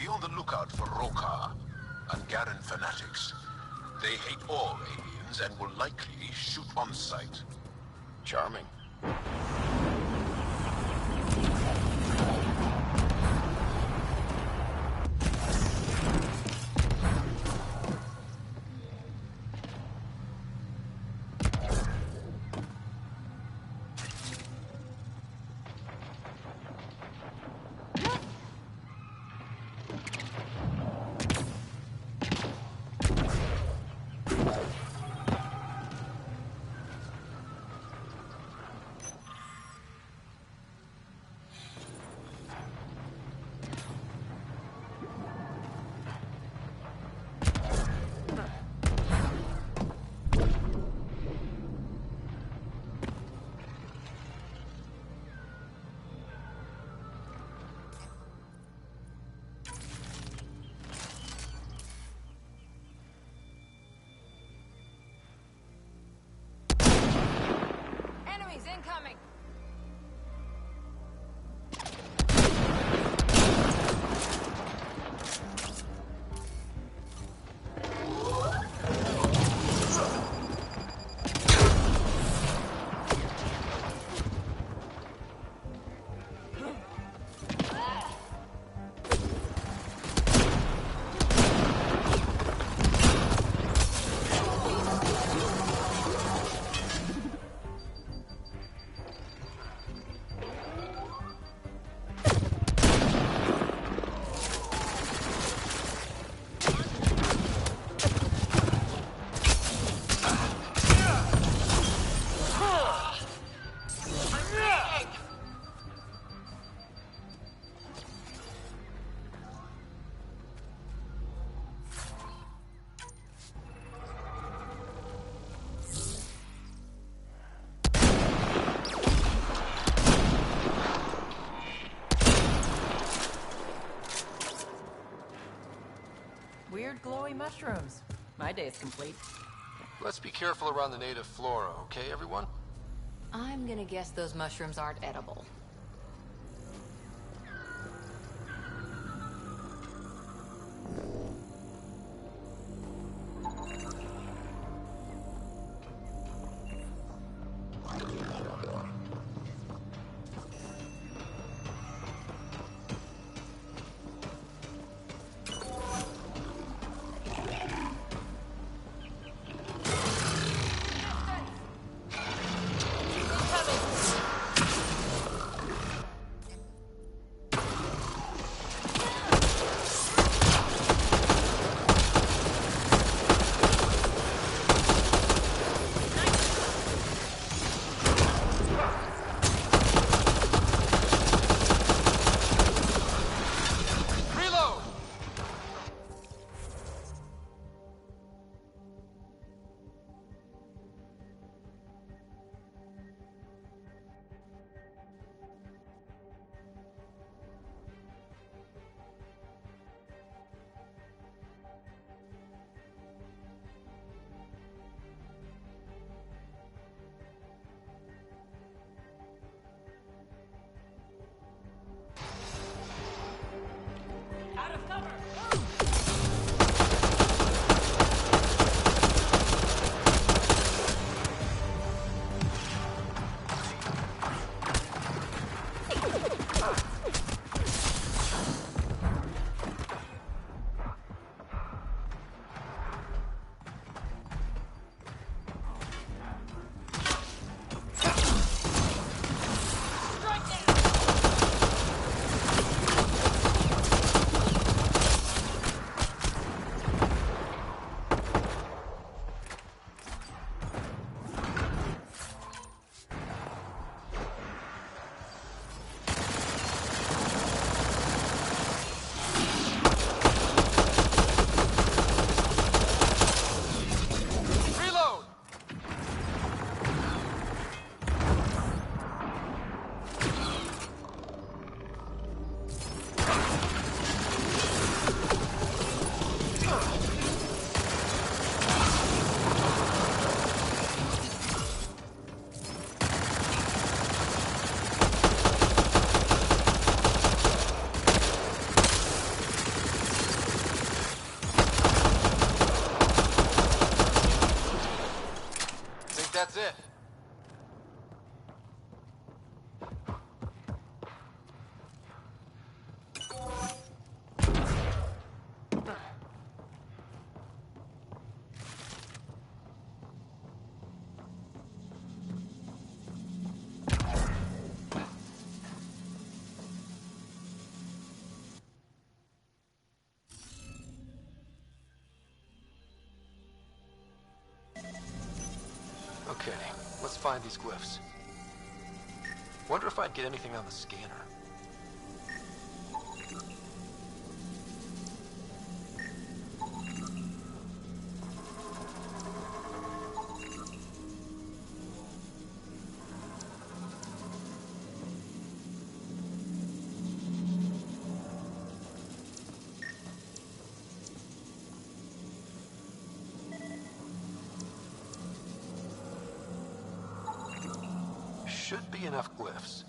[SPEAKER 25] Be on the lookout for Rokar and Garen fanatics. They hate all aliens and will likely shoot on sight.
[SPEAKER 9] Charming.
[SPEAKER 2] glowy mushrooms. My day's complete.
[SPEAKER 9] Let's be careful around the native flora, okay, everyone?
[SPEAKER 12] I'm gonna guess those mushrooms aren't edible.
[SPEAKER 9] That's it. Okay, let's find these glyphs. Wonder if I'd get anything on the scanner. Should be enough glyphs.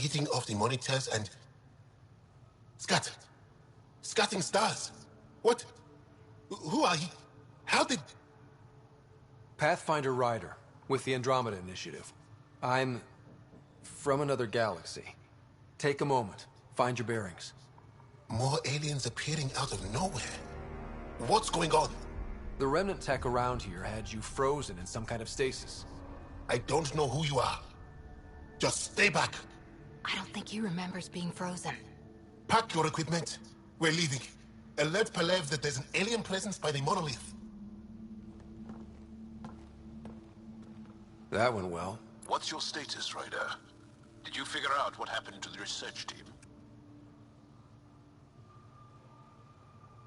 [SPEAKER 11] hitting off the monitors and... Scatting stars. What? Who are you? How did...
[SPEAKER 4] Pathfinder Ryder, with the Andromeda Initiative. I'm... from another galaxy. Take a moment. Find your bearings.
[SPEAKER 11] More aliens appearing out of nowhere. What's going on?
[SPEAKER 4] The remnant tech around here had you frozen in some kind of stasis.
[SPEAKER 11] I don't know who you are. Just stay back.
[SPEAKER 12] I don't think he remembers being frozen.
[SPEAKER 11] Pack your equipment. We're leaving. Alert Palev that there's an alien presence by the monolith.
[SPEAKER 4] That went well.
[SPEAKER 25] What's your status, Ryder? Did you figure out what happened to the research team?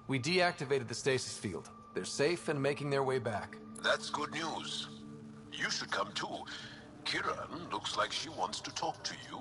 [SPEAKER 4] We deactivated the stasis field. They're safe and making their way back.
[SPEAKER 25] That's good news. You should come too. Kiran looks like she wants to talk to you.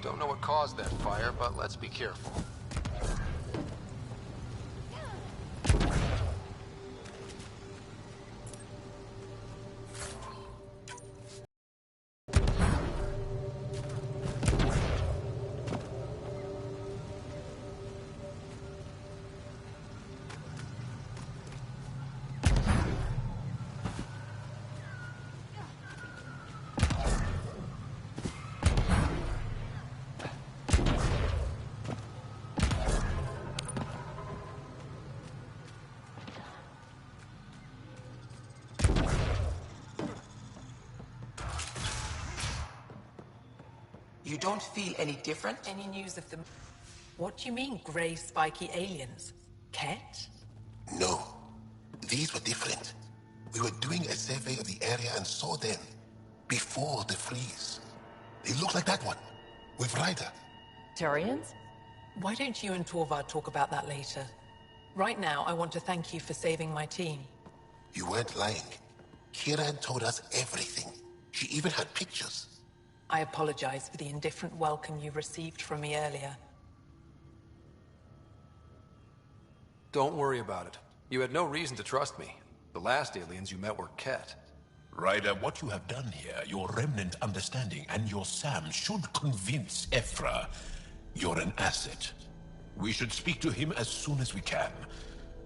[SPEAKER 9] Don't know what caused that fire, but let's be careful.
[SPEAKER 16] You don't feel any different?
[SPEAKER 7] Any news of them? What do you mean, grey, spiky aliens? Ket?
[SPEAKER 11] No. These were different. We were doing a survey of the area and saw them. Before the freeze. They look like that one. With Ryder.
[SPEAKER 2] Turians?
[SPEAKER 7] Why don't you and Torvar talk about that later? Right now, I want to thank you for saving my team.
[SPEAKER 11] You weren't lying. Kiran told us everything. She even had pictures.
[SPEAKER 7] I apologize for the indifferent welcome you received from me earlier.
[SPEAKER 4] Don't worry about it. You had no reason to trust me. The last aliens you met were Ket.
[SPEAKER 25] Ryder, what you have done here, your remnant understanding and your SAM should convince Ephra you're an asset. We should speak to him as soon as we can.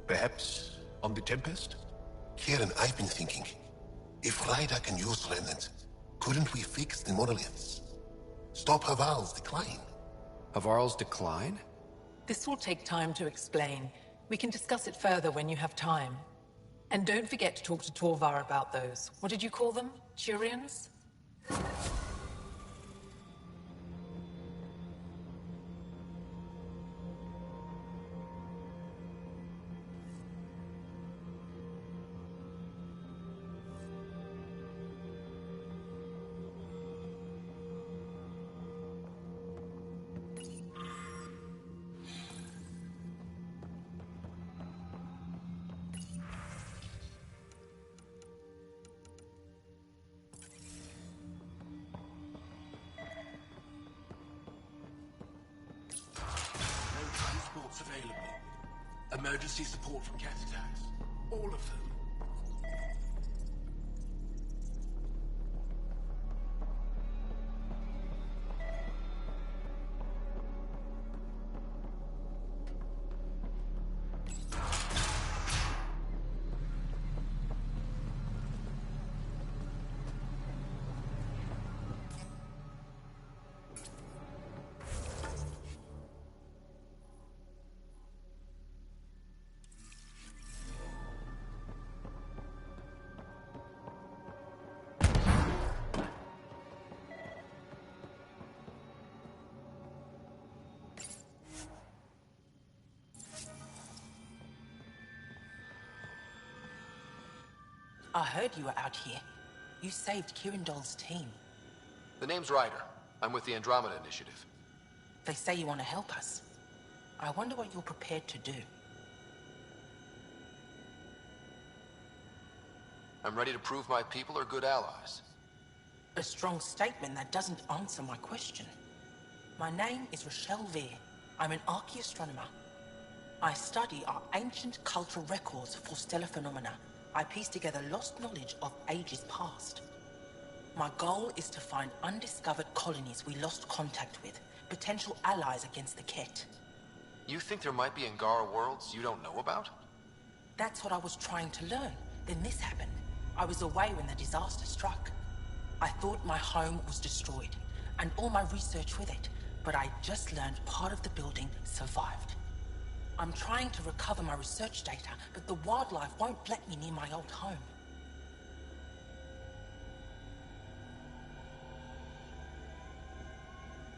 [SPEAKER 25] Perhaps on the Tempest?
[SPEAKER 11] Kieran, I've been thinking. If Ryder can use remnant, couldn't we fix the monoliths? Stop Haval's decline?
[SPEAKER 4] Havarl's decline?
[SPEAKER 7] This will take time to explain. We can discuss it further when you have time. And don't forget to talk to Torvar about those. What did you call them? Turians?
[SPEAKER 25] Transports available. Emergency support from cat attacks. All of them.
[SPEAKER 7] I heard you were out here. You saved Kirindol's team.
[SPEAKER 9] The name's Ryder. I'm with the Andromeda Initiative.
[SPEAKER 7] They say you want to help us. I wonder what you're prepared to do.
[SPEAKER 9] I'm ready to prove my people are good allies.
[SPEAKER 7] A strong statement that doesn't answer my question. My name is Rochelle Veer. I'm an archaeoastronomer. I study our ancient cultural records for stellar phenomena. I piece together lost knowledge of ages past. My goal is to find undiscovered colonies we lost contact with, potential allies against the Ket.
[SPEAKER 9] You think there might be Angara worlds you don't know about?
[SPEAKER 7] That's what I was trying to learn. Then this happened. I was away when the disaster struck. I thought my home was destroyed, and all my research with it, but I just learned part of the building survived. I'm trying to recover my research data, but the wildlife won't let me near my old home.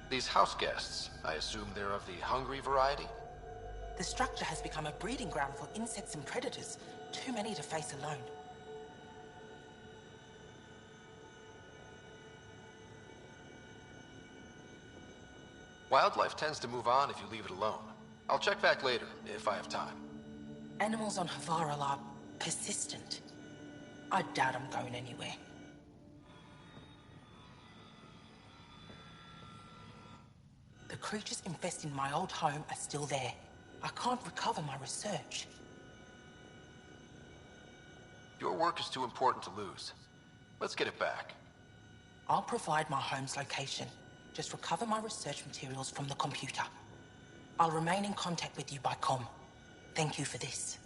[SPEAKER 9] These house guests, I assume they're of the hungry variety?
[SPEAKER 7] The structure has become a breeding ground for insects and predators, too many to face alone.
[SPEAKER 9] Wildlife tends to move on if you leave it alone. I'll check back later, if I have time.
[SPEAKER 7] Animals on Havaral are persistent. I doubt I'm going anywhere. The creatures infesting my old home are still there. I can't recover my research.
[SPEAKER 9] Your work is too important to lose. Let's get it back.
[SPEAKER 7] I'll provide my home's location. Just recover my research materials from the computer. I'll remain in contact with you by comm. Thank you for this.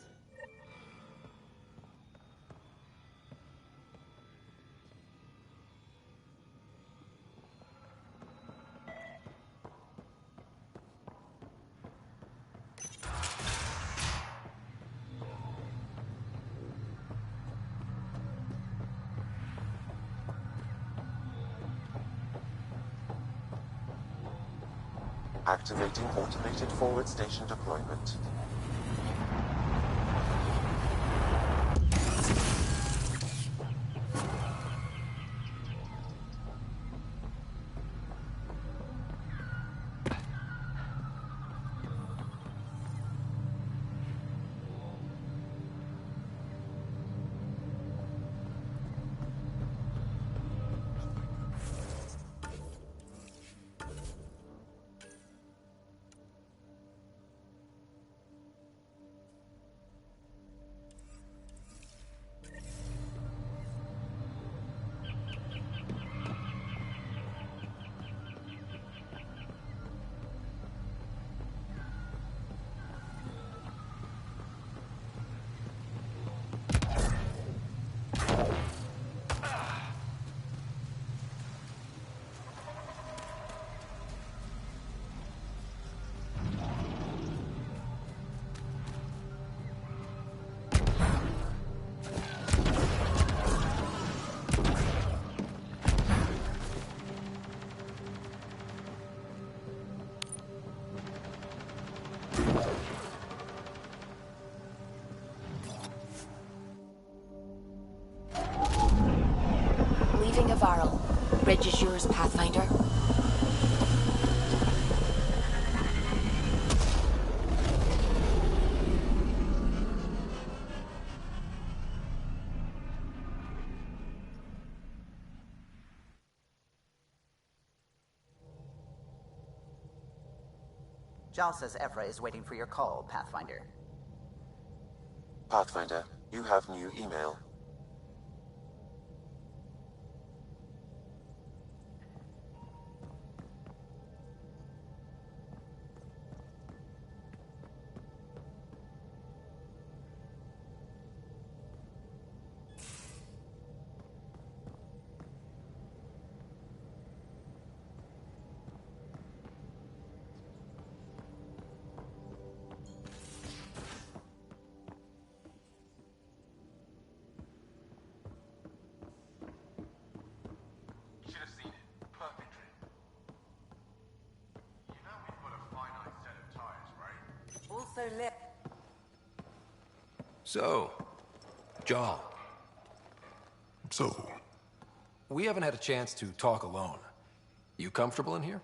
[SPEAKER 3] Activating automated forward station deployment.
[SPEAKER 10] Leaving Avaral. Bridge is yours, Pathfinder.
[SPEAKER 8] Jal says Evra is waiting for your call, Pathfinder.
[SPEAKER 3] Pathfinder, you have new email.
[SPEAKER 4] So, Jarl,
[SPEAKER 25] So?
[SPEAKER 4] We haven't had a chance to talk alone. You comfortable in here?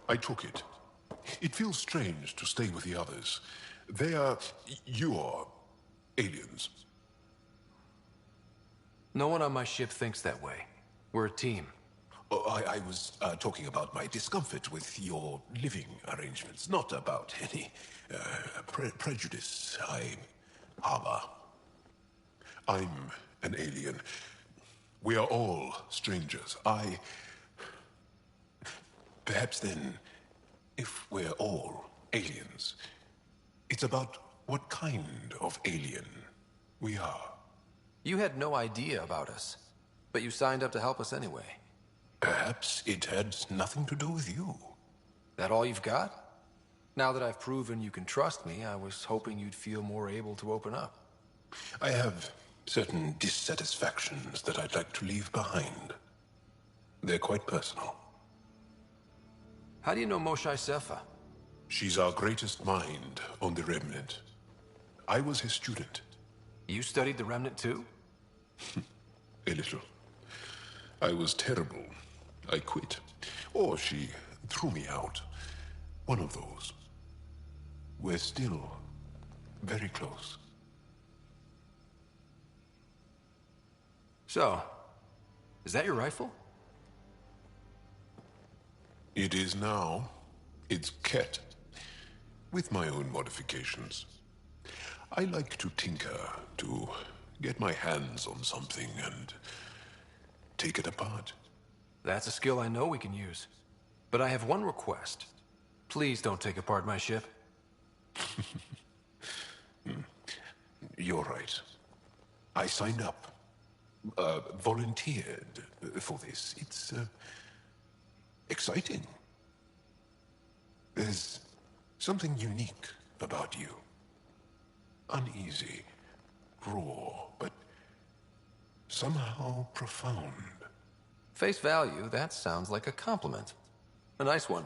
[SPEAKER 25] I took it. It feels strange to stay with the others. They are... you're... aliens.
[SPEAKER 4] No one on my ship thinks that way. We're a team.
[SPEAKER 25] Oh, I was talking about my discomfort with your living arrangements, not about any prejudice I harbor. I'm an alien. We are all strangers. Perhaps then, if we're all aliens, it's about what kind of alien we are.
[SPEAKER 4] You had no idea about us, but you signed up to help us anyway.
[SPEAKER 25] Perhaps it had nothing to do with you.
[SPEAKER 4] That all you've got? Now that I've proven you can trust me, I was hoping you'd feel more able to open up.
[SPEAKER 25] I have certain dissatisfactions that I'd like to leave behind. They're quite personal.
[SPEAKER 4] How do you know Moshae Sefa?
[SPEAKER 25] She's our greatest mind on the Remnant. I was his student.
[SPEAKER 4] You studied the Remnant too?
[SPEAKER 25] A little. I was terrible. I quit. Or she threw me out. One of those. We're still very close.
[SPEAKER 4] So, is that your rifle?
[SPEAKER 25] It is now. It's Ket. With my own modifications. I like to tinker, to get my hands on something and take it apart.
[SPEAKER 4] That's a skill I know we can use. But I have one request. Please don't take apart my ship.
[SPEAKER 25] You're right. I signed up. Volunteered for this. It's exciting. There's something unique about you. Uneasy, raw, but somehow profound.
[SPEAKER 4] Face value, that sounds like a compliment. A nice one.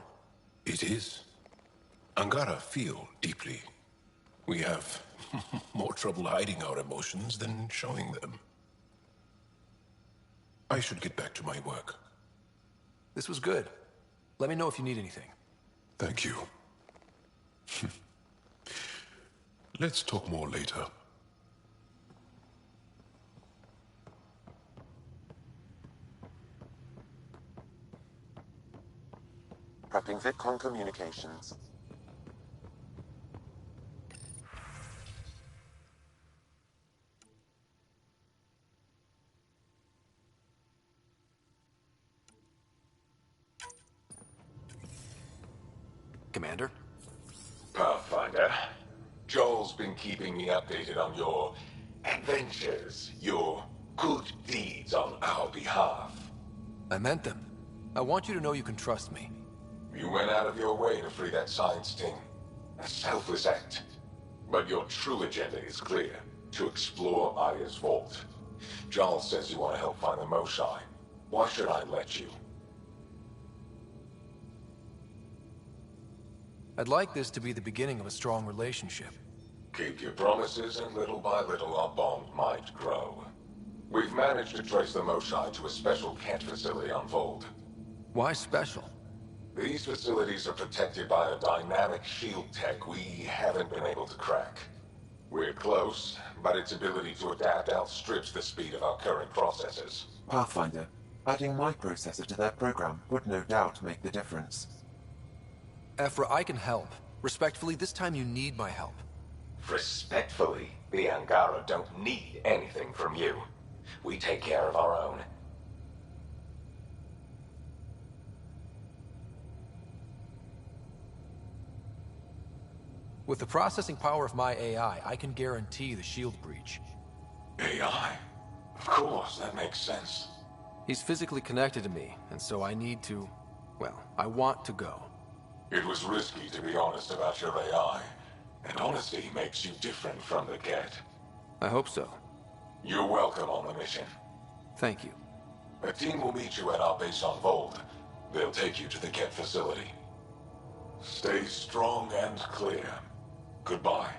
[SPEAKER 25] It is. Angara feel deeply. We have more trouble hiding our emotions than showing them. I should get back to my work.
[SPEAKER 4] This was good. Let me know if you need anything.
[SPEAKER 25] Thank you. Let's talk more later.
[SPEAKER 3] Prepping VidCon communications.
[SPEAKER 4] Commander?
[SPEAKER 1] Pathfinder, Joel's been keeping me updated on your adventures, your good deeds on our behalf.
[SPEAKER 4] I meant them. I want you to know you can trust me.
[SPEAKER 1] You went out of your way to free that science team. A selfless act. But your true agenda is clear. To explore Aya's vault. Joel says you want to help find the Moshae. Why should I let you?
[SPEAKER 4] I'd like this to be the beginning of a strong relationship.
[SPEAKER 1] Keep your promises, and little by little our bond might grow. We've managed to trace the Moshae to a special Kent facility on Vold.
[SPEAKER 4] Why special?
[SPEAKER 1] These facilities are protected by a dynamic shield tech we haven't been able to crack. We're close, but its ability to adapt outstrips the speed of our current processors.
[SPEAKER 3] Pathfinder, adding my processor to their program would no doubt make the difference.
[SPEAKER 4] Ephra, I can help. Respectfully, this time you need my help.
[SPEAKER 1] Respectfully, the Angara don't need anything from you. We take care of our own.
[SPEAKER 4] With the processing power of my AI, I can guarantee the shield breach.
[SPEAKER 1] AI? Of course, that makes sense.
[SPEAKER 4] He's physically connected to me, and so I need to... well, I want to go.
[SPEAKER 1] It was risky to be honest about your AI, and honesty makes you different from the Ket.
[SPEAKER 4] I hope so.
[SPEAKER 1] You're welcome on the mission.
[SPEAKER 4] Thank you.
[SPEAKER 1] A team will meet you at our base on Vold. They'll take you to the Ket facility. Stay strong and clear. Goodbye.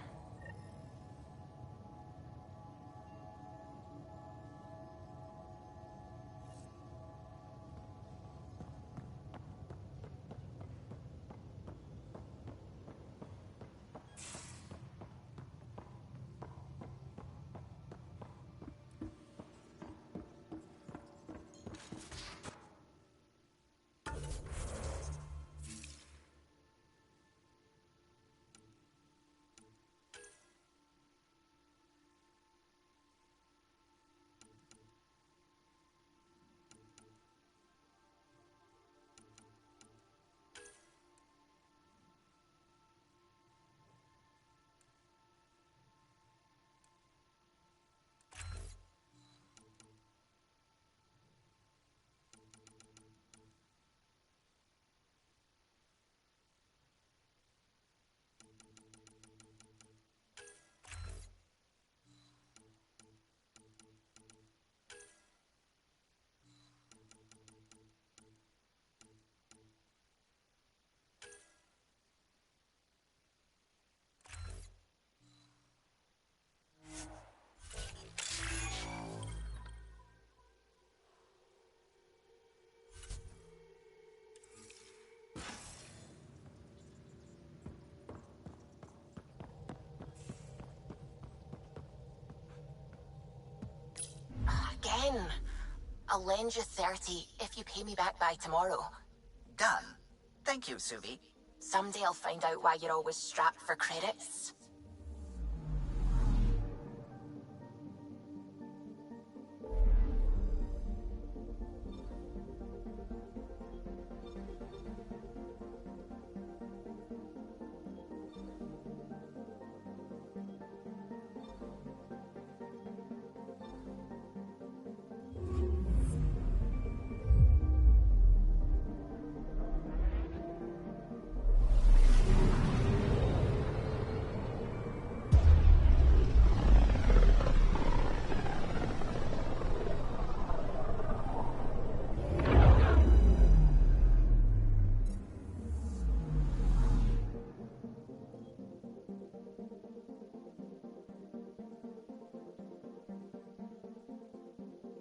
[SPEAKER 10] in. I'll lend you 30 if you pay me back by tomorrow.
[SPEAKER 8] Done. Thank you, Subi.
[SPEAKER 10] Someday I'll find out why you're always strapped for credits.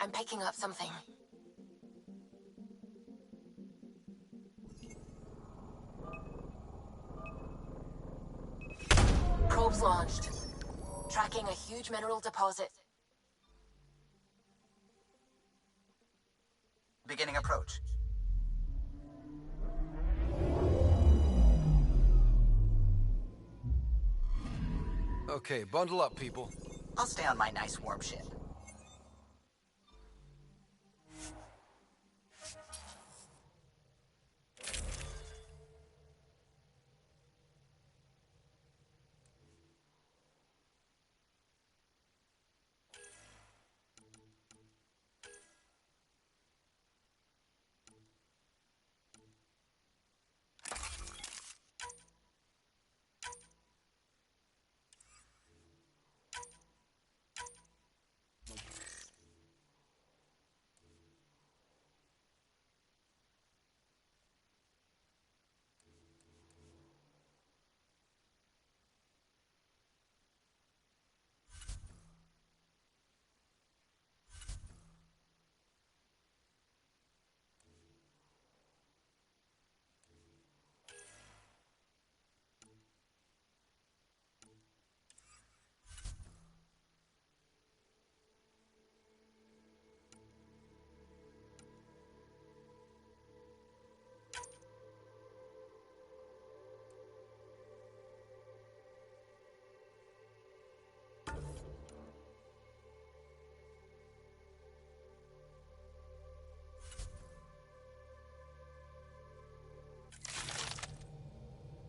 [SPEAKER 10] I'm picking up something. Probes launched. Tracking a huge mineral deposit.
[SPEAKER 8] Beginning approach.
[SPEAKER 4] Okay, bundle up, people.
[SPEAKER 8] I'll stay on my nice warm ship.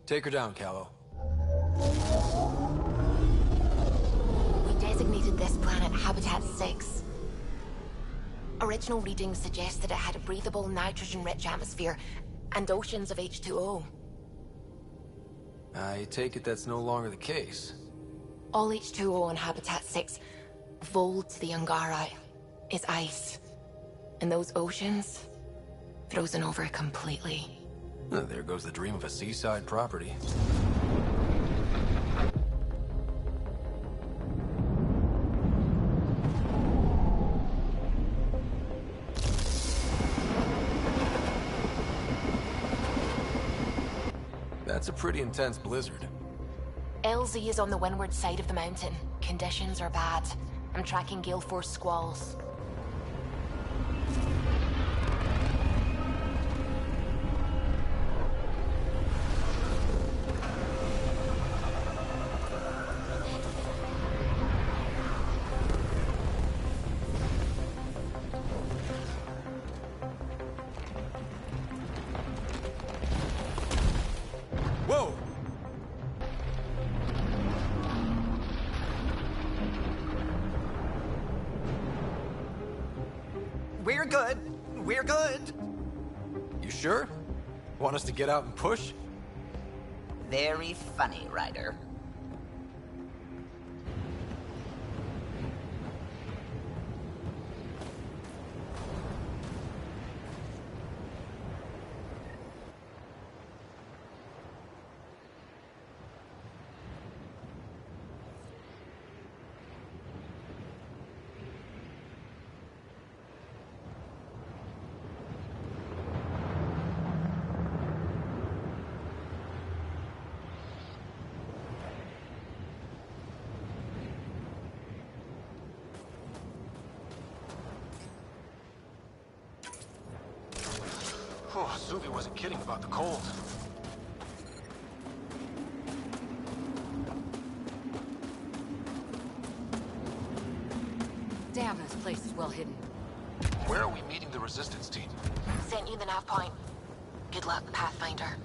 [SPEAKER 4] Take her down, Callow.
[SPEAKER 10] We designated this planet Habitat 6. Original readings suggest that it had a breathable, nitrogen-rich atmosphere and oceans of H2O.
[SPEAKER 4] I take it that's no longer the case.
[SPEAKER 10] All H2O on Habitat 6, vol to the Angara, is ice. And those oceans, frozen over completely.
[SPEAKER 4] There goes the dream of a seaside property. That's a pretty intense blizzard.
[SPEAKER 10] LZ is on the windward side of the mountain. Conditions are bad. I'm tracking gale force squalls.
[SPEAKER 4] Whoa!
[SPEAKER 8] We're good. We're good.
[SPEAKER 4] You sure? Want us to get out and push?
[SPEAKER 8] Very funny, Ryder.
[SPEAKER 9] Oh, Suvi wasn't kidding about the cold.
[SPEAKER 6] Damn, this place is well hidden.
[SPEAKER 9] Where are we meeting the resistance team?
[SPEAKER 10] Sent you the nav point. Good luck, Pathfinder.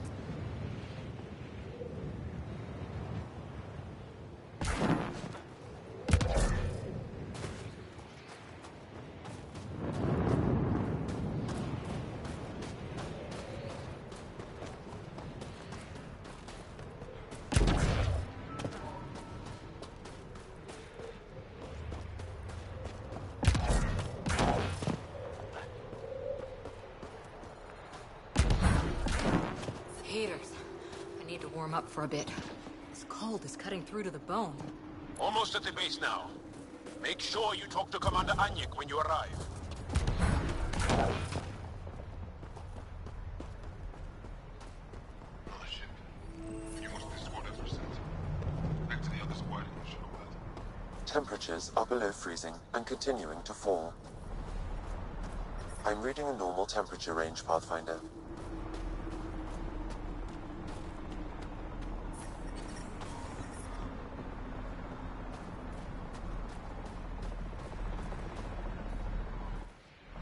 [SPEAKER 6] Heaters. I need to warm up for a bit. This cold is cutting through to the bone.
[SPEAKER 25] Almost at the base now. Make sure you talk to Commander Anyik when you arrive.
[SPEAKER 11] Oh shit. You must be squad as sent. Back to the other squad in the shuttle pad.
[SPEAKER 3] Temperatures are below freezing and continuing to fall. I'm reading a normal temperature range, Pathfinder.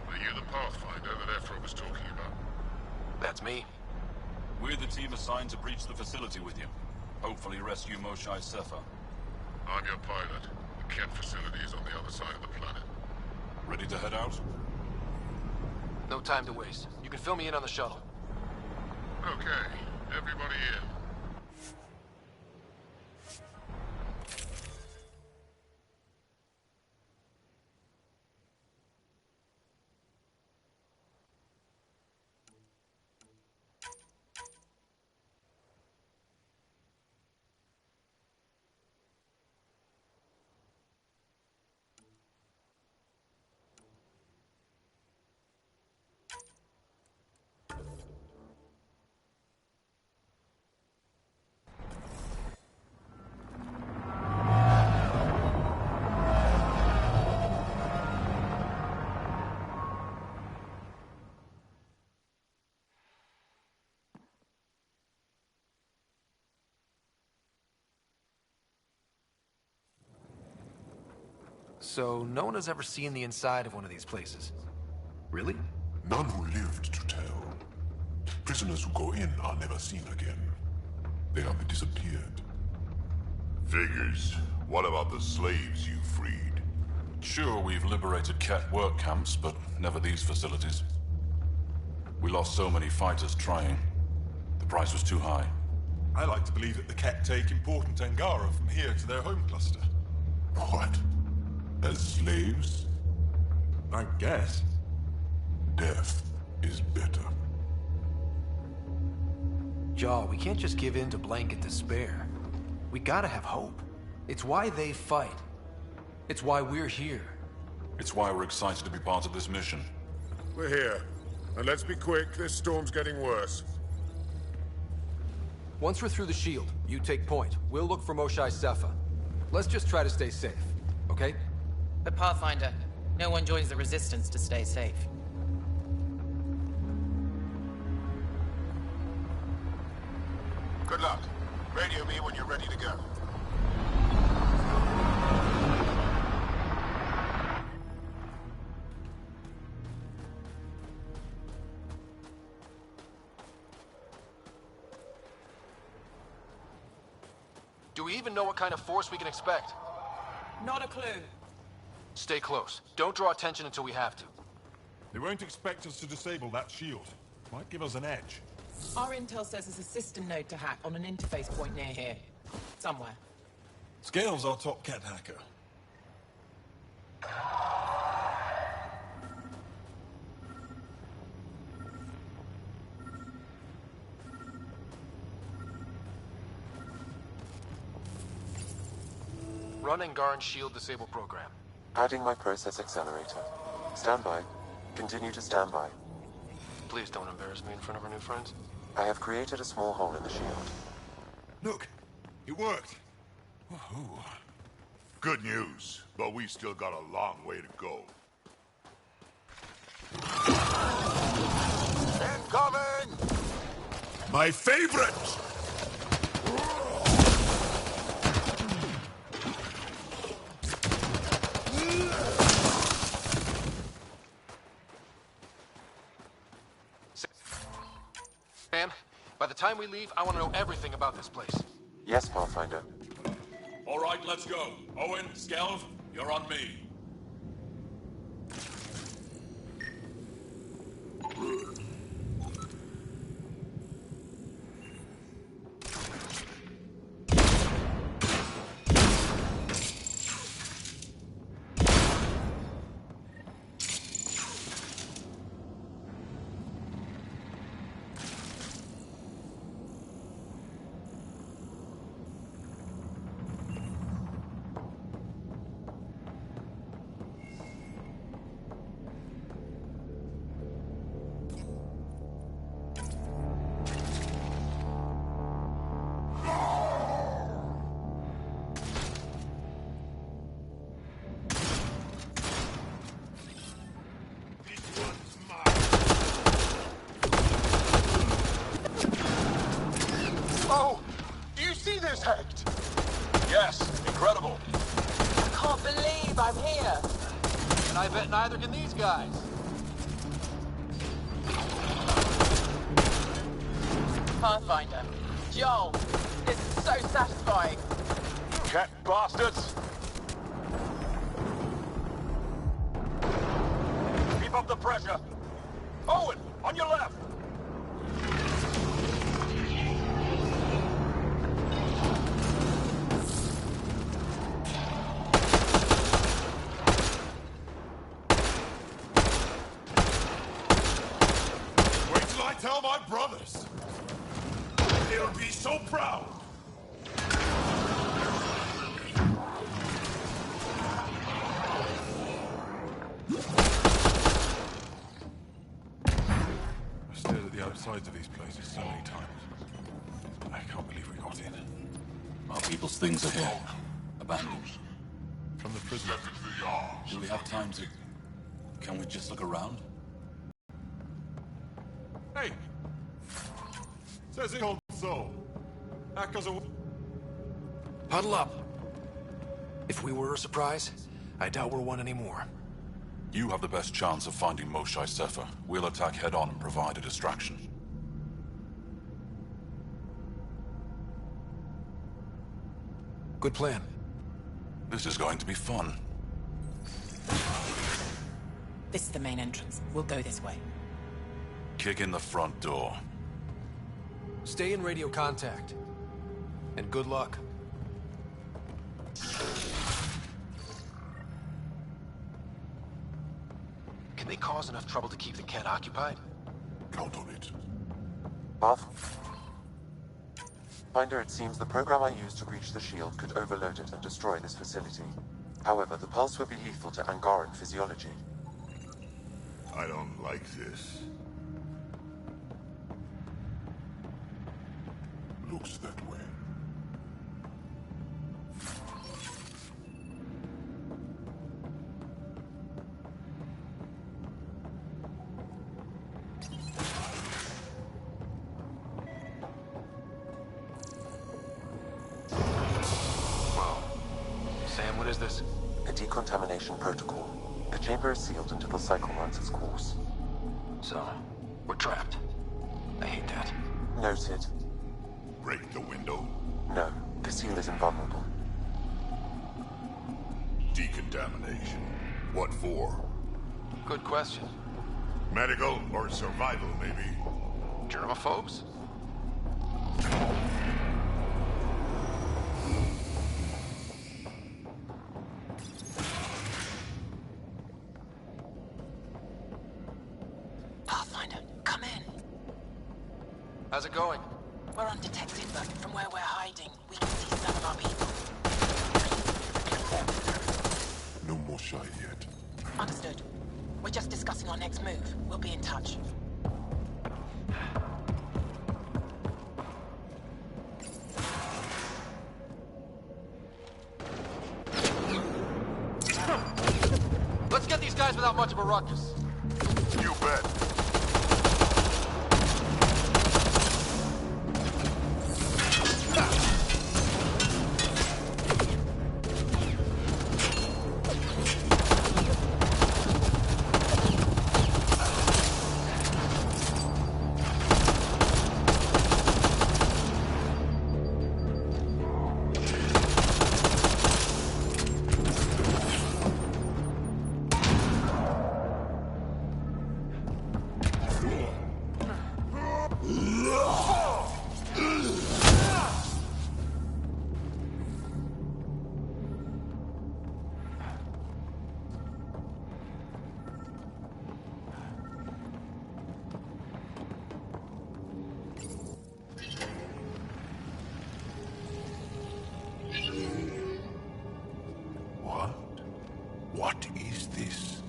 [SPEAKER 11] Are you the Pathfinder that Ephra was talking about?
[SPEAKER 9] That's me.
[SPEAKER 17] We're the team assigned to breach the facility with you. Hopefully rescue Moshae Sefer.
[SPEAKER 11] I'm your pilot. The Kent facility is on the other side of the planet.
[SPEAKER 17] Ready to head out?
[SPEAKER 9] No time to waste. You can fill me in on the shuttle.
[SPEAKER 11] Okay, everybody in.
[SPEAKER 4] So, no one has ever seen the inside of one of these places? Really?
[SPEAKER 11] None who lived to tell. Prisoners who go in are never seen again. They have disappeared.
[SPEAKER 5] Figures. What about the slaves you freed?
[SPEAKER 17] Sure, we've liberated Ket work camps, but never these facilities. We lost so many fighters trying. The price was too high.
[SPEAKER 19] I like to believe that the Ket take important Angara from here to their home cluster.
[SPEAKER 11] What? As slaves?
[SPEAKER 19] I guess.
[SPEAKER 11] Death is better.
[SPEAKER 4] Jaw, we can't just give in to blanket despair. We gotta have hope. It's why they fight. It's why we're here.
[SPEAKER 17] It's why we're excited to be part of this mission.
[SPEAKER 11] We're here. And let's be quick, this storm's getting worse.
[SPEAKER 4] Once we're through the shield, you take point. We'll look for Moshae Sefer. Let's just try to stay safe, okay?
[SPEAKER 2] But Pathfinder, no one joins the Resistance to stay safe.
[SPEAKER 11] Good luck. Radio me when you're ready to go.
[SPEAKER 9] Do we even know what kind of force we can expect?
[SPEAKER 7] Not a clue.
[SPEAKER 9] Stay close. Don't draw attention until we have to.
[SPEAKER 19] They won't expect us to disable that shield. Might give us an edge.
[SPEAKER 7] Our intel says there's a system node to hack on an interface point near here. Somewhere.
[SPEAKER 19] Scale's our top Ket hacker.
[SPEAKER 4] Run Angaran shield disable program.
[SPEAKER 3] Adding my process accelerator. Stand by. Continue to stand by.
[SPEAKER 9] Please don't embarrass me in front of our new friends.
[SPEAKER 3] I have created a small hole in the shield.
[SPEAKER 19] Look, it worked. Woohoo.
[SPEAKER 5] Good news, but we still got a long way to go.
[SPEAKER 11] Incoming!
[SPEAKER 5] My favorite!
[SPEAKER 9] Sam, by the time we leave, I want to know everything about this place.
[SPEAKER 3] Yes, Pathfinder.
[SPEAKER 5] All right, let's go. Owen, Skelv, you're on me.
[SPEAKER 9] Oh! Do you see this, Hect? Yes, incredible.
[SPEAKER 7] I can't believe I'm here.
[SPEAKER 9] And I bet neither can these guys.
[SPEAKER 7] Pathfinder. Joel. This is so satisfying.
[SPEAKER 9] Cat bastards! Keep up the pressure. Owen, on your left!
[SPEAKER 5] Wait till I tell my brothers. They'll be so proud.
[SPEAKER 19] I've stared at the outsides of these places so many times. I can't believe we got in.
[SPEAKER 17] Our people's things are here. Abandoned.
[SPEAKER 19] From the prison.
[SPEAKER 17] Do we have time to... Can we just look around?
[SPEAKER 19] Hey! Says it on soul. That goes away.
[SPEAKER 4] Huddle up. If we were a surprise, I doubt we're one anymore.
[SPEAKER 17] You have the best chance of finding Moshae Sefer. We'll attack head-on and provide a distraction.
[SPEAKER 4] Good plan.
[SPEAKER 17] This is going to be fun.
[SPEAKER 7] This is the main entrance. We'll go this way.
[SPEAKER 17] Kick in the front door.
[SPEAKER 4] Stay in radio contact. And good luck.
[SPEAKER 9] Can they cause enough trouble to keep the cat occupied?
[SPEAKER 5] Count on it.
[SPEAKER 3] Pathfinder, it seems the program I used to breach the shield could overload it and destroy this facility. However, the pulse would be lethal to Angaran physiology.
[SPEAKER 5] I don't like this. Looks that way.
[SPEAKER 9] Sam, what is this?
[SPEAKER 3] A decontamination protocol. The chamber is sealed until the cycle runs its course.
[SPEAKER 9] So, we're trapped. I hate that.
[SPEAKER 3] Noted.
[SPEAKER 5] Break the window?
[SPEAKER 3] No, the seal is invulnerable.
[SPEAKER 5] Decontamination. What for?
[SPEAKER 9] Good question.
[SPEAKER 5] Medical or survival, maybe?
[SPEAKER 9] Germaphobes?
[SPEAKER 7] Pathfinder, come in.
[SPEAKER 9] How's it going?
[SPEAKER 7] We're undetected, but from where we're hiding, we can see some of our people.
[SPEAKER 5] No more shy yet.
[SPEAKER 7] Understood. We're just discussing our next move. We'll be in touch.
[SPEAKER 9] Let's get these guys without much of a ruckus.
[SPEAKER 5] You bet.
[SPEAKER 25] What is this?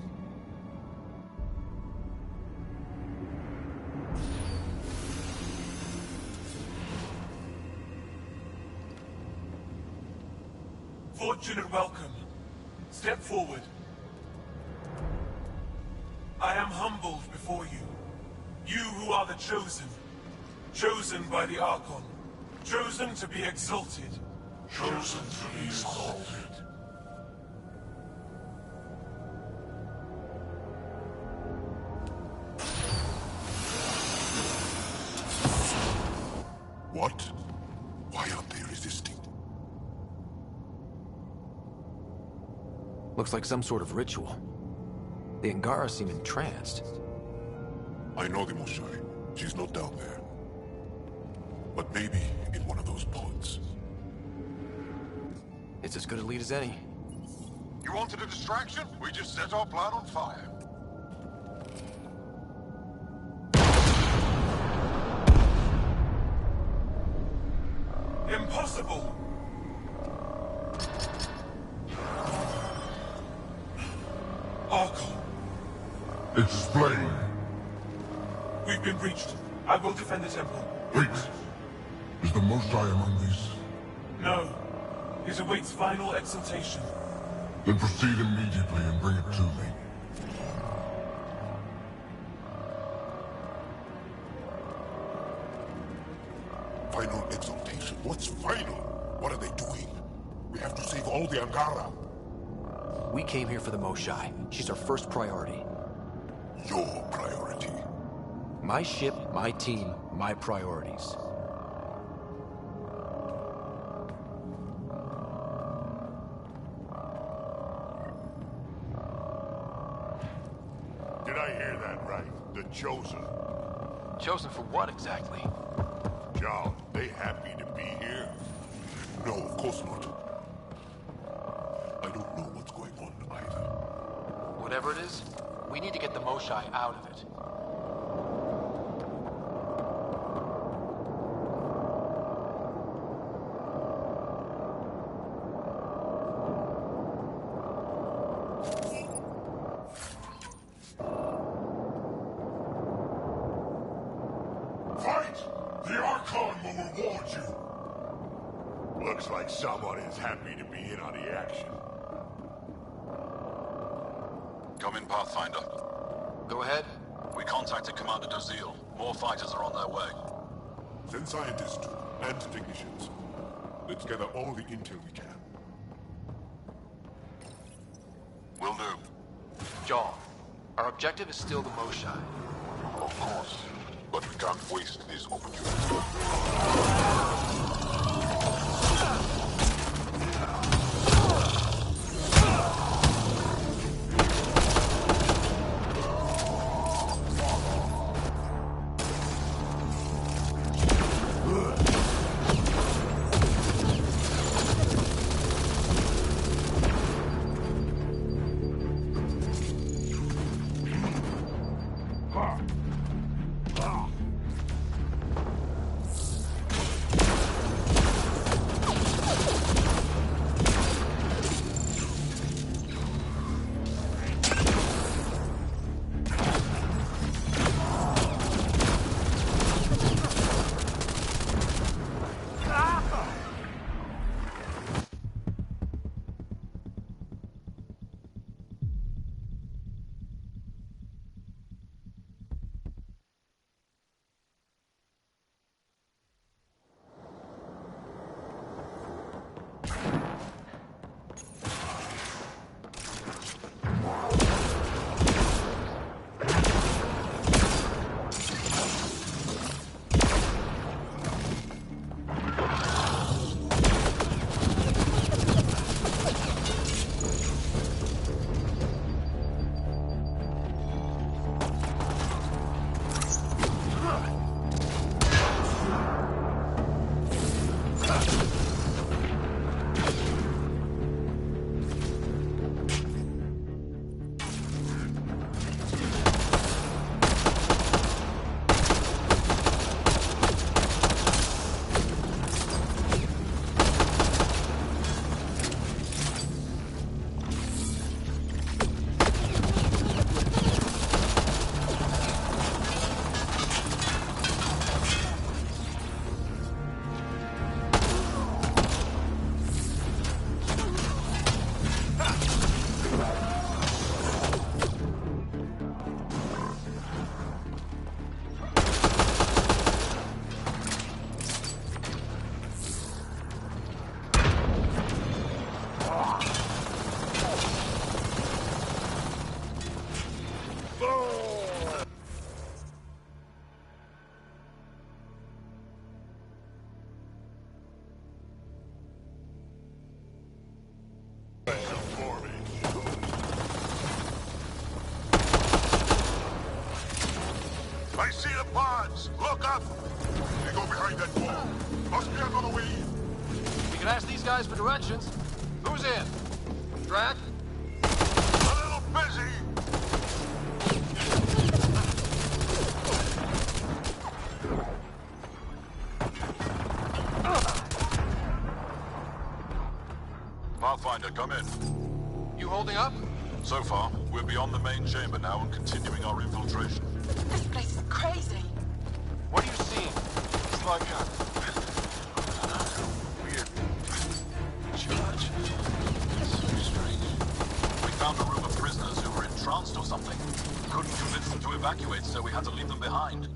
[SPEAKER 13] Fortunate welcome. Step forward. I am humbled before you. You who are the chosen. Chosen by the Archon. Chosen to be exalted.
[SPEAKER 5] Chosen to be exalted.
[SPEAKER 25] What? Why aren't they resisting?
[SPEAKER 4] Looks like some sort of ritual. The Angara seem entranced.
[SPEAKER 25] I know the Moshai. She's not down there. But maybe in one of those pods.
[SPEAKER 4] It's as good a lead as any.
[SPEAKER 20] You wanted a distraction? We just set our plan on fire.
[SPEAKER 13] Impossible! Archon.
[SPEAKER 20] Explain.
[SPEAKER 13] We've been breached. I will defend the temple.
[SPEAKER 20] Wait. Is the Moshai among these?
[SPEAKER 13] No. It awaits final exaltation.
[SPEAKER 20] Then proceed immediately and bring it to me.
[SPEAKER 25] Final exaltation? What's final? What are they doing? We have to save all the Angara.
[SPEAKER 4] We came here for the Moshai. She's our first priority.
[SPEAKER 25] Your priority?
[SPEAKER 4] My ship, my team, my priorities.
[SPEAKER 5] Did I hear that right? The Chosen.
[SPEAKER 9] Chosen for what exactly?
[SPEAKER 5] John, they happy to be here?
[SPEAKER 25] No, of course not. I don't know what's going on either.
[SPEAKER 9] Whatever it is, we need to get the Moshai out of it.
[SPEAKER 5] Fight! The Archon will reward you! Looks like someone is happy to be in on the action.
[SPEAKER 21] Come in, Pathfinder.
[SPEAKER 9] Go ahead.
[SPEAKER 21] We contacted Commander Dozil. More fighters are on their way.
[SPEAKER 25] Send scientists too, and technicians. Let's gather all the intel we can.
[SPEAKER 21] Will do.
[SPEAKER 9] John, our objective is still the Moshai.
[SPEAKER 25] Of course. But we can't waste this opportunity.
[SPEAKER 20] see the pods! Look up! They go behind that wall. Must be another way in.
[SPEAKER 9] We can ask these guys for directions. Who's in? Drac?
[SPEAKER 20] A little busy!
[SPEAKER 21] Pathfinder, come in.
[SPEAKER 9] You holding up?
[SPEAKER 21] So far, we're beyond the main chamber now and continuing our infiltration.
[SPEAKER 7] This place is crazy.
[SPEAKER 9] What are you seeing?
[SPEAKER 21] It's like a... weird... church. So strange. We found a room of prisoners who were entranced or something. Couldn't convince them to evacuate, so we had to leave them behind.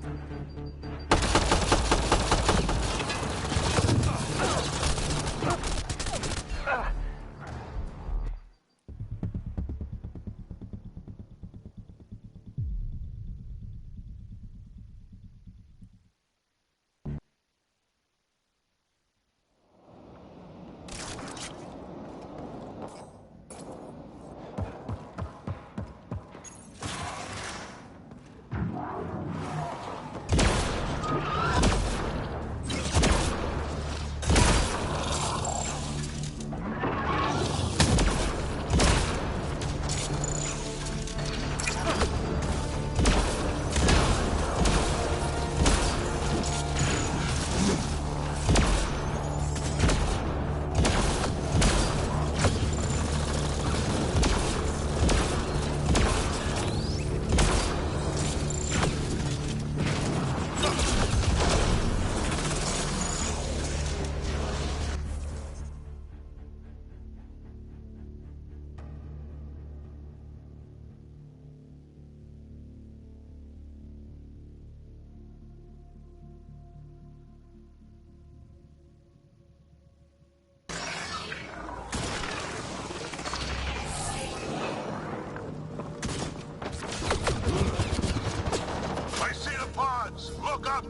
[SPEAKER 20] Look up!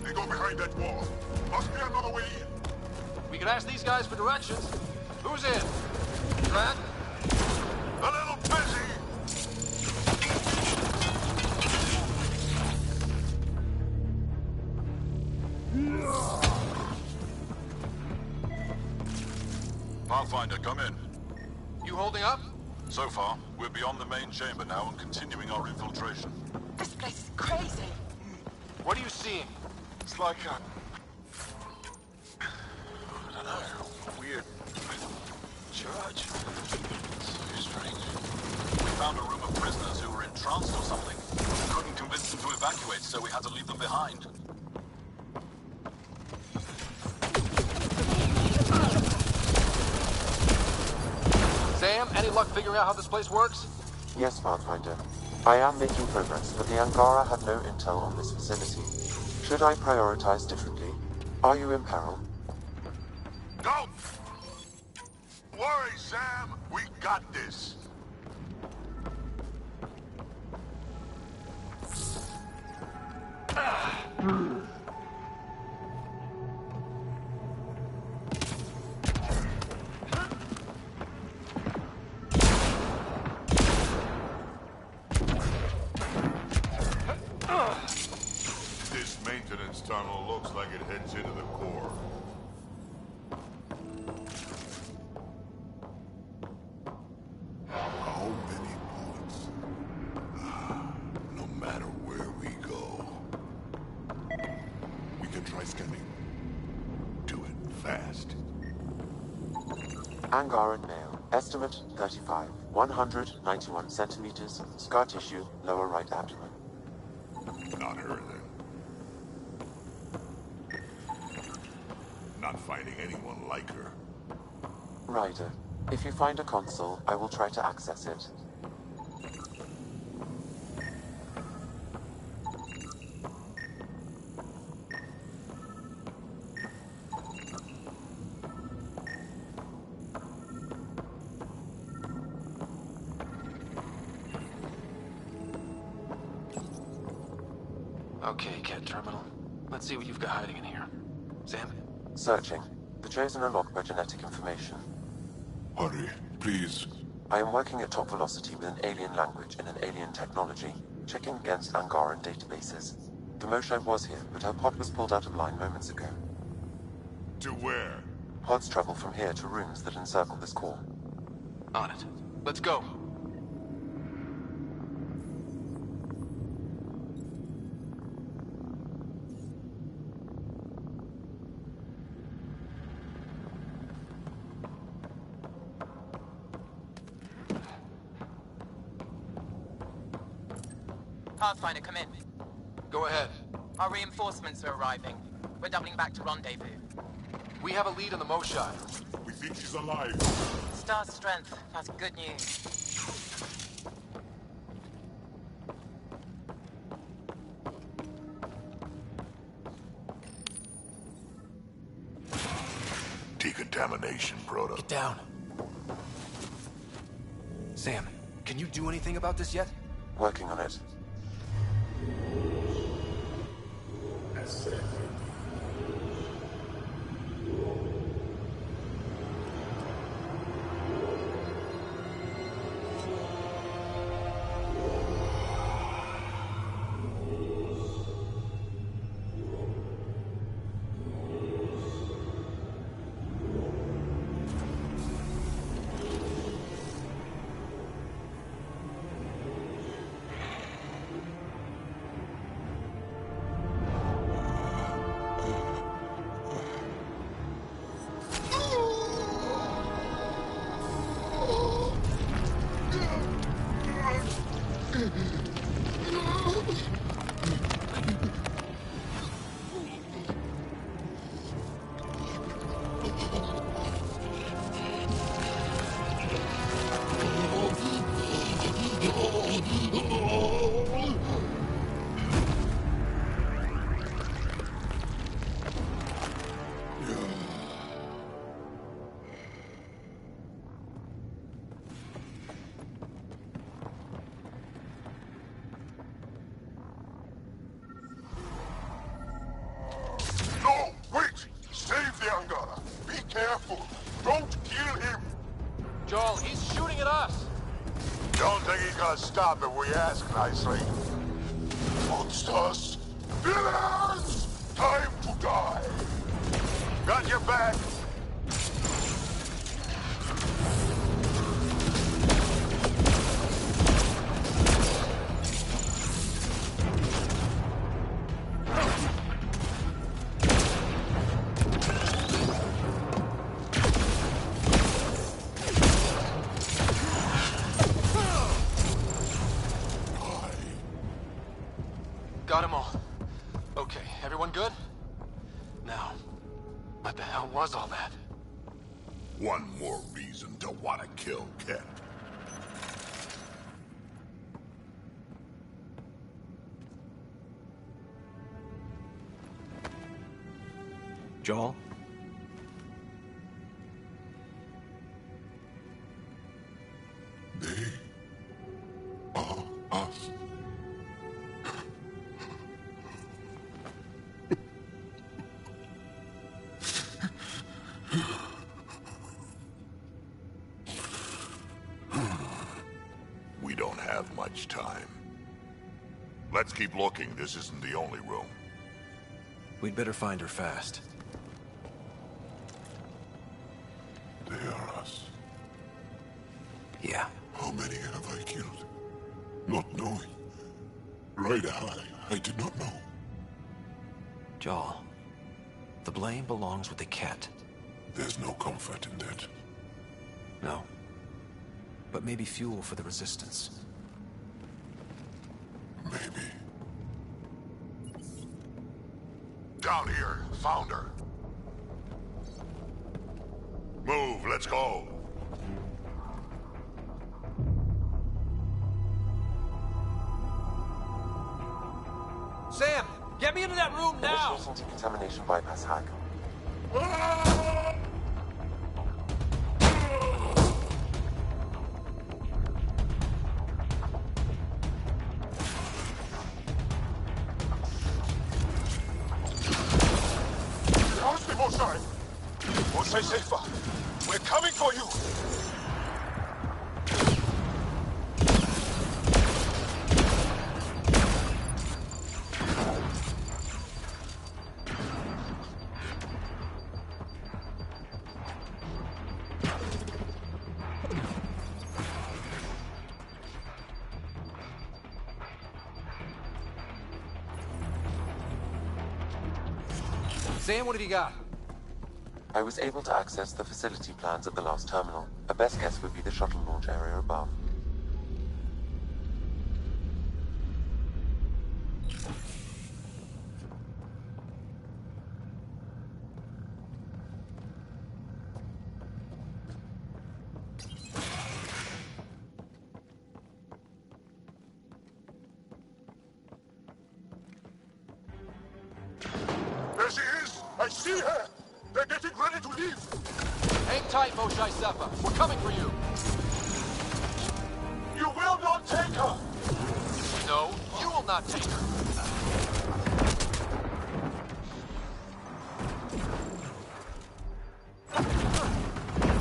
[SPEAKER 20] They go behind that wall. Must be another way in.
[SPEAKER 9] We can ask these guys for directions. Who's in? Drac?
[SPEAKER 20] A little busy!
[SPEAKER 21] Pathfinder, come in.
[SPEAKER 9] You holding up?
[SPEAKER 21] So far, we're beyond the main chamber now and continuing our infiltration.
[SPEAKER 7] This place is crazy.
[SPEAKER 9] What are you seeing?
[SPEAKER 21] It's like a... I don't know, weird... church. So strange. We found a room of prisoners who were entranced or something. Couldn't convince them to evacuate, so we had to leave them behind.
[SPEAKER 9] Sam, any luck figuring out how this place works?
[SPEAKER 3] Yes, Pathfinder. I am making progress, but the Angara have no intel on this facility. Should I prioritize differently? Are you in peril?
[SPEAKER 20] Don't worry, Sam. We got this.
[SPEAKER 5] This maintenance tunnel looks like it heads into the core. How many bullets? No matter where we go. We can try scanning. Do it fast.
[SPEAKER 3] Angaran male. Estimate 35. 191 centimeters. Scar tissue, lower right abdomen.
[SPEAKER 5] Not her, then. Not finding anyone like her.
[SPEAKER 3] Ryder, if you find a console, I will try to access it.
[SPEAKER 9] Okay, Cat Terminal. Let's see what you've got hiding in here. Sam?
[SPEAKER 3] Searching. The Chosen are locked by genetic information.
[SPEAKER 5] Hurry, please.
[SPEAKER 3] I am working at top velocity with an alien language and an alien technology, checking against Angaran databases. The Moshav was here, but her pod was pulled out of line moments ago.
[SPEAKER 5] To where?
[SPEAKER 3] Pods travel from here to rooms that encircle this core.
[SPEAKER 9] On it. Let's go.
[SPEAKER 2] Pathfinder, come in.
[SPEAKER 9] Go ahead.
[SPEAKER 2] Our reinforcements are arriving. We're doubling back to rendezvous.
[SPEAKER 9] We have a lead on the Moshav.
[SPEAKER 5] We think she's alive.
[SPEAKER 2] Star strength. That's good news.
[SPEAKER 5] Decontamination, Proto.
[SPEAKER 4] Get down. Sam, can you do anything about this yet?
[SPEAKER 3] Working on it.
[SPEAKER 20] No! Wait! Save the Angara! Be careful! Don't kill him!
[SPEAKER 9] Joel, he's shooting at us!
[SPEAKER 5] Don't think he's gonna stop if we ask nicely.
[SPEAKER 20] Monsters! Villains! Time to die!
[SPEAKER 5] Got your back!
[SPEAKER 9] Got them all. Okay, everyone good? Now, what the hell was all that?
[SPEAKER 5] One more reason to want to kill Kent.
[SPEAKER 4] Joel?
[SPEAKER 11] They are us.
[SPEAKER 5] We don't have much time. Let's keep looking. This isn't the only room.
[SPEAKER 4] We'd better find her fast.
[SPEAKER 11] They are us.
[SPEAKER 4] Yeah.
[SPEAKER 11] How many have I killed? Not knowing. Right, I did not know.
[SPEAKER 4] Joel, the blame belongs with the cat.
[SPEAKER 11] There's no comfort in that.
[SPEAKER 4] No. But maybe fuel for the Resistance.
[SPEAKER 11] Maybe.
[SPEAKER 5] Down here. Found her. Move. Let's go.
[SPEAKER 9] Sam, get me into that room now!
[SPEAKER 3] Initiating decontamination bypass hack.
[SPEAKER 20] How's the Mosai? Mosai safer. We're coming for you!
[SPEAKER 4] Sam, what have you got?
[SPEAKER 3] I was able to access the facility plans at the last terminal. A best guess would be the shuttle launch area above.
[SPEAKER 20] There she is! I see her! They're getting ready to leave!
[SPEAKER 9] Hang tight, Moshae Sepa. We're coming for you.
[SPEAKER 20] You will not take her!
[SPEAKER 9] No, you will not take her.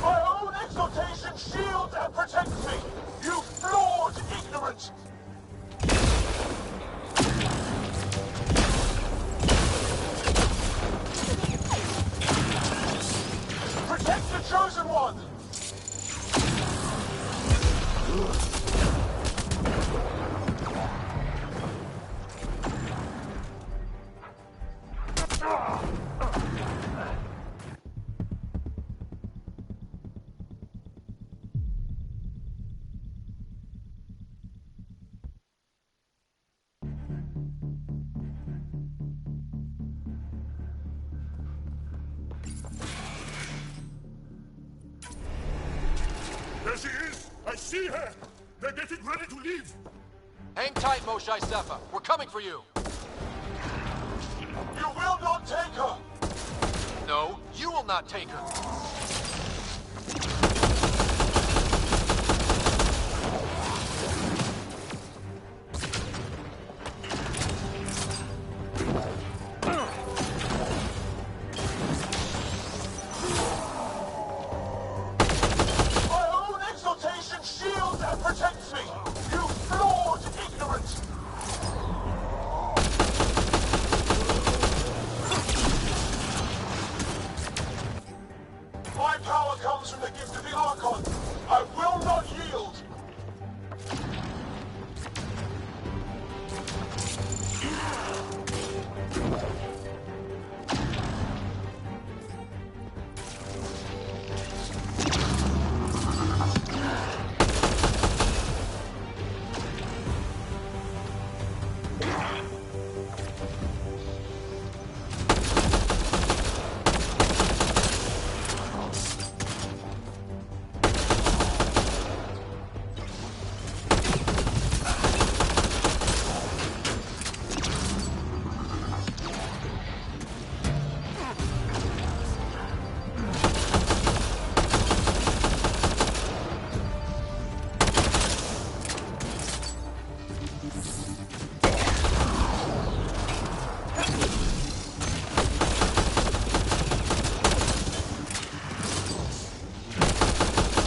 [SPEAKER 20] My own exaltation shields and protects me! You flawed ignorant! Protect the Chosen One! There she is! I see her! They're getting ready to leave!
[SPEAKER 9] Hang tight, Moshae Sepa. We're coming for you.
[SPEAKER 20] You will not take her!
[SPEAKER 9] No, you will not take her.
[SPEAKER 20] My own exaltation shields and protects me! You flawed ignorant! My power comes from the gift of the Archon! I will not yield!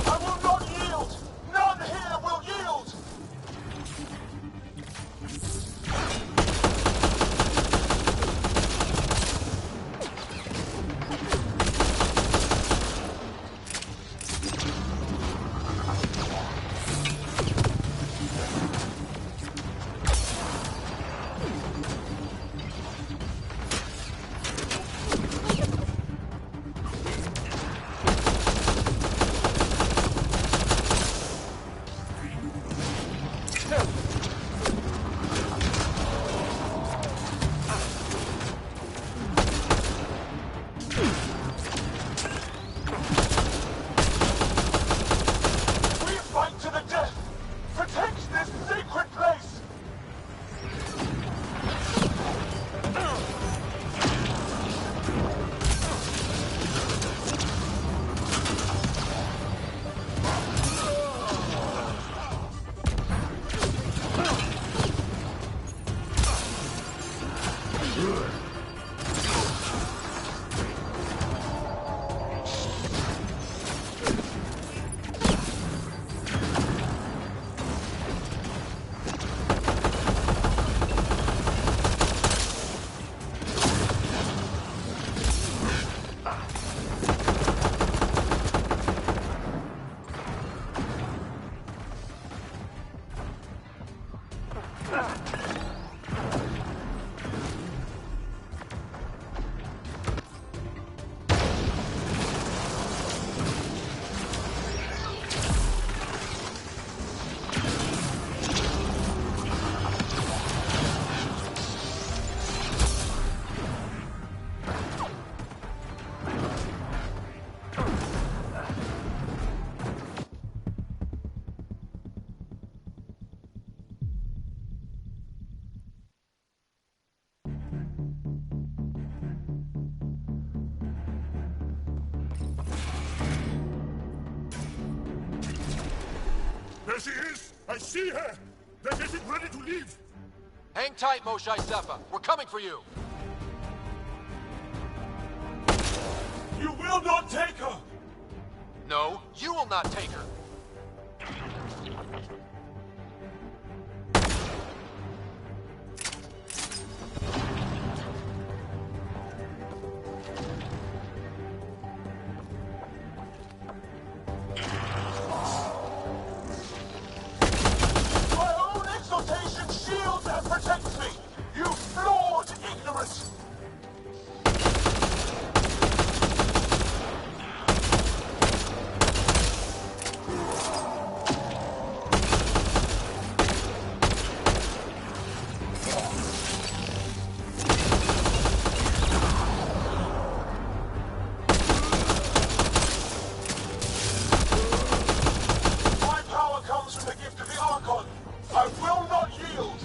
[SPEAKER 20] I will not yield! None here will yield! We fight to the death! Protect this sacred place! There she is! I see her! They're getting ready to leave!
[SPEAKER 9] Hang tight, Moshae Sefa. We're coming for you.
[SPEAKER 13] You will not take her!
[SPEAKER 9] No, you will not take her.
[SPEAKER 13] My own exaltation shields and protects me! You flawed ignorance! My power comes from the gift of the Archon. I will not yield.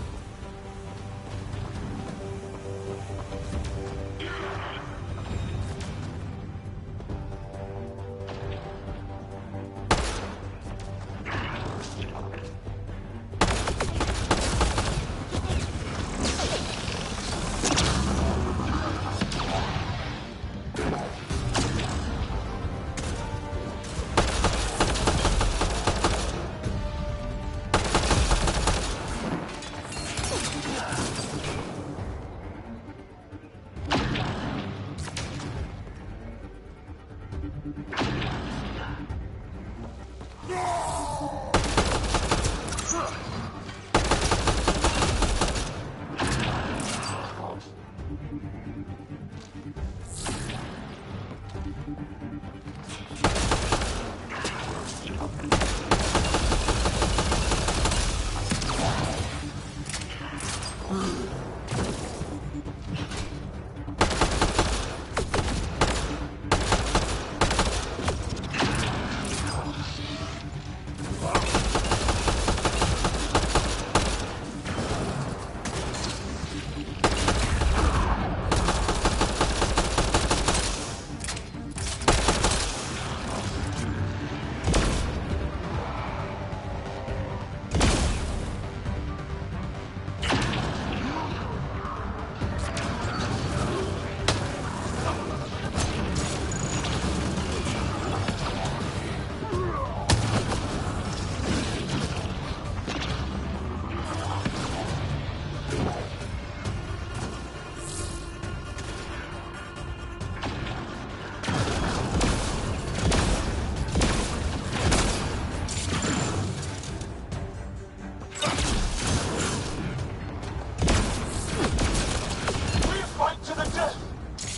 [SPEAKER 13] We fight to the death.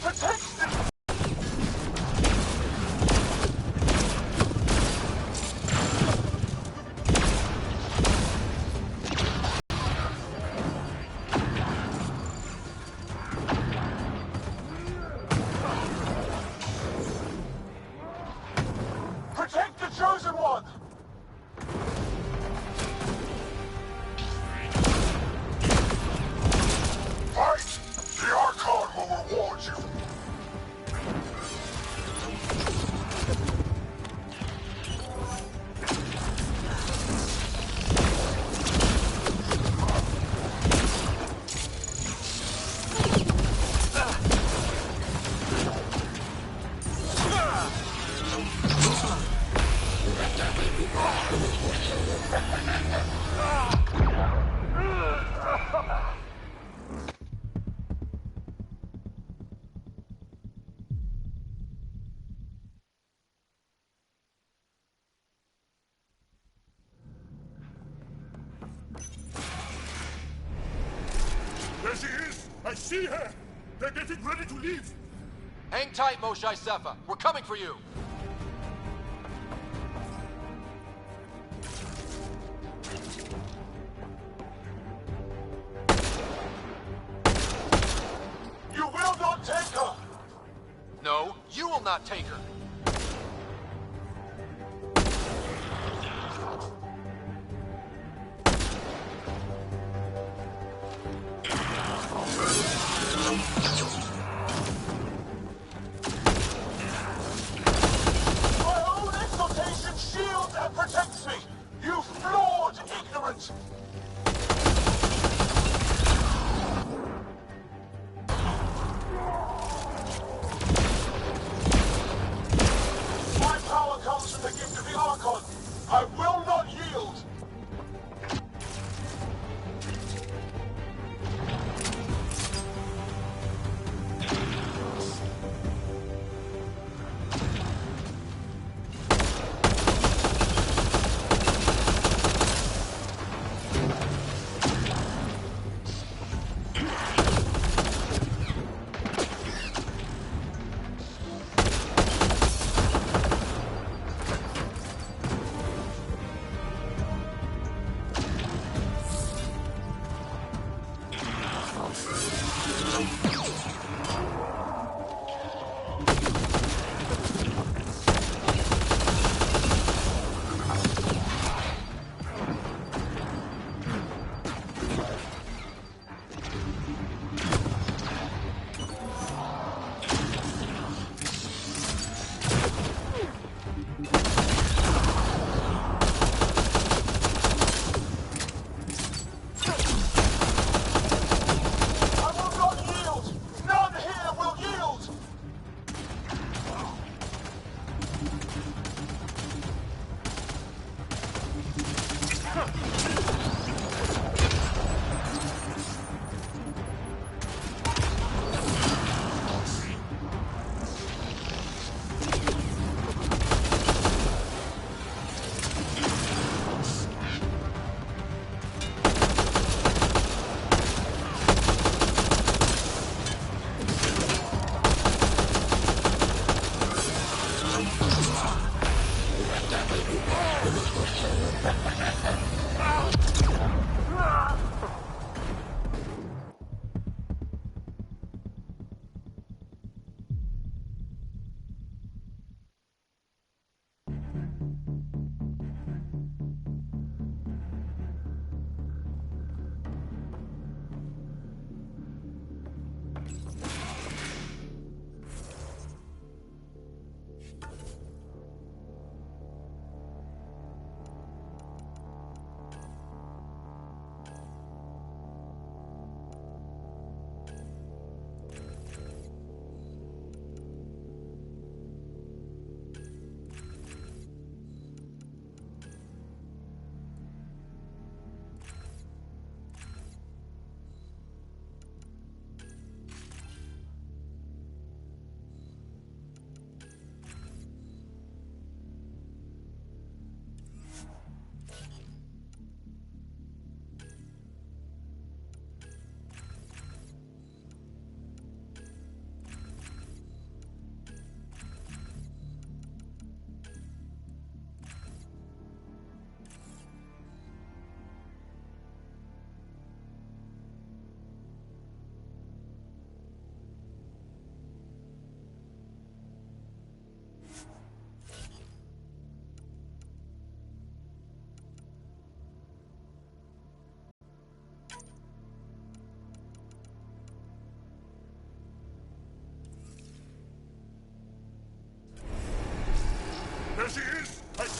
[SPEAKER 13] Protect the... Protect the Chosen One!
[SPEAKER 20] Fight! The Archon will reward you! There she is! I see her! They're getting ready to leave!
[SPEAKER 9] Hang tight, Moshae Sefa. We're coming for you.
[SPEAKER 13] You will not take her!
[SPEAKER 9] No, you will not take her.
[SPEAKER 13] My own exaltation shields and protects me! You flawed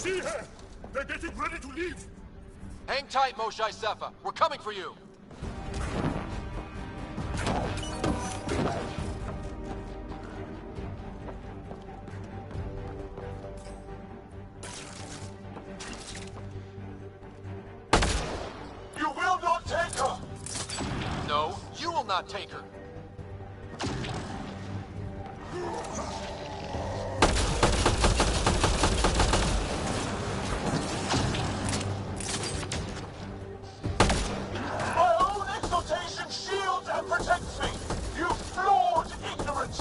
[SPEAKER 20] see her! They're getting ready to leave!
[SPEAKER 9] Hang tight, Moshae Sefa. We're coming for you.
[SPEAKER 20] You will not take her!
[SPEAKER 9] No, you will not take her.
[SPEAKER 20] My own exaltation shields and protects me! You flawed ignorant!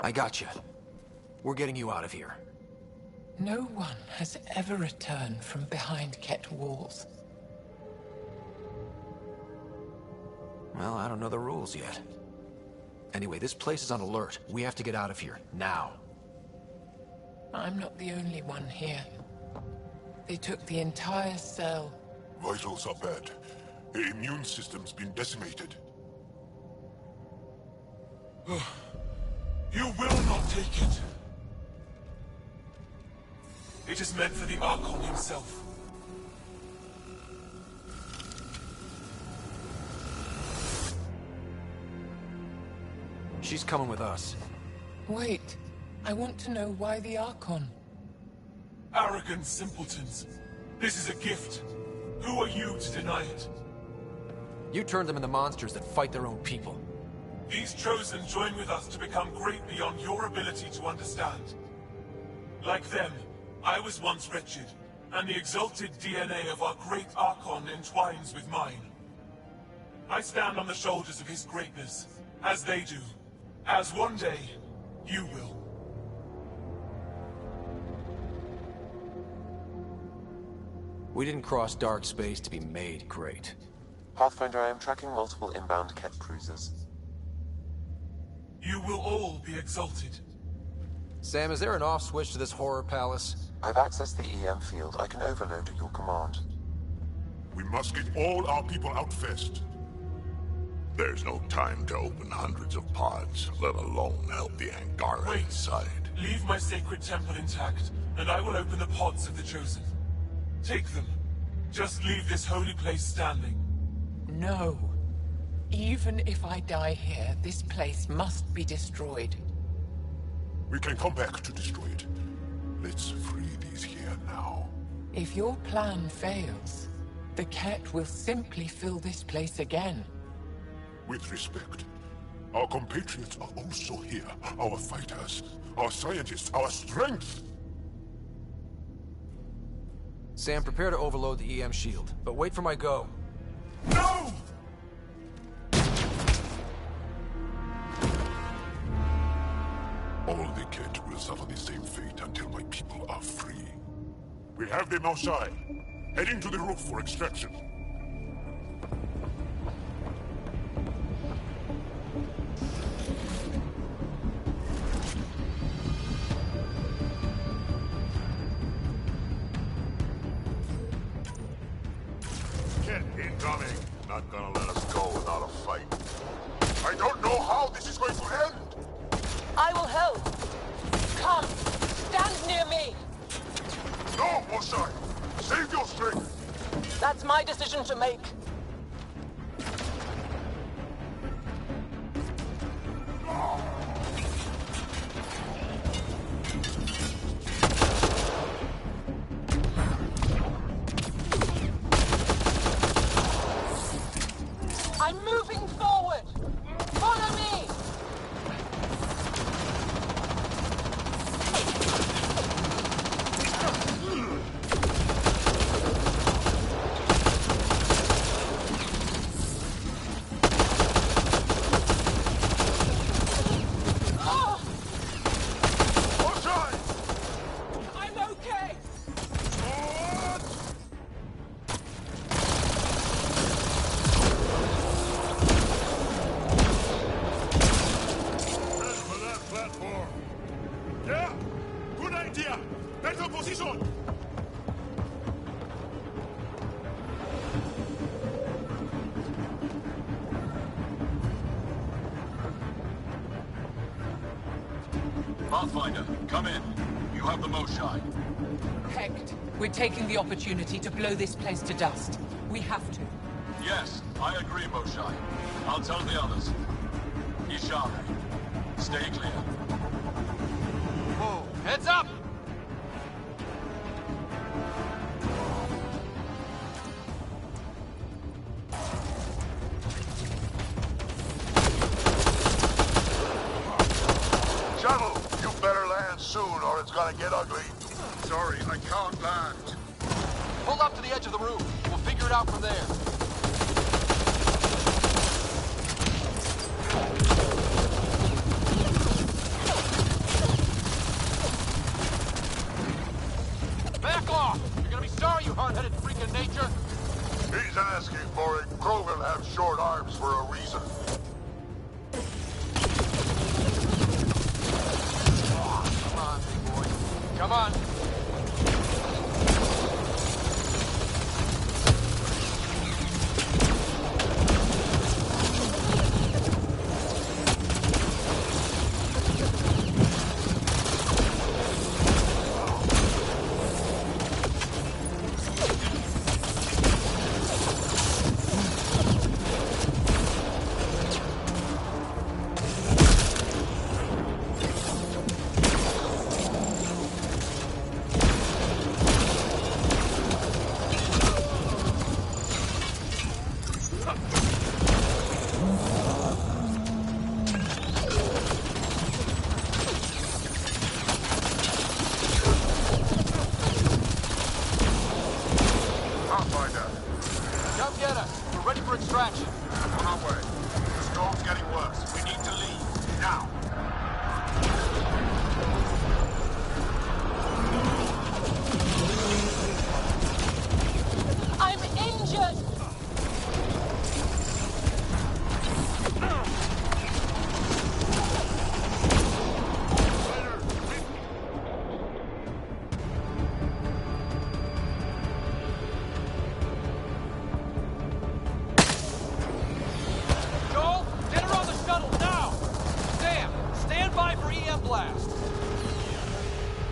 [SPEAKER 4] I got you. We're getting you out of here.
[SPEAKER 7] No one has ever returned from behind Ket walls.
[SPEAKER 4] Well, I don't know the rules yet. Anyway, this place is on alert. We have to get out of here, now.
[SPEAKER 7] I'm not the only one here. They took the entire cell.
[SPEAKER 20] Vitals are bad. The immune system's been decimated.
[SPEAKER 13] You will not take it. It is meant for the Archon himself.
[SPEAKER 4] She's coming with us.
[SPEAKER 7] Wait. I want to know why the Archon.
[SPEAKER 13] Arrogant simpletons. This is a gift. Who are you to deny it?
[SPEAKER 4] You turned them into monsters that fight their own people.
[SPEAKER 13] These Chosen join with us to become great beyond your ability to understand. Like them, I was once wretched, and the exalted DNA of our great Archon entwines with mine. I stand on the shoulders of his greatness, as they do, as one day, you will.
[SPEAKER 4] We didn't cross dark space to be made great.
[SPEAKER 3] Pathfinder, I am tracking multiple inbound Ket cruisers.
[SPEAKER 13] You will all be exalted.
[SPEAKER 4] Sam, is there an off switch to this horror palace?
[SPEAKER 3] I've accessed the EM field. I can overload at your command.
[SPEAKER 20] We must get all our people out first.
[SPEAKER 5] There's no time to open hundreds of pods, let alone help the Angara inside.
[SPEAKER 13] Leave my sacred temple intact, and I will open the pods of the Chosen. Take them. Just leave this holy place standing.
[SPEAKER 7] No. Even if I die here, this place must be destroyed.
[SPEAKER 20] We can come back to destroy it. Let's free these here now.
[SPEAKER 7] If your plan fails, the Ket will simply fill this place again.
[SPEAKER 20] With respect, our compatriots are also here. Our fighters, our scientists, our strength.
[SPEAKER 4] Sam, prepare to overload the EM shield, but wait for my go.
[SPEAKER 13] No!
[SPEAKER 20] All the Ket will suffer the same fate until my people are free. We have them outside, heading to the roof for extraction.
[SPEAKER 5] Ket incoming. Not gonna let us go without a fight.
[SPEAKER 20] I don't know how this is going to end!
[SPEAKER 7] I will help. Come, stand near me.
[SPEAKER 20] No, Mosai! Save your strength!
[SPEAKER 7] That's my decision to make. I'm moving forward. Follow me. I'm okay.
[SPEAKER 20] Head for that platform. Yeah! Good idea! Better position!
[SPEAKER 21] Pathfinder, come in. You have the Moshai.
[SPEAKER 7] Hecht, we're taking the opportunity to blow this place to dust. We have to.
[SPEAKER 21] Yes, I agree, Moshai. I'll tell the others. Ishare, stay clear.
[SPEAKER 9] Whoa, heads up!
[SPEAKER 5] Shuttle, you better land soon or it's gonna get ugly.
[SPEAKER 20] Sorry, I can't land.
[SPEAKER 9] Pull up to the edge of the room. We'll figure it out from there.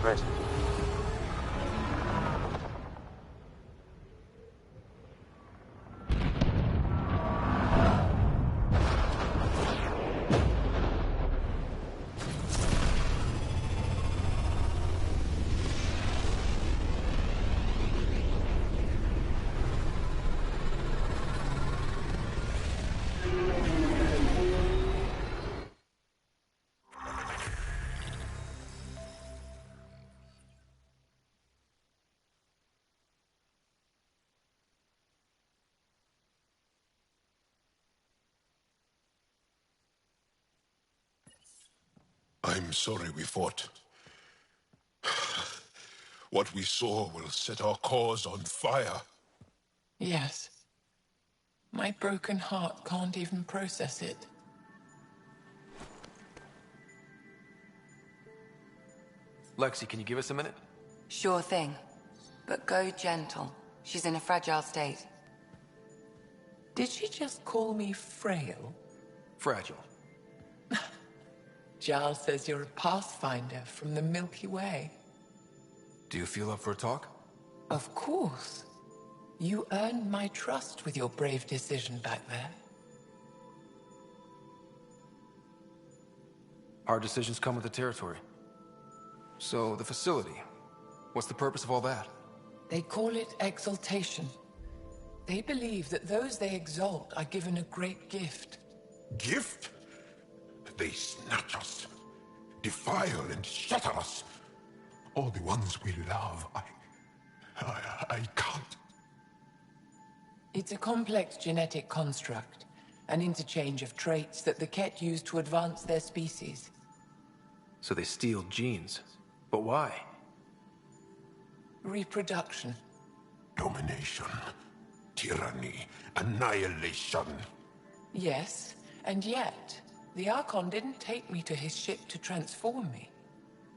[SPEAKER 3] ready.
[SPEAKER 20] I'm sorry we fought. What we saw will set our cause on fire.
[SPEAKER 7] Yes. My broken heart can't even process it.
[SPEAKER 4] Lexi, can you give us a minute?
[SPEAKER 14] Sure thing. But go gentle. She's in a fragile state.
[SPEAKER 7] Did she just call me frail?
[SPEAKER 4] Fragile.
[SPEAKER 7] Giles says you're a pathfinder from the Milky Way.
[SPEAKER 4] Do you feel up for a talk?
[SPEAKER 7] Of course. You earned my trust with your brave decision back there.
[SPEAKER 4] Hard decisions come with the territory. So, the facility. What's the purpose of all that?
[SPEAKER 7] They call it exaltation. They believe that those they exalt are given a great gift.
[SPEAKER 20] Gift? They snatch us, defile and shatter us. All the ones we love, I can't.
[SPEAKER 7] It's a complex genetic construct, an interchange of traits that the Ket use to advance their species.
[SPEAKER 4] So they steal genes. But why?
[SPEAKER 7] Reproduction.
[SPEAKER 20] Domination, tyranny, annihilation.
[SPEAKER 7] Yes, and yet, the Archon didn't take me to his ship to transform me.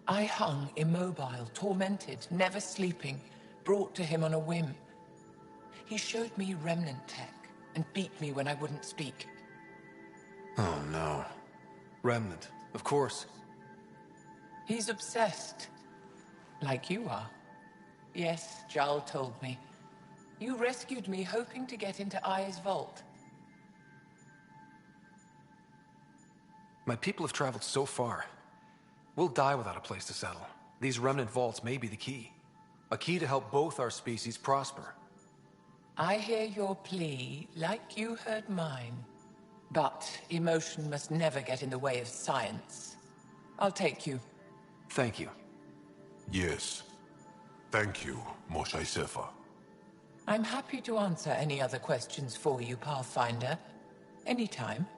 [SPEAKER 7] I hung immobile, tormented, never sleeping, brought to him on a whim. He showed me remnant tech, and beat me when I wouldn't speak.
[SPEAKER 4] Oh no. Remnant, of course.
[SPEAKER 7] He's obsessed. Like you are. Yes, Jarl told me. You rescued me hoping to get into Aya's vault.
[SPEAKER 4] My people have traveled so far. We'll die without a place to settle. These remnant vaults may be the key. A key to help both our species prosper.
[SPEAKER 7] I hear your plea, like you heard mine. But emotion must never get in the way of science. I'll take you.
[SPEAKER 4] Thank you.
[SPEAKER 20] Yes. Thank you, Moshae Sefa.
[SPEAKER 7] I'm happy to answer any other questions for you, Pathfinder. Anytime.